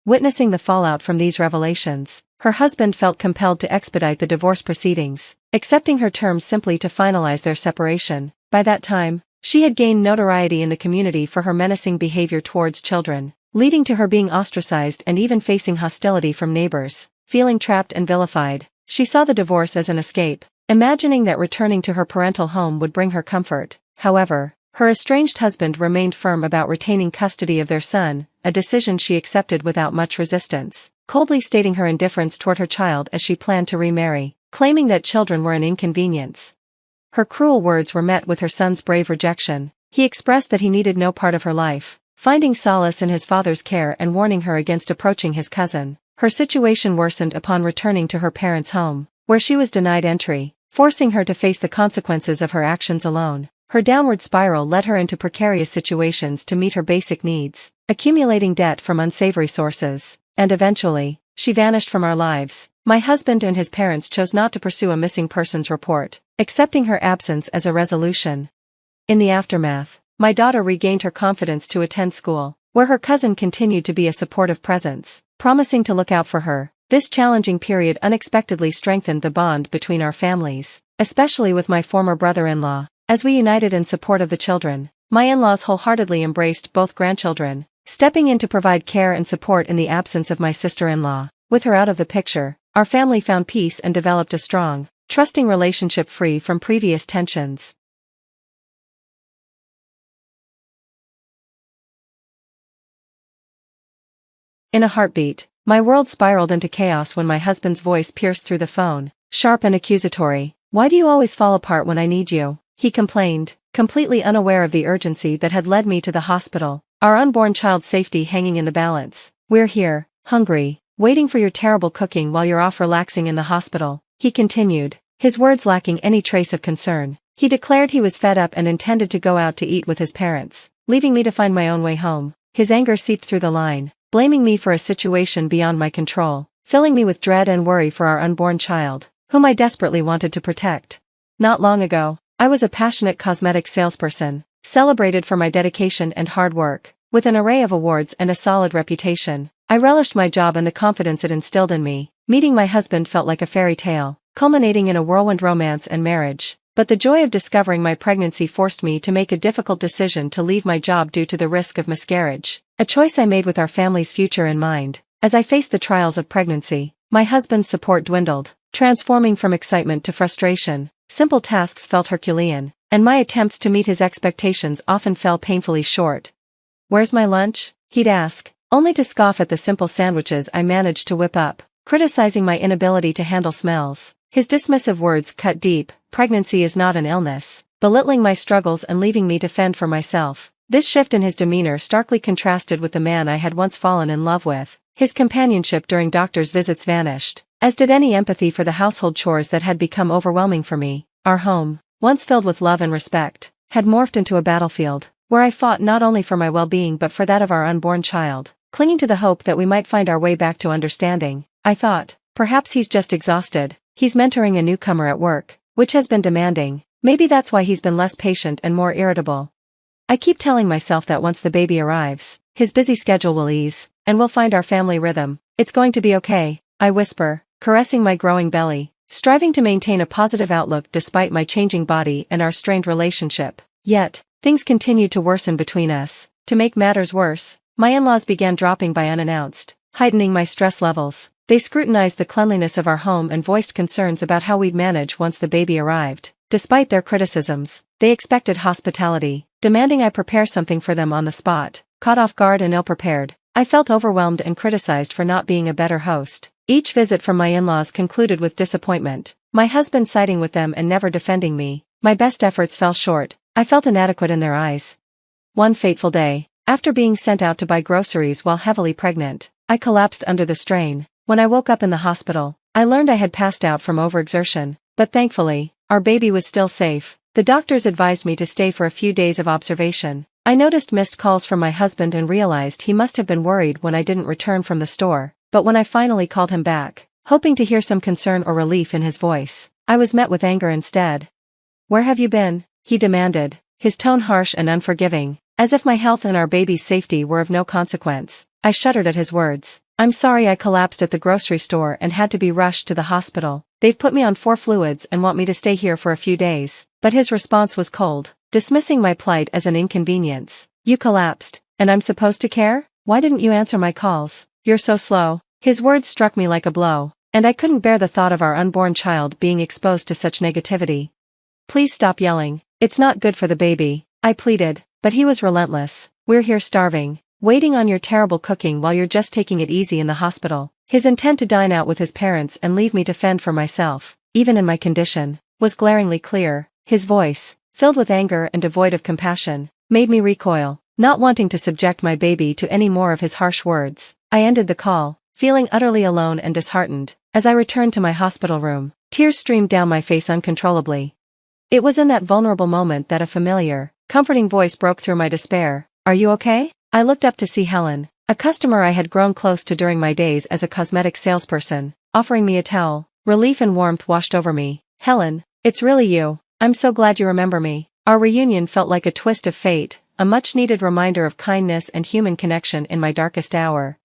Witnessing the fallout from these revelations, her husband felt compelled to expedite the divorce proceedings, accepting her terms simply to finalize their separation. By that time, she had gained notoriety in the community for her menacing behavior towards children, leading to her being ostracized and even facing hostility from neighbors. Feeling trapped and vilified, she saw the divorce as an escape, imagining that returning to her parental home would bring her comfort. However, her estranged husband remained firm about retaining custody of their son, a decision she accepted without much resistance, coldly stating her indifference toward her child as she planned to remarry, claiming that children were an inconvenience. Her cruel words were met with her son's brave rejection. He expressed that he needed no part of her life, finding solace in his father's care and warning her against approaching his cousin. Her situation worsened upon returning to her parents' home, where she was denied entry, forcing her to face the consequences of her actions alone. Her downward spiral led her into precarious situations to meet her basic needs, accumulating debt from unsavory sources, and eventually, she vanished from our lives. My husband and his parents chose not to pursue a missing persons report, accepting her absence as a resolution. In the aftermath, my daughter regained her confidence to attend school, where her cousin continued to be a supportive presence, promising to look out for her. This challenging period unexpectedly strengthened the bond between our families, especially with my former brother-in-law. As we united in support of the children, my in-laws wholeheartedly embraced both grandchildren, stepping in to provide care and support in the absence of my sister-in-law. With her out of the picture, our family found peace and developed a strong, trusting relationship free from previous tensions. In a heartbeat, my world spiraled into chaos when my husband's voice pierced through the phone, sharp and accusatory. "Why do you always fall apart when I need you?" he complained, completely unaware of the urgency that had led me to the hospital, our unborn child's safety hanging in the balance. "We're here, hungry, waiting for your terrible cooking while you're off relaxing in the hospital," he continued, his words lacking any trace of concern. He declared he was fed up and intended to go out to eat with his parents, leaving me to find my own way home. His anger seeped through the line, blaming me for a situation beyond my control, filling me with dread and worry for our unborn child, whom I desperately wanted to protect. Not long ago, I was a passionate cosmetic salesperson, celebrated for my dedication and hard work. With an array of awards and a solid reputation, I relished my job and the confidence it instilled in me. Meeting my husband felt like a fairy tale, culminating in a whirlwind romance and marriage. But the joy of discovering my pregnancy forced me to make a difficult decision to leave my job due to the risk of miscarriage, a choice I made with our family's future in mind. As I faced the trials of pregnancy, my husband's support dwindled, transforming from excitement to frustration. Simple tasks felt Herculean, and my attempts to meet his expectations often fell painfully short. "Where's my lunch?" he'd ask, only to scoff at the simple sandwiches I managed to whip up, criticizing my inability to handle smells. His dismissive words cut deep. Pregnancy is not an illness, belittling my struggles and leaving me to fend for myself. This shift in his demeanor starkly contrasted with the man I had once fallen in love with. His companionship during doctor's visits vanished, as did any empathy for the household chores that had become overwhelming for me. Our home, once filled with love and respect, had morphed into a battlefield, where I fought not only for my well-being but for that of our unborn child, clinging to the hope that we might find our way back to understanding. I thought, perhaps he's just exhausted. He's mentoring a newcomer at work, which has been demanding. Maybe that's why he's been less patient and more irritable. I keep telling myself that once the baby arrives, his busy schedule will ease, and we'll find our family rhythm. "It's going to be okay," I whisper, caressing my growing belly, striving to maintain a positive outlook despite my changing body and our strained relationship. Yet, things continued to worsen between us. To make matters worse, my in-laws began dropping by unannounced, heightening my stress levels. They scrutinized the cleanliness of our home and voiced concerns about how we'd manage once the baby arrived. Despite their criticisms, they expected hospitality, demanding I prepare something for them on the spot. Caught off guard and ill-prepared, I felt overwhelmed and criticized for not being a better host. Each visit from my in-laws concluded with disappointment, my husband siding with them and never defending me. My best efforts fell short. I felt inadequate in their eyes. One fateful day, after being sent out to buy groceries while heavily pregnant, I collapsed under the strain. When I woke up in the hospital, I learned I had passed out from overexertion, but thankfully, our baby was still safe. The doctors advised me to stay for a few days of observation. I noticed missed calls from my husband and realized he must have been worried when I didn't return from the store, but when I finally called him back, hoping to hear some concern or relief in his voice, I was met with anger instead. "Where have you been?" he demanded, his tone harsh and unforgiving, as if my health and our baby's safety were of no consequence. I shuddered at his words. "I'm sorry I collapsed at the grocery store and had to be rushed to the hospital. They've put me on 4 fluids and want me to stay here for a few days." But his response was cold, dismissing my plight as an inconvenience. "You collapsed, and I'm supposed to care? Why didn't you answer my calls? You're so slow." His words struck me like a blow, and I couldn't bear the thought of our unborn child being exposed to such negativity. "Please stop yelling. It's not good for the baby," I pleaded, but he was relentless. "We're here starving, waiting on your terrible cooking while you're just taking it easy in the hospital." His intent to dine out with his parents and leave me to fend for myself, even in my condition, was glaringly clear. His voice, filled with anger and devoid of compassion, made me recoil, not wanting to subject my baby to any more of his harsh words. I ended the call, feeling utterly alone and disheartened. As I returned to my hospital room, Tears streamed down my face uncontrollably. It was in that vulnerable moment that a familiar, comforting voice broke through my despair. "Are you okay?" I looked up to see Helen, a customer I had grown close to during my days as a cosmetic salesperson, offering me a towel. Relief and warmth washed over me. "Helen, it's really you. I'm so glad you remember me." Our reunion felt like a twist of fate, a much-needed reminder of kindness and human connection in my darkest hour.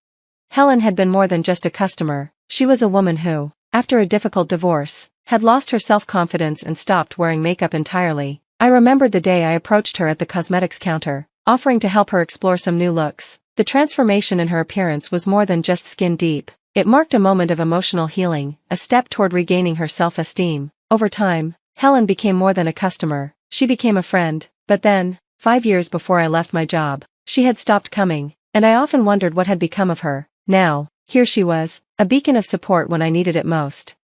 Helen had been more than just a customer. She was a woman who, after a difficult divorce, had lost her self-confidence and stopped wearing makeup entirely. I remembered the day I approached her at the cosmetics counter, offering to help her explore some new looks. The transformation in her appearance was more than just skin deep. It marked a moment of emotional healing, a step toward regaining her self-esteem. Over time, Helen became more than a customer. She became a friend. But then, 5 years before I left my job, she had stopped coming, and I often wondered what had become of her. Now, here she was, a beacon of support when I needed it most.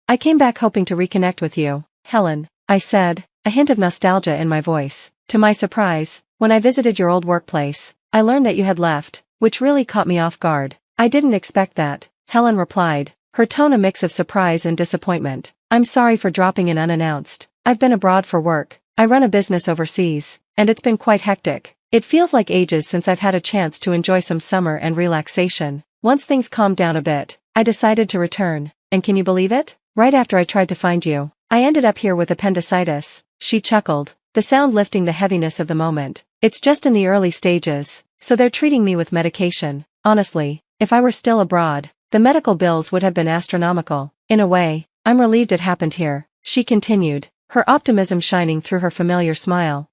"I came back hoping to reconnect with you, Helen," I said, a hint of nostalgia in my voice. "To my surprise, when I visited your old workplace, I learned that you had left, which really caught me off guard." "I didn't expect that," Helen replied, her tone a mix of surprise and disappointment. "I'm sorry for dropping in unannounced. I've been abroad for work. I run a business overseas, and it's been quite hectic. It feels like ages since I've had a chance to enjoy some summer and relaxation. Once things calmed down a bit, I decided to return, and can you believe it? Right after I tried to find you, I ended up here with appendicitis." She chuckled, the sound lifting the heaviness of the moment. "It's just in the early stages, so they're treating me with medication. Honestly, if I were still abroad, the medical bills would have been astronomical. In a way, I'm relieved it happened here," she continued, her optimism shining through her familiar smile.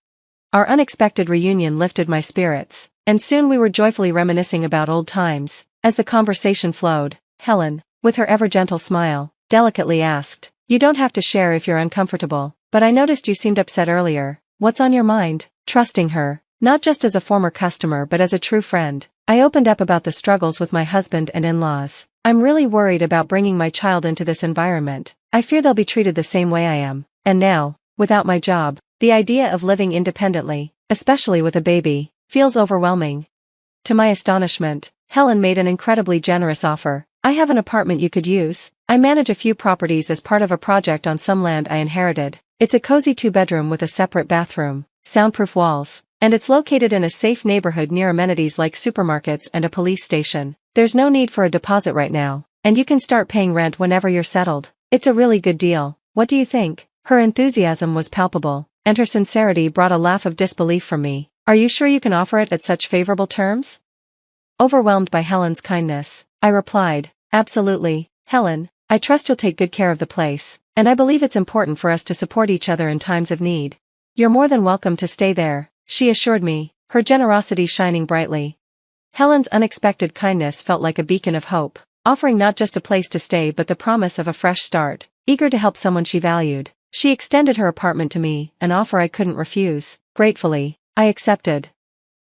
Our unexpected reunion lifted my spirits, and soon we were joyfully reminiscing about old times. As the conversation flowed, Helen, with her ever-gentle smile, delicately asked, "You don't have to share if you're uncomfortable, but I noticed you seemed upset earlier. What's on your mind?" Trusting her, not just as a former customer but as a true friend, I opened up about the struggles with my husband and in-laws. "I'm really worried about bringing my child into this environment. I fear they'll be treated the same way I am. And now, without my job, the idea of living independently, especially with a baby, feels overwhelming." To my astonishment, Helen made an incredibly generous offer. "I have an apartment you could use. I manage a few properties as part of a project on some land I inherited. It's a cozy 2-bedroom with a separate bathroom, soundproof walls, and it's located in a safe neighborhood near amenities like supermarkets and a police station. There's no need for a deposit right now, and you can start paying rent whenever you're settled. It's a really good deal. What do you think?" Her enthusiasm was palpable, and her sincerity brought a laugh of disbelief from me. "Are you sure you can offer it at such favorable terms?" Overwhelmed by Helen's kindness, I replied, "Absolutely, Helen. I trust you'll take good care of the place, and I believe it's important for us to support each other in times of need. You're more than welcome to stay there," she assured me, her generosity shining brightly. Helen's unexpected kindness felt like a beacon of hope, offering not just a place to stay but the promise of a fresh start. Eager to help someone she valued, she extended her apartment to me, an offer I couldn't refuse. Gratefully, I accepted.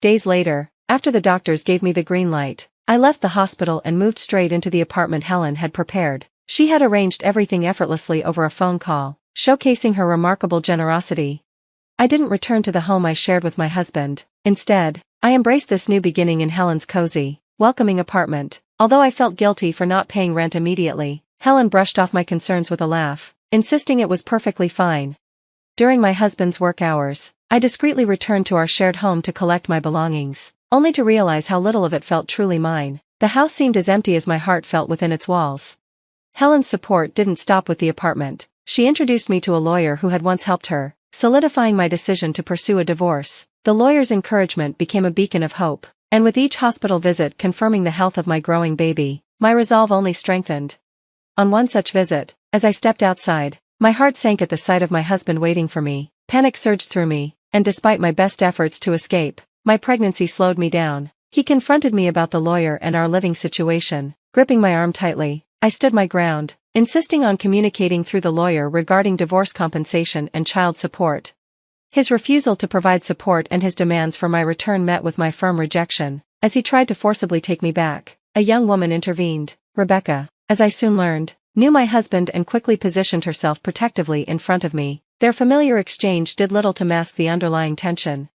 Days later, after the doctors gave me the green light, I left the hospital and moved straight into the apartment Helen had prepared. She had arranged everything effortlessly over a phone call, showcasing her remarkable generosity. I didn't return to the home I shared with my husband. Instead, I embraced this new beginning in Helen's cozy, welcoming apartment. Although I felt guilty for not paying rent immediately, Helen brushed off my concerns with a laugh, insisting it was perfectly fine. During my husband's work hours, I discreetly returned to our shared home to collect my belongings, only to realize how little of it felt truly mine. The house seemed as empty as my heart felt within its walls. Helen's support didn't stop with the apartment. She introduced me to a lawyer who had once helped her, solidifying my decision to pursue a divorce. The lawyer's encouragement became a beacon of hope, and with each hospital visit confirming the health of my growing baby, my resolve only strengthened. On one such visit, as I stepped outside, my heart sank at the sight of my husband waiting for me. Panic surged through me, and despite my best efforts to escape, my pregnancy slowed me down. He confronted me about the lawyer and our living situation. Gripping my arm tightly, I stood my ground, insisting on communicating through the lawyer regarding divorce compensation and child support. His refusal to provide support and his demands for my return met with my firm rejection. As he tried to forcibly take me back, a young woman intervened. Rebecca, as I soon learned, knew my husband and quickly positioned herself protectively in front of me. Their familiar exchange did little to mask the underlying tension.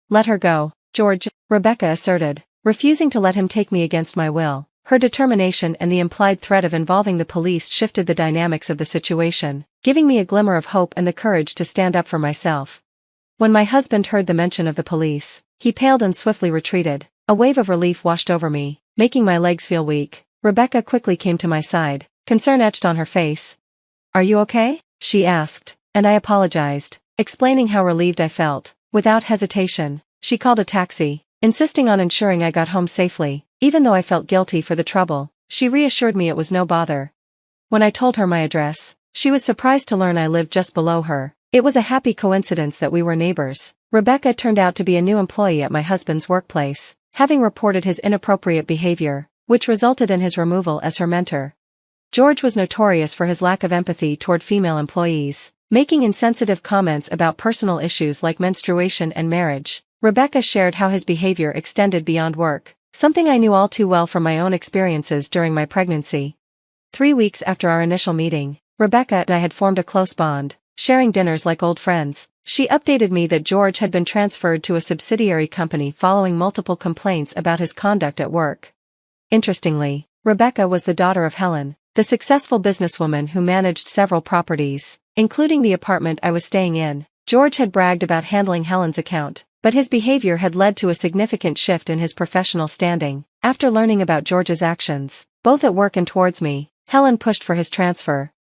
"Let her go, George," Rebecca asserted, refusing to let him take me against my will. Her determination and the implied threat of involving the police shifted the dynamics of the situation, giving me a glimmer of hope and the courage to stand up for myself. When my husband heard the mention of the police, he paled and swiftly retreated. A wave of relief washed over me, making my legs feel weak. Rebecca quickly came to my side, concern etched on her face. "Are you okay?" she asked, and I apologized, explaining how relieved I felt. Without hesitation, she called a taxi, insisting on ensuring I got home safely. Even though I felt guilty for the trouble, she reassured me it was no bother. When I told her my address, she was surprised to learn I lived just below her. It was a happy coincidence that we were neighbors. Rebecca turned out to be a new employee at my husband's workplace, having reported his inappropriate behavior, which resulted in his removal as her mentor. George was notorious for his lack of empathy toward female employees, making insensitive comments about personal issues like menstruation and marriage. Rebecca shared how his behavior extended beyond work, something I knew all too well from my own experiences during my pregnancy. 3 weeks after our initial meeting, Rebecca and I had formed a close bond, sharing dinners like old friends. She updated me that George had been transferred to a subsidiary company following multiple complaints about his conduct at work. Interestingly, Rebecca was the daughter of Helen, the successful businesswoman who managed several properties, including the apartment I was staying in. George had bragged about handling Helen's account, but his behavior had led to a significant shift in his professional standing. After learning about George's actions, both at work and towards me, Helen pushed for his transfer.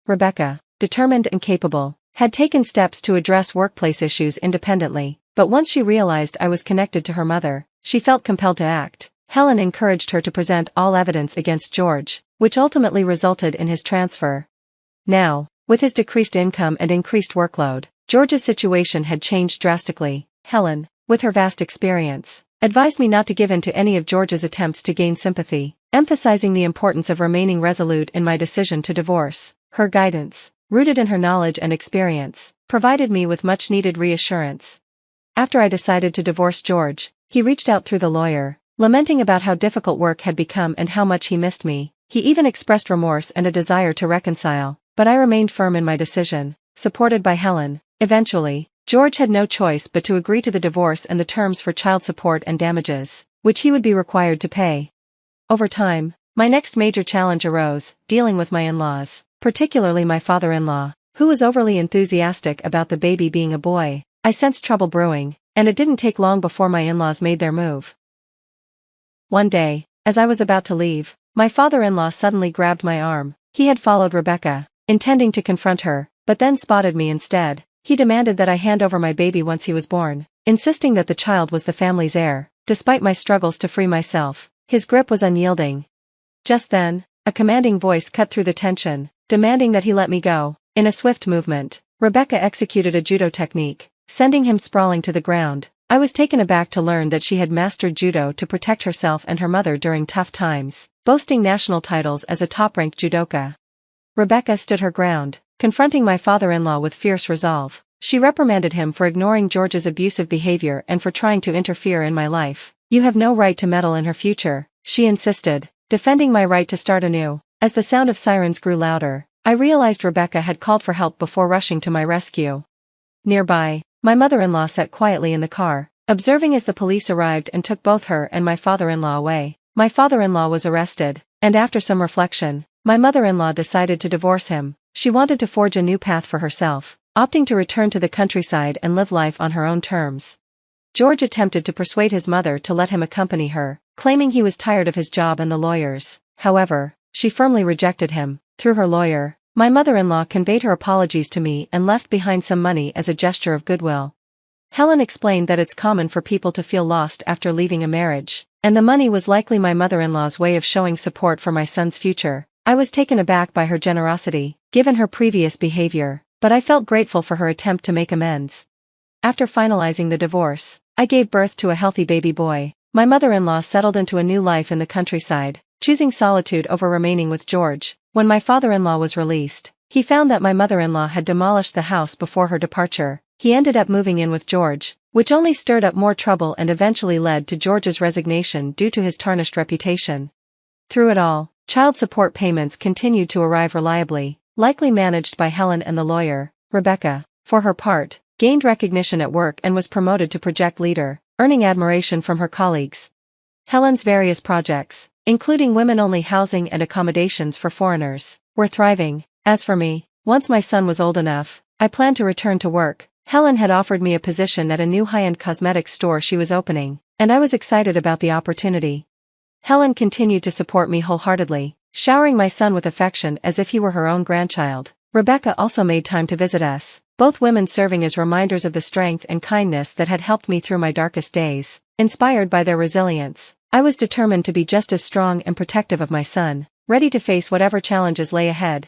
Rebecca, determined and capable, had taken steps to address workplace issues independently, but once she realized I was connected to her mother, she felt compelled to act. Helen encouraged her to present all evidence against George, which ultimately resulted in his transfer. Now, with his decreased income and increased workload, George's situation had changed drastically. Helen, with her vast experience, advised me not to give in to any of George's attempts to gain sympathy, emphasizing the importance of remaining resolute in my decision to divorce. Her guidance, rooted in her knowledge and experience, provided me with much-needed reassurance. After I decided to divorce George, he reached out through the lawyer, lamenting about how difficult work had become and how much he missed me. He even expressed remorse and a desire to reconcile, but I remained firm in my decision, supported by Helen. Eventually, George had no choice but to agree to the divorce and the terms for child support and damages, which he would be required to pay. Over time, my next major challenge arose, dealing with my in-laws, particularly my father-in-law, who was overly enthusiastic about the baby being a boy. I sensed trouble brewing, and it didn't take long before my in-laws made their move. One day, as I was about to leave, my father-in-law suddenly grabbed my arm. He had followed Rebecca, intending to confront her, but then spotted me instead. He demanded that I hand over my baby once he was born, insisting that the child was the family's heir. Despite my struggles to free myself, his grip was unyielding. Just then, a commanding voice cut through the tension, demanding that he let me go. In a swift movement, Rebecca executed a judo technique, sending him sprawling to the ground. I was taken aback to learn that she had mastered judo to protect herself and her mother during tough times, boasting national titles as a top-ranked judoka. Rebecca stood her ground, confronting my father-in-law with fierce resolve. She reprimanded him for ignoring George's abusive behavior and for trying to interfere in my life. "You have no right to meddle in her future," she insisted, defending my right to start anew. As the sound of sirens grew louder, I realized Rebecca had called for help before rushing to my rescue. Nearby, my mother-in-law sat quietly in the car, observing as the police arrived and took both her and my father-in-law away. My father-in-law was arrested, and after some reflection, my mother-in-law decided to divorce him. She wanted to forge a new path for herself, opting to return to the countryside and live life on her own terms. George attempted to persuade his mother to let him accompany her, claiming he was tired of his job and the lawyers. However, she firmly rejected him. Through her lawyer, my mother-in-law conveyed her apologies to me and left behind some money as a gesture of goodwill. Helen explained that it's common for people to feel lost after leaving a marriage, and the money was likely my mother-in-law's way of showing support for my son's future. I was taken aback by her generosity, given her previous behavior, but I felt grateful for her attempt to make amends. After finalizing the divorce, I gave birth to a healthy baby boy. My mother-in-law settled into a new life in the countryside, choosing solitude over remaining with George. When my father-in-law was released, he found that my mother-in-law had demolished the house before her departure. He ended up moving in with George, which only stirred up more trouble and eventually led to George's resignation due to his tarnished reputation. Through it all, child support payments continued to arrive reliably, likely managed by Helen and the lawyer. Rebecca, for her part, gained recognition at work and was promoted to project leader, earning admiration from her colleagues. Helen's various projects, including women-only housing and accommodations for foreigners, were thriving. As for me, once my son was old enough, I planned to return to work. Helen had offered me a position at a new high-end cosmetics store she was opening, and I was excited about the opportunity. Helen continued to support me wholeheartedly, showering my son with affection as if he were her own grandchild. Rebecca also made time to visit us, both women serving as reminders of the strength and kindness that had helped me through my darkest days. Inspired by their resilience, I was determined to be just as strong and protective of my son, ready to face whatever challenges lay ahead.